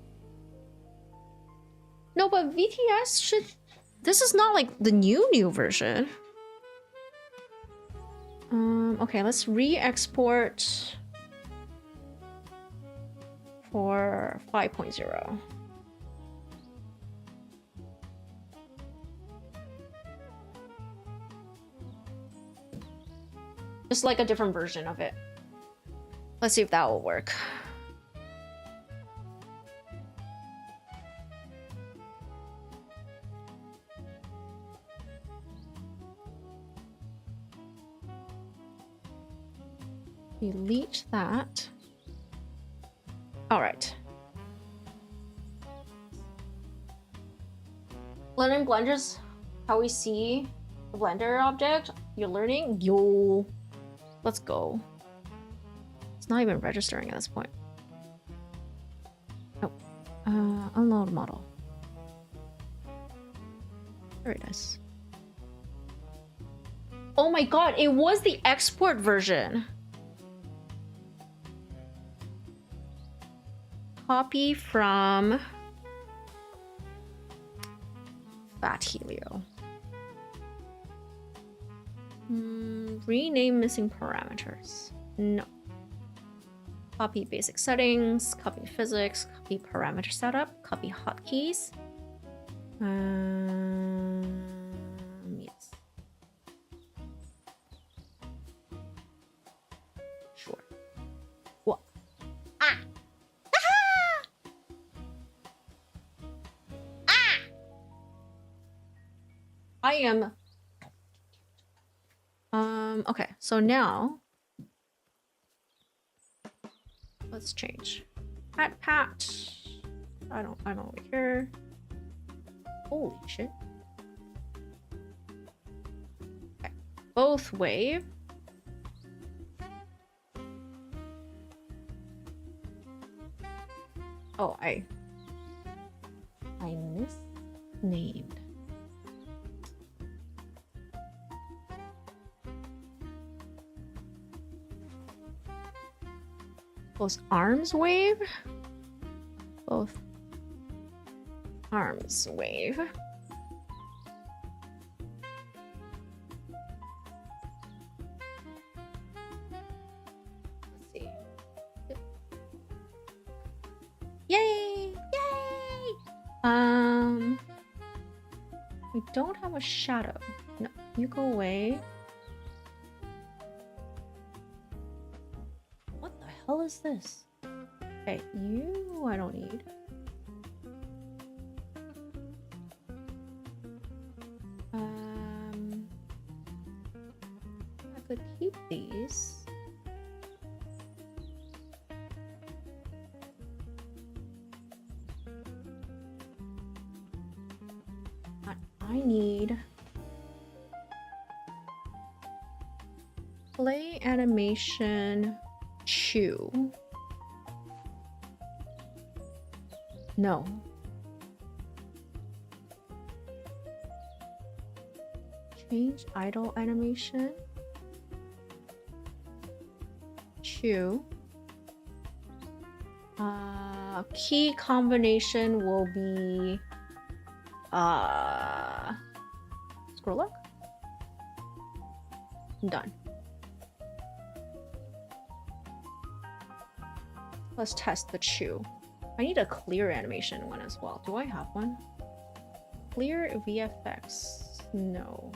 No, but VTS should... This is not like the new version. Okay, let's re-export for 5.0. Just like a different version of it. Let's see if that will work. Delete that. All right. Learning Blender's how we see the Blender object. You're learning? Yo. Let's go. It's not even registering at this point. Oh. Unload model. There it is. Oh my god, it was the export version. Copy from Fat Helio. Rename missing parameters. No. Copy basic settings, copy physics, copy parameter setup, copy hotkeys. Yes. Sure. What? Ah! Ah! I am... okay, so now let's change. Pat. I don't really care. Holy shit. Okay. Both wave. Oh, I misnamed. Both arms wave. Both arms wave. Let's see. Yay! Yay! We don't have a shadow. No, you go away. What the hell is this? Okay, you I don't need. I could keep these. But I need play animation chew. No. Change idle animation. Chew. Key combination will be scroll up. I'm done. Let's test the chew. I need a clear animation one as well. Do I have one? Clear VFX. No.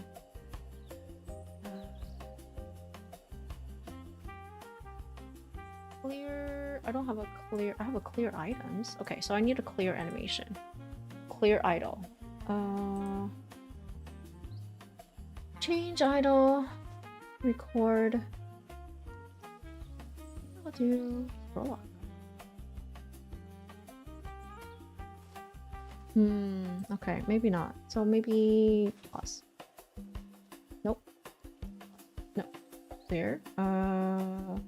clear. I don't have a clear. I have a clear items. Okay, so I need a clear animation. Clear idle. Change idle. Record. I'll do roll up. Okay, maybe not. So maybe pause. Nope. No. Clear. Home.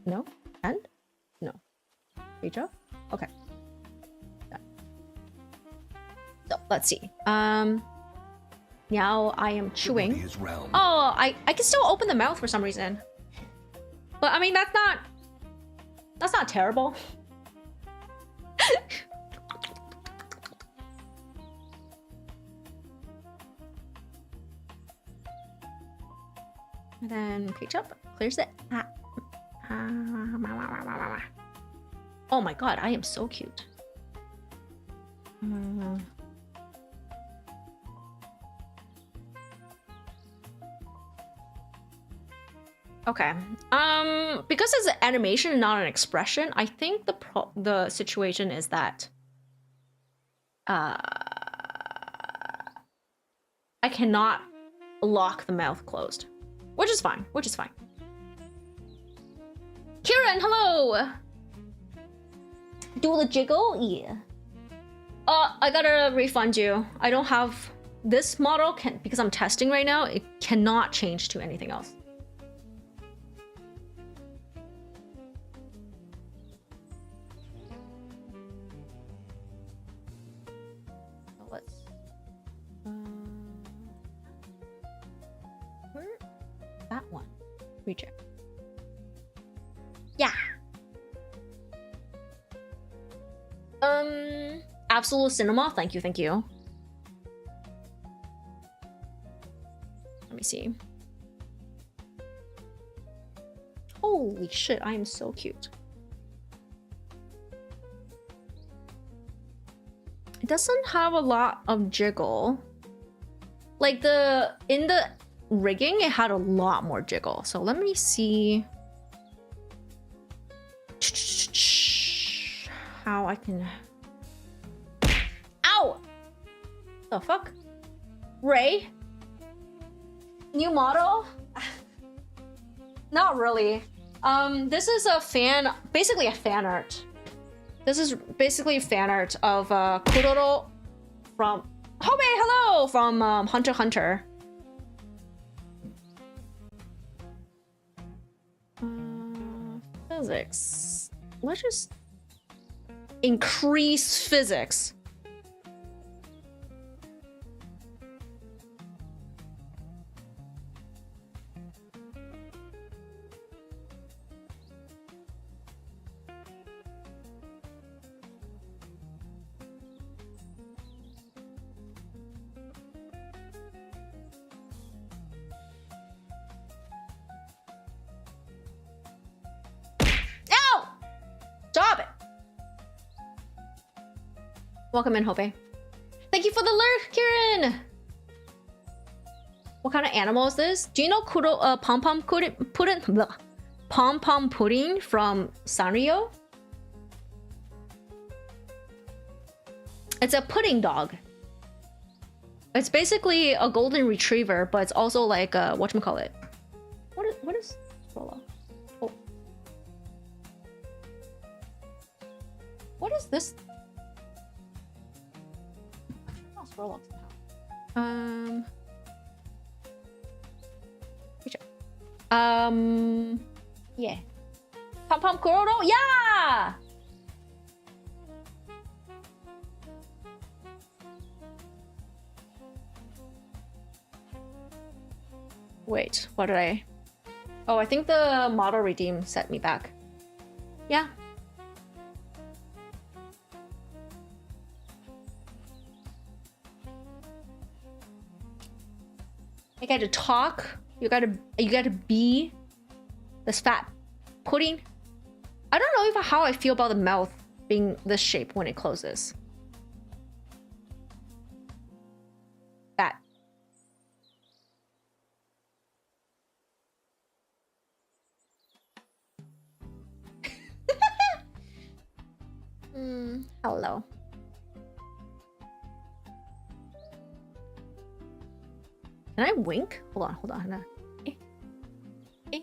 No. And? No. Page up? Okay. Done. So let's see. Now I am chewing. Is round. Oh, I can still open the mouth for some reason. But I mean that's not terrible. And then page up, clears it. Oh my god, I am so cute. Okay. Because it's an animation and not an expression, I think the situation is that I cannot lock the mouth closed. Which is fine. Kieran, hello! Do the jiggle? Yeah. I gotta refund you. I don't have this model because I'm testing right now, it cannot change to anything else. So let's where that one? Reject. Yeah. Absolute Cinema, thank you. Let me see. Holy shit, I am so cute. It doesn't have a lot of jiggle. Like in the rigging, it had a lot more jiggle. So let me see how I can. Ow! The fuck? Ray? New model? Not really. This is basically a fan art. This is basically a fan art of Kuroro from Hobe, hello! From Hunter x Hunter. Physics. Let's just increase physics. Stop it! Welcome in, Hope. Thank you for the lurk, Kieran! What kind of animal is this? Do you know pompompurin from Sanrio? It's a pudding dog. It's basically a golden retriever, but it's also like a whatchamacallit. What is Rolo? Oh. What is this? Oh, Rolo somehow. Yeah. Pom kuroro? Yeah! Wait, what did I... Oh, I think the model redeem set me back. Yeah. I gotta talk. You gotta be this fat pudding. I don't know how I feel about the mouth being this shape when it closes. That. Hello. Can I wink? Hold on, hold on, hold on. Eh. Eh.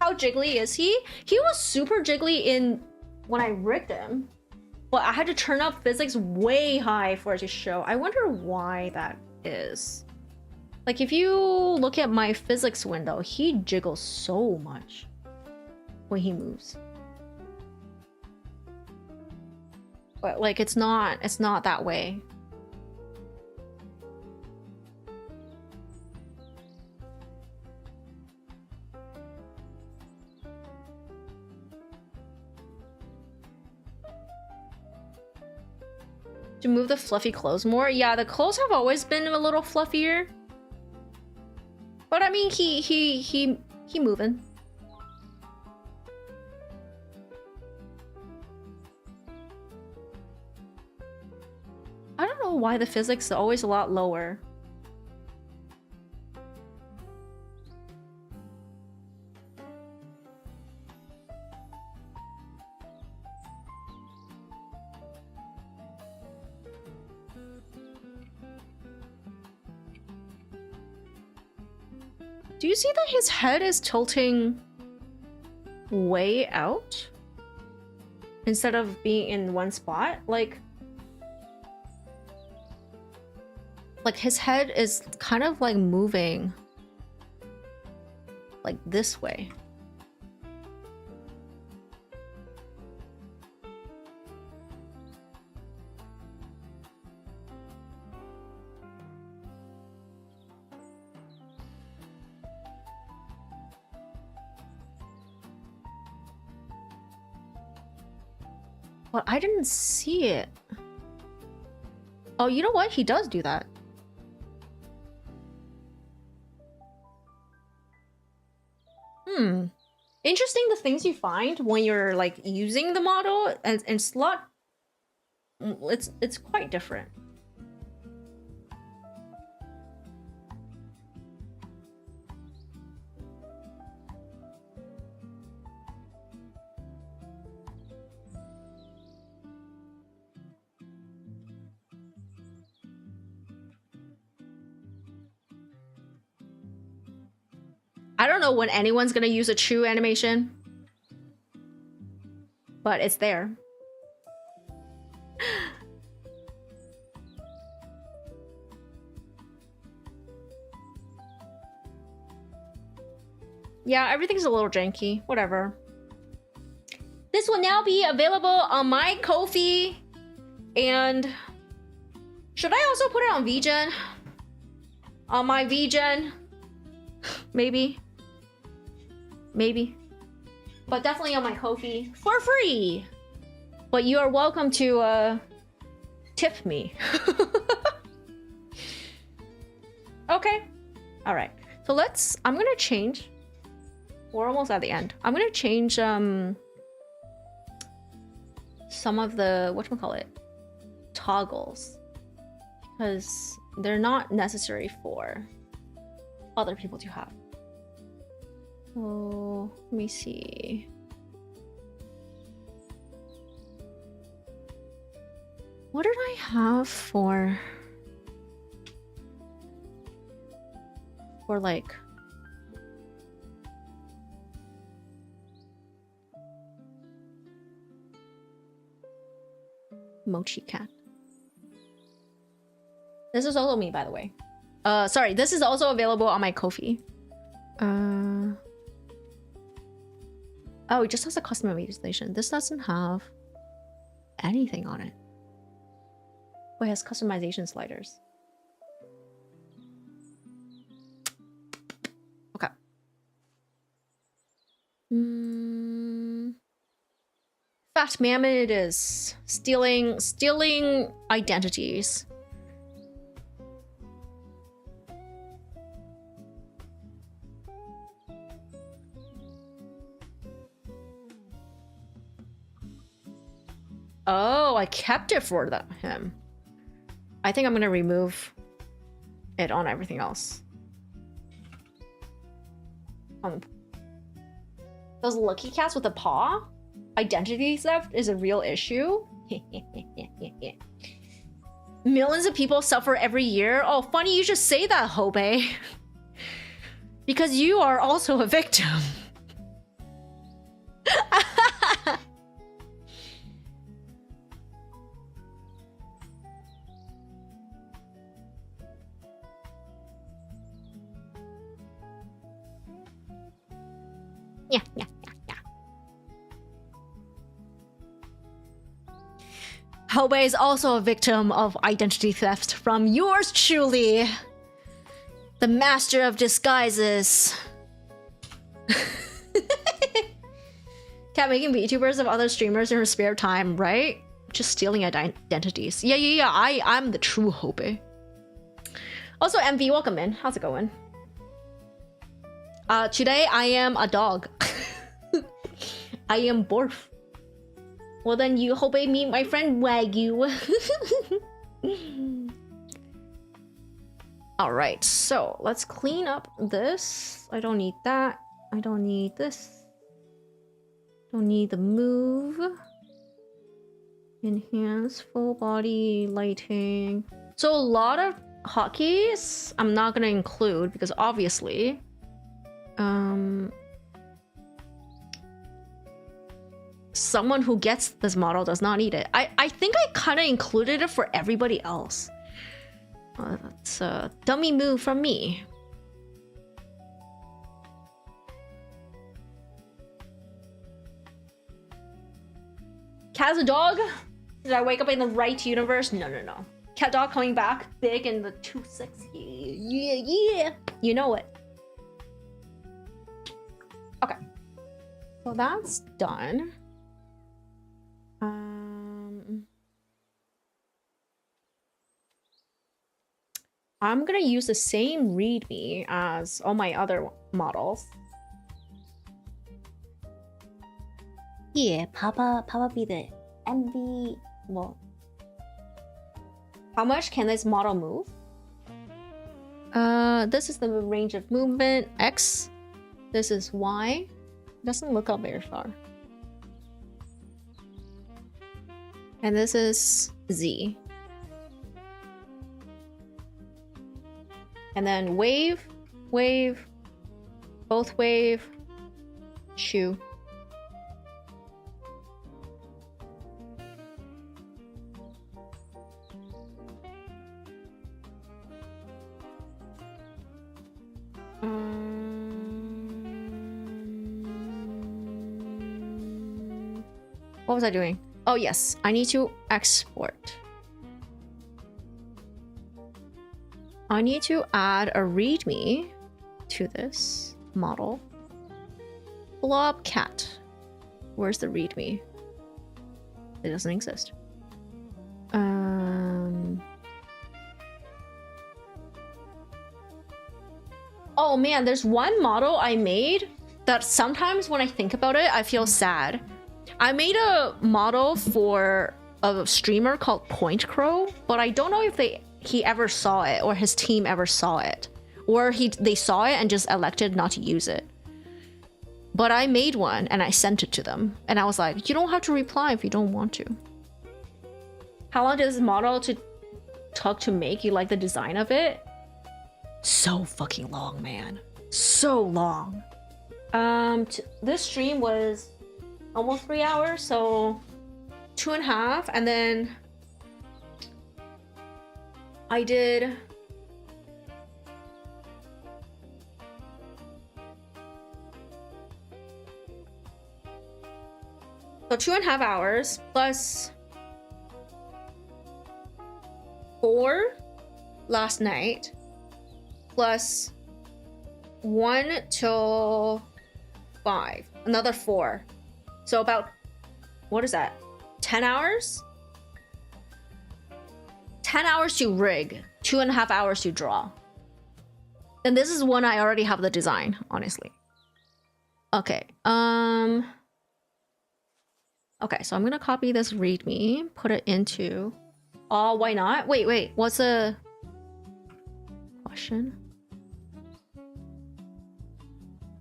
How jiggly is he? He was super jiggly in when I rigged him. But I had to turn up physics way high for it to show. I wonder why that is. Like if you look at my physics window, he jiggles so much when he moves. But like it's not that way. To move the fluffy clothes more? Yeah, the clothes have always been a little fluffier. But I mean, he moving. I don't know why the physics is always a lot lower. Do you see that his head is tilting way out instead of being in one spot? Like his head is kind of like moving like this way. But I didn't see it. Oh, you know what? He does do that. Interesting the things you find when you're like using the model, and it's a lot. It's quite different. I don't know when anyone's gonna use a true animation, but it's there. Yeah, everything's a little janky. Whatever. This will now be available on my Ko-fi, and should I also put it on VGen? On my VGen? Maybe. Maybe. But definitely on my Ko-fi for free. But you are welcome to tip me. Okay. Alright. So I'm gonna change. We're almost at the end. I'm gonna change some of the whatchamacallit toggles. Because they're not necessary for other people to have. So let me see. What did I have for like Mochi Cat? This is also me, by the way. Sorry, this is also available on my Ko-fi. Oh, it just has a customization. This doesn't have anything on it. Oh, it has customization sliders. Okay. Fat Mammoth it is. Stealing identities. Oh, I kept it for him. I think I'm gonna remove it on everything else. Those lucky cats with a paw? Identity theft is a real issue? Millions of people suffer every year. Oh, funny you just say that, Hobe. Because you are also a victim. Yeah. Hobe is also a victim of identity theft from yours truly, the master of disguises. Cat making VTubers of other streamers in her spare time, right? Just stealing identities. Yeah. I'm the true Hobe. Also, MV, welcome in. How's it going? Today I am a dog. I am Borf. Well then you hope I meet my friend Wagyu. Alright, so let's clean up this. I don't need that. I don't need this. Don't need the move. Enhance full body lighting. So a lot of hotkeys I'm not gonna include because obviously someone who gets this model does not need it. I think I kind of included it for everybody else. That's a dummy move from me. Cat's a dog? Did I wake up in the right universe? No. Cat dog coming back big in the 260. Yeah. You know it. Okay. So that's done. I'm gonna use the same readme as all my other models. Yeah, Papa be the MV. Well, how much can this model move? This is the range of movement X. This is Y. Doesn't look up very far. And this is Z. And then wave, both wave, shoe. What was I doing? Oh yes, I need to export. I need to add a readme to this model. Blob cat. Where's the readme? It doesn't exist. Oh man, there's one model I made that sometimes when I think about it, I feel sad. I made a model for a streamer called Point Crow, but I don't know if he ever saw it or his team ever saw it, or they saw it and just elected not to use it. But I made one and I sent it to them, and I was like, you don't have to reply if you don't want to. How long does this model took to make? You like the design of it? So fucking long, man. So long. This stream was almost 3 hours, so 2.5, and then I did so 2.5 hours plus 4 last night plus 1 till 5, another 4. So about, what is that? 10 hours? 10 hours to rig, 2.5 hours to draw. And this is one I already have the design, honestly. Okay, okay, so I'm gonna copy this readme, put it into, oh, why not? Wait, what's a question.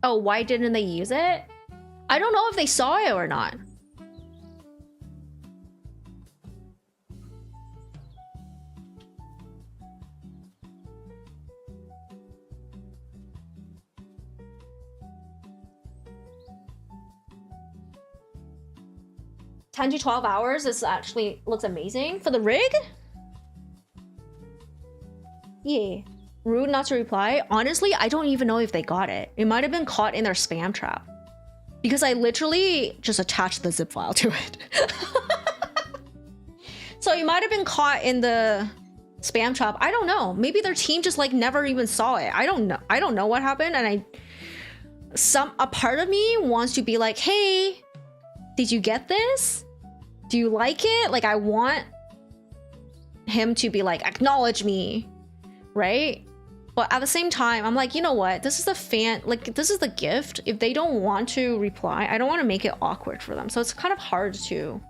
Oh, why didn't they use it? I don't know if they saw it or not. $10 to 12 hours. This actually looks amazing for the rig. Yeah. Rude not to reply. Honestly, I don't even know if they got it. It might have been caught in their spam trap. Because I literally just attached the zip file to it. So it might have been caught in the spam trap. I don't know. Maybe their team just like never even saw it. I don't know. I don't know what happened. And a part of me wants to be like, hey, did you get this? Do you like it? Like, I want him to be like, acknowledge me, right? But at the same time, I'm like, you know what? This is the fan, like, this is the gift. If they don't want to reply, I don't want to make it awkward for them. So it's kind of hard to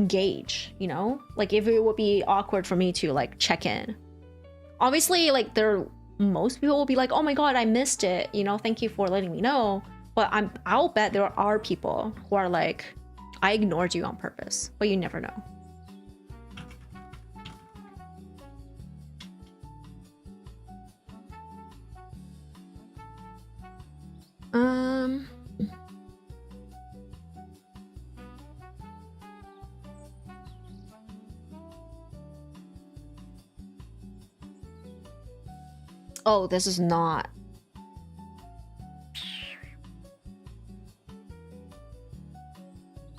gauge, you know? Like, if it would be awkward for me to like check in. Obviously, like, most people will be like, oh my God, I missed it. You know, thank you for letting me know. But I'll bet there are people who are like, I ignored you on purpose, but you never know. Oh, this is not.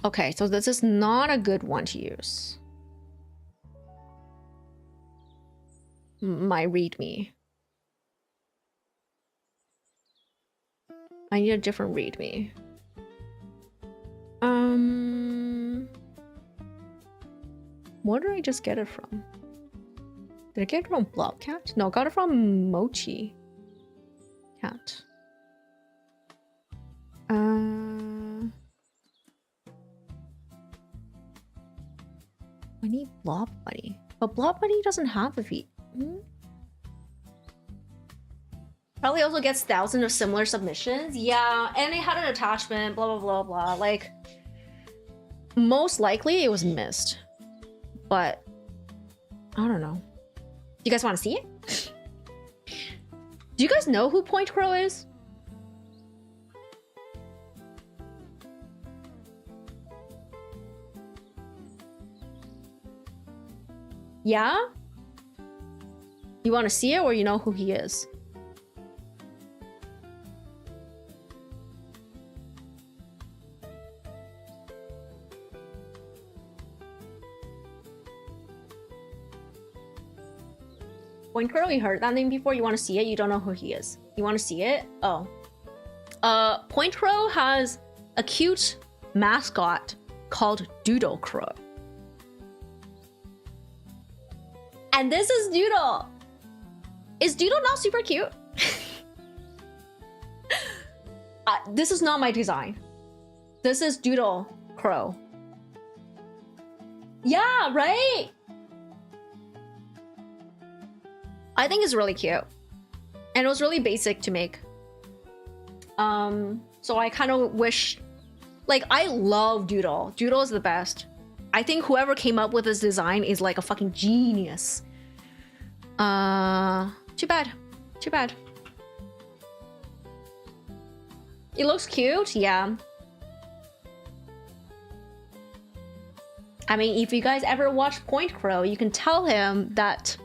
Okay, so this is not a good one to use. My README. I need a different README. Where did I just get it from? Did I get it from Blobcat? No, I got it from Mochi Cat. I need Blob Buddy. But Blob Buddy doesn't have a feed. Probably also gets thousands of similar submissions. Yeah, and it had an attachment, blah, blah, blah, blah. Like, most likely it was missed. But, I don't know. You guys want to see it? Do you guys know who Point Crow is? Yeah? You want to see it or you know who he is? Point Crow, you heard that name before? You want to see it? You don't know who he is. You want to see it? Oh. Point Crow has a cute mascot called Doodle Crow. And this is Doodle. Is Doodle not super cute? This is not my design. This is Doodle Crow. Yeah, right? I think it's really cute. And it was really basic to make. So I kind of wish... Like, I love Doodle. Doodle is the best. I think whoever came up with this design is like a fucking genius. Too bad. Too bad. It looks cute, yeah. I mean, if you guys ever watch Point Crow, you can tell him that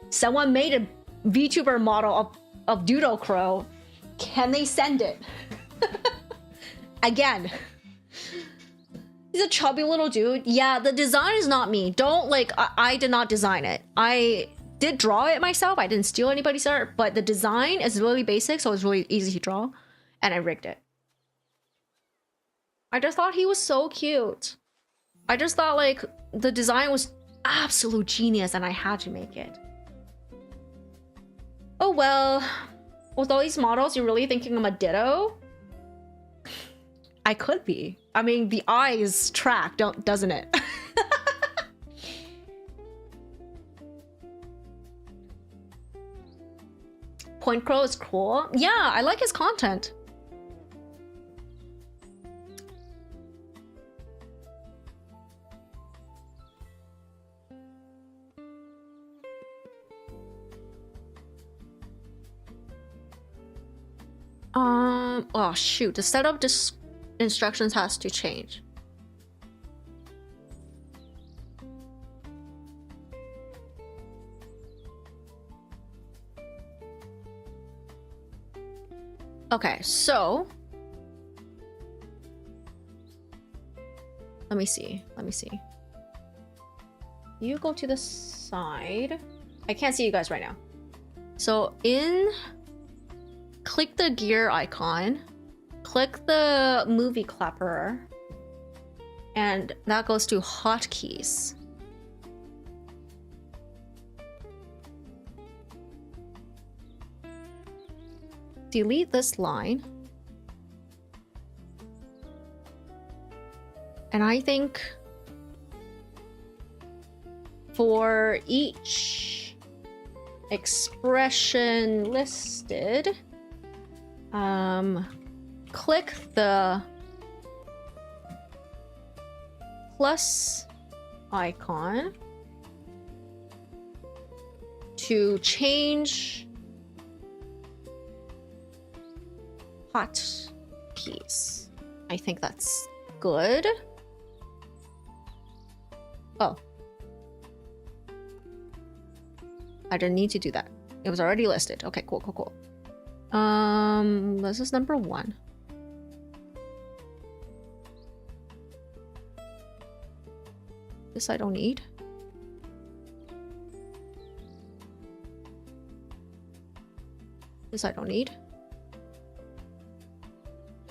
someone made a VTuber model of Doodle Crow. Can they send it? Again. He's a chubby little dude. Yeah, the design is not me. Don't, like, I did not design it. I did draw it myself. I didn't steal anybody's art, but the design is really basic, so it's really easy to draw. And I rigged it. I just thought he was so cute. I just thought, like, the design was absolute genius and I had to make it. Oh, well. With all these models, you're really thinking I'm a ditto? I could be. I mean, the eyes track, doesn't it? Point Crow is cool. Yeah, I like his content. Oh shoot, the setup instructions has to change. Okay, so let me see. You go to the side. I can't see you guys right now. So click the gear icon, click the movie clapper, and that goes to hotkeys. Delete this line. And I think for each expression listed, click the plus icon to change hotkeys. I think that's good. Oh. I didn't need to do that. It was already listed. Okay, cool. This is number 1. This I don't need. This I don't need.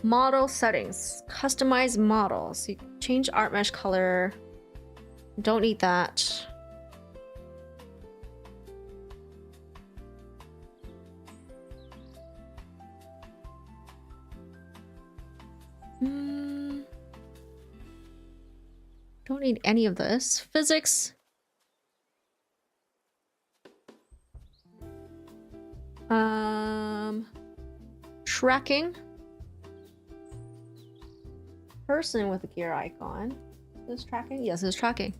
Model settings. Customize models. You change art mesh color. Don't need that. Don't need any of this. Physics. Tracking. Person with a gear icon. Is this tracking? Yes, it's tracking.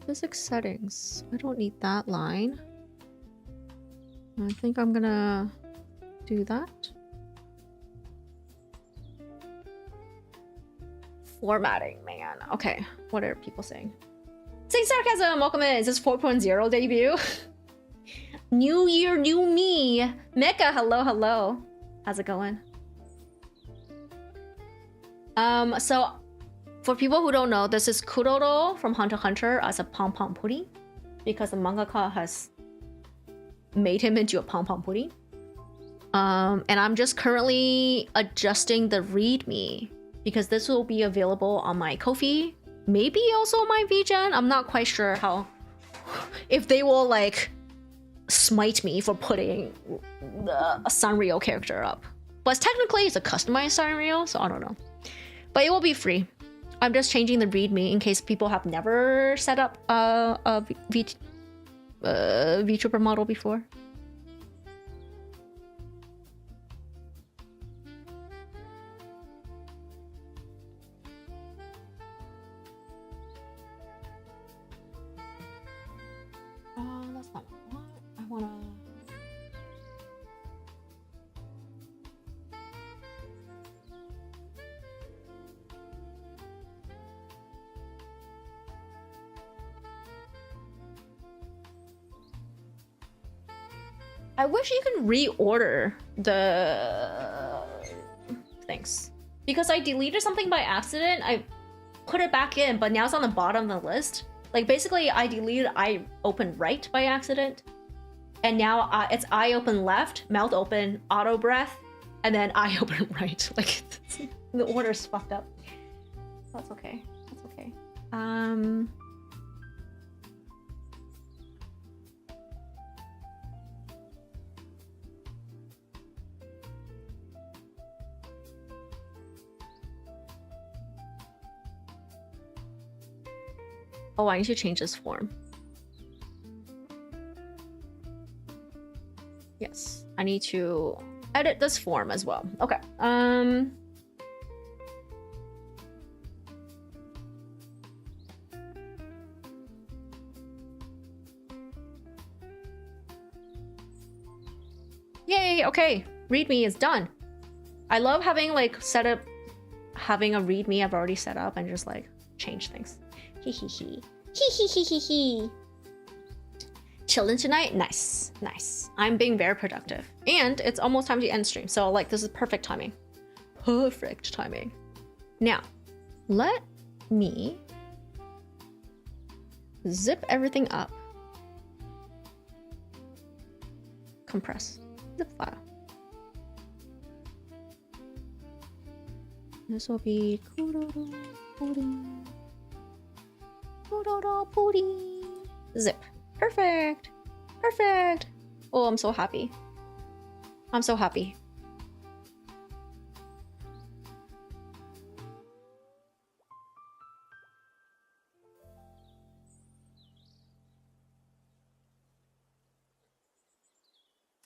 Physics settings. I don't need that line. I think I'm gonna do that. Formatting, man. Okay, what are people saying? Saying sarcasm, welcome in. Is this 4.0 debut? New year, new me. Mecha, hello. How's it going? So for people who don't know, this is Kuroro from Hunter x Hunter as a pompompurin, because the mangaka has made him into a pompompurin. And I'm just currently adjusting the readme because this will be available on my Ko-fi, maybe also on my VGen. I'm not quite sure how, if they will like smite me for putting a Sanrio character up. But technically it's a customized Sanrio, so I don't know. But it will be free. I'm just changing the readme in case people have never set up a VTuber model before. That's not what I wanna. I wish you can reorder the things. Because I deleted something by accident, I put it back in, but now it's on the bottom of the list. Like basically I deleted eye open right by accident. And now it's eye open left, mouth open, auto breath, and then eye open right. Like the order's fucked up. That's okay. That's okay. Oh, I need to change this form. Yes, I need to edit this form as well. Okay. Yay, okay. README is done. I love having like having a README I've already set up and just like change things. Hee hee hee. Hee hee hee hee hee. Chilling tonight? Nice, nice. I'm being very productive. And it's almost time to end stream. So like this is perfect timing. Perfect timing. Now, let me zip everything up. Compress. Zip file. This will be kuroro pudding. Kuroro pudding. Zip. Perfect. Perfect. Oh, I'm so happy. I'm so happy.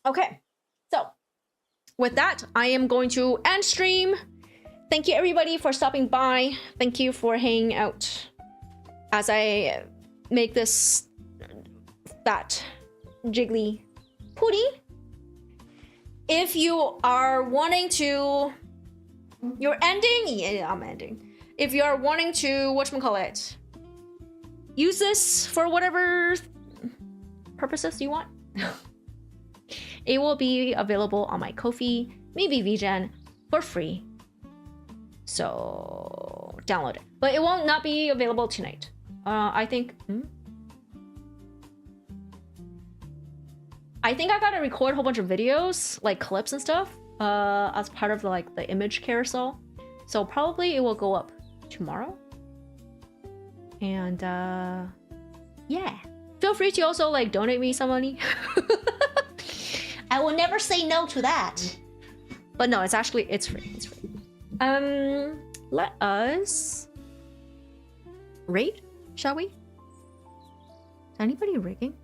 Okay. So, with that, I am going to end stream. Thank you everybody for stopping by. Thank you for hanging out as I make this fat jiggly pudding. If you are wanting to, you're ending? Yeah, I'm ending. If you are wanting to, whatchamacallit, use this for whatever purposes you want, it will be available on my Ko-fi, maybe VGen, for free. So download it. But it will not be available tonight. I think I gotta record a whole bunch of videos, like clips and stuff, as part of like the image carousel. So probably it will go up tomorrow. And yeah. Feel free to also like donate me some money. I will never say no to that. But no, it's free. It's free. Let us raid, shall we? Is anybody rigging?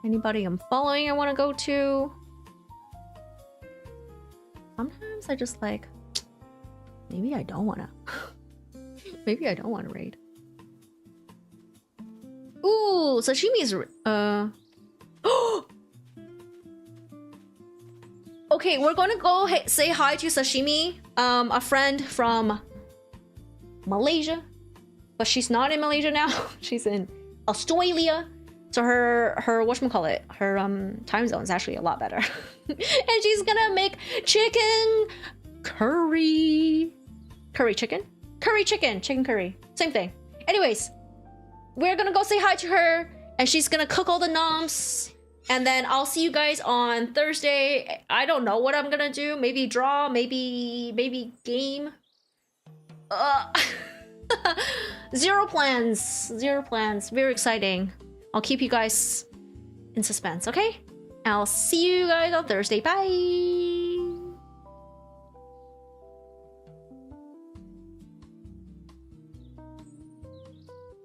Anybody I'm following I want to go to? Sometimes I just like, maybe I don't want to. Maybe I don't want to raid. Ooh, sashimi's okay, we're gonna go say hi to Sashimi, a friend from Malaysia, but she's not in Malaysia now. She's in Australia. So her whatchamacallit, her time zone is actually a lot better. And she's gonna make chicken curry. Chicken curry. Same thing. Anyways, we're gonna go say hi to her and she's gonna cook all the noms. And then I'll see you guys on Thursday. I don't know what I'm gonna do. Maybe draw, maybe game. Zero plans. Very exciting. I'll keep you guys in suspense, okay? I'll see you guys on Thursday. Bye!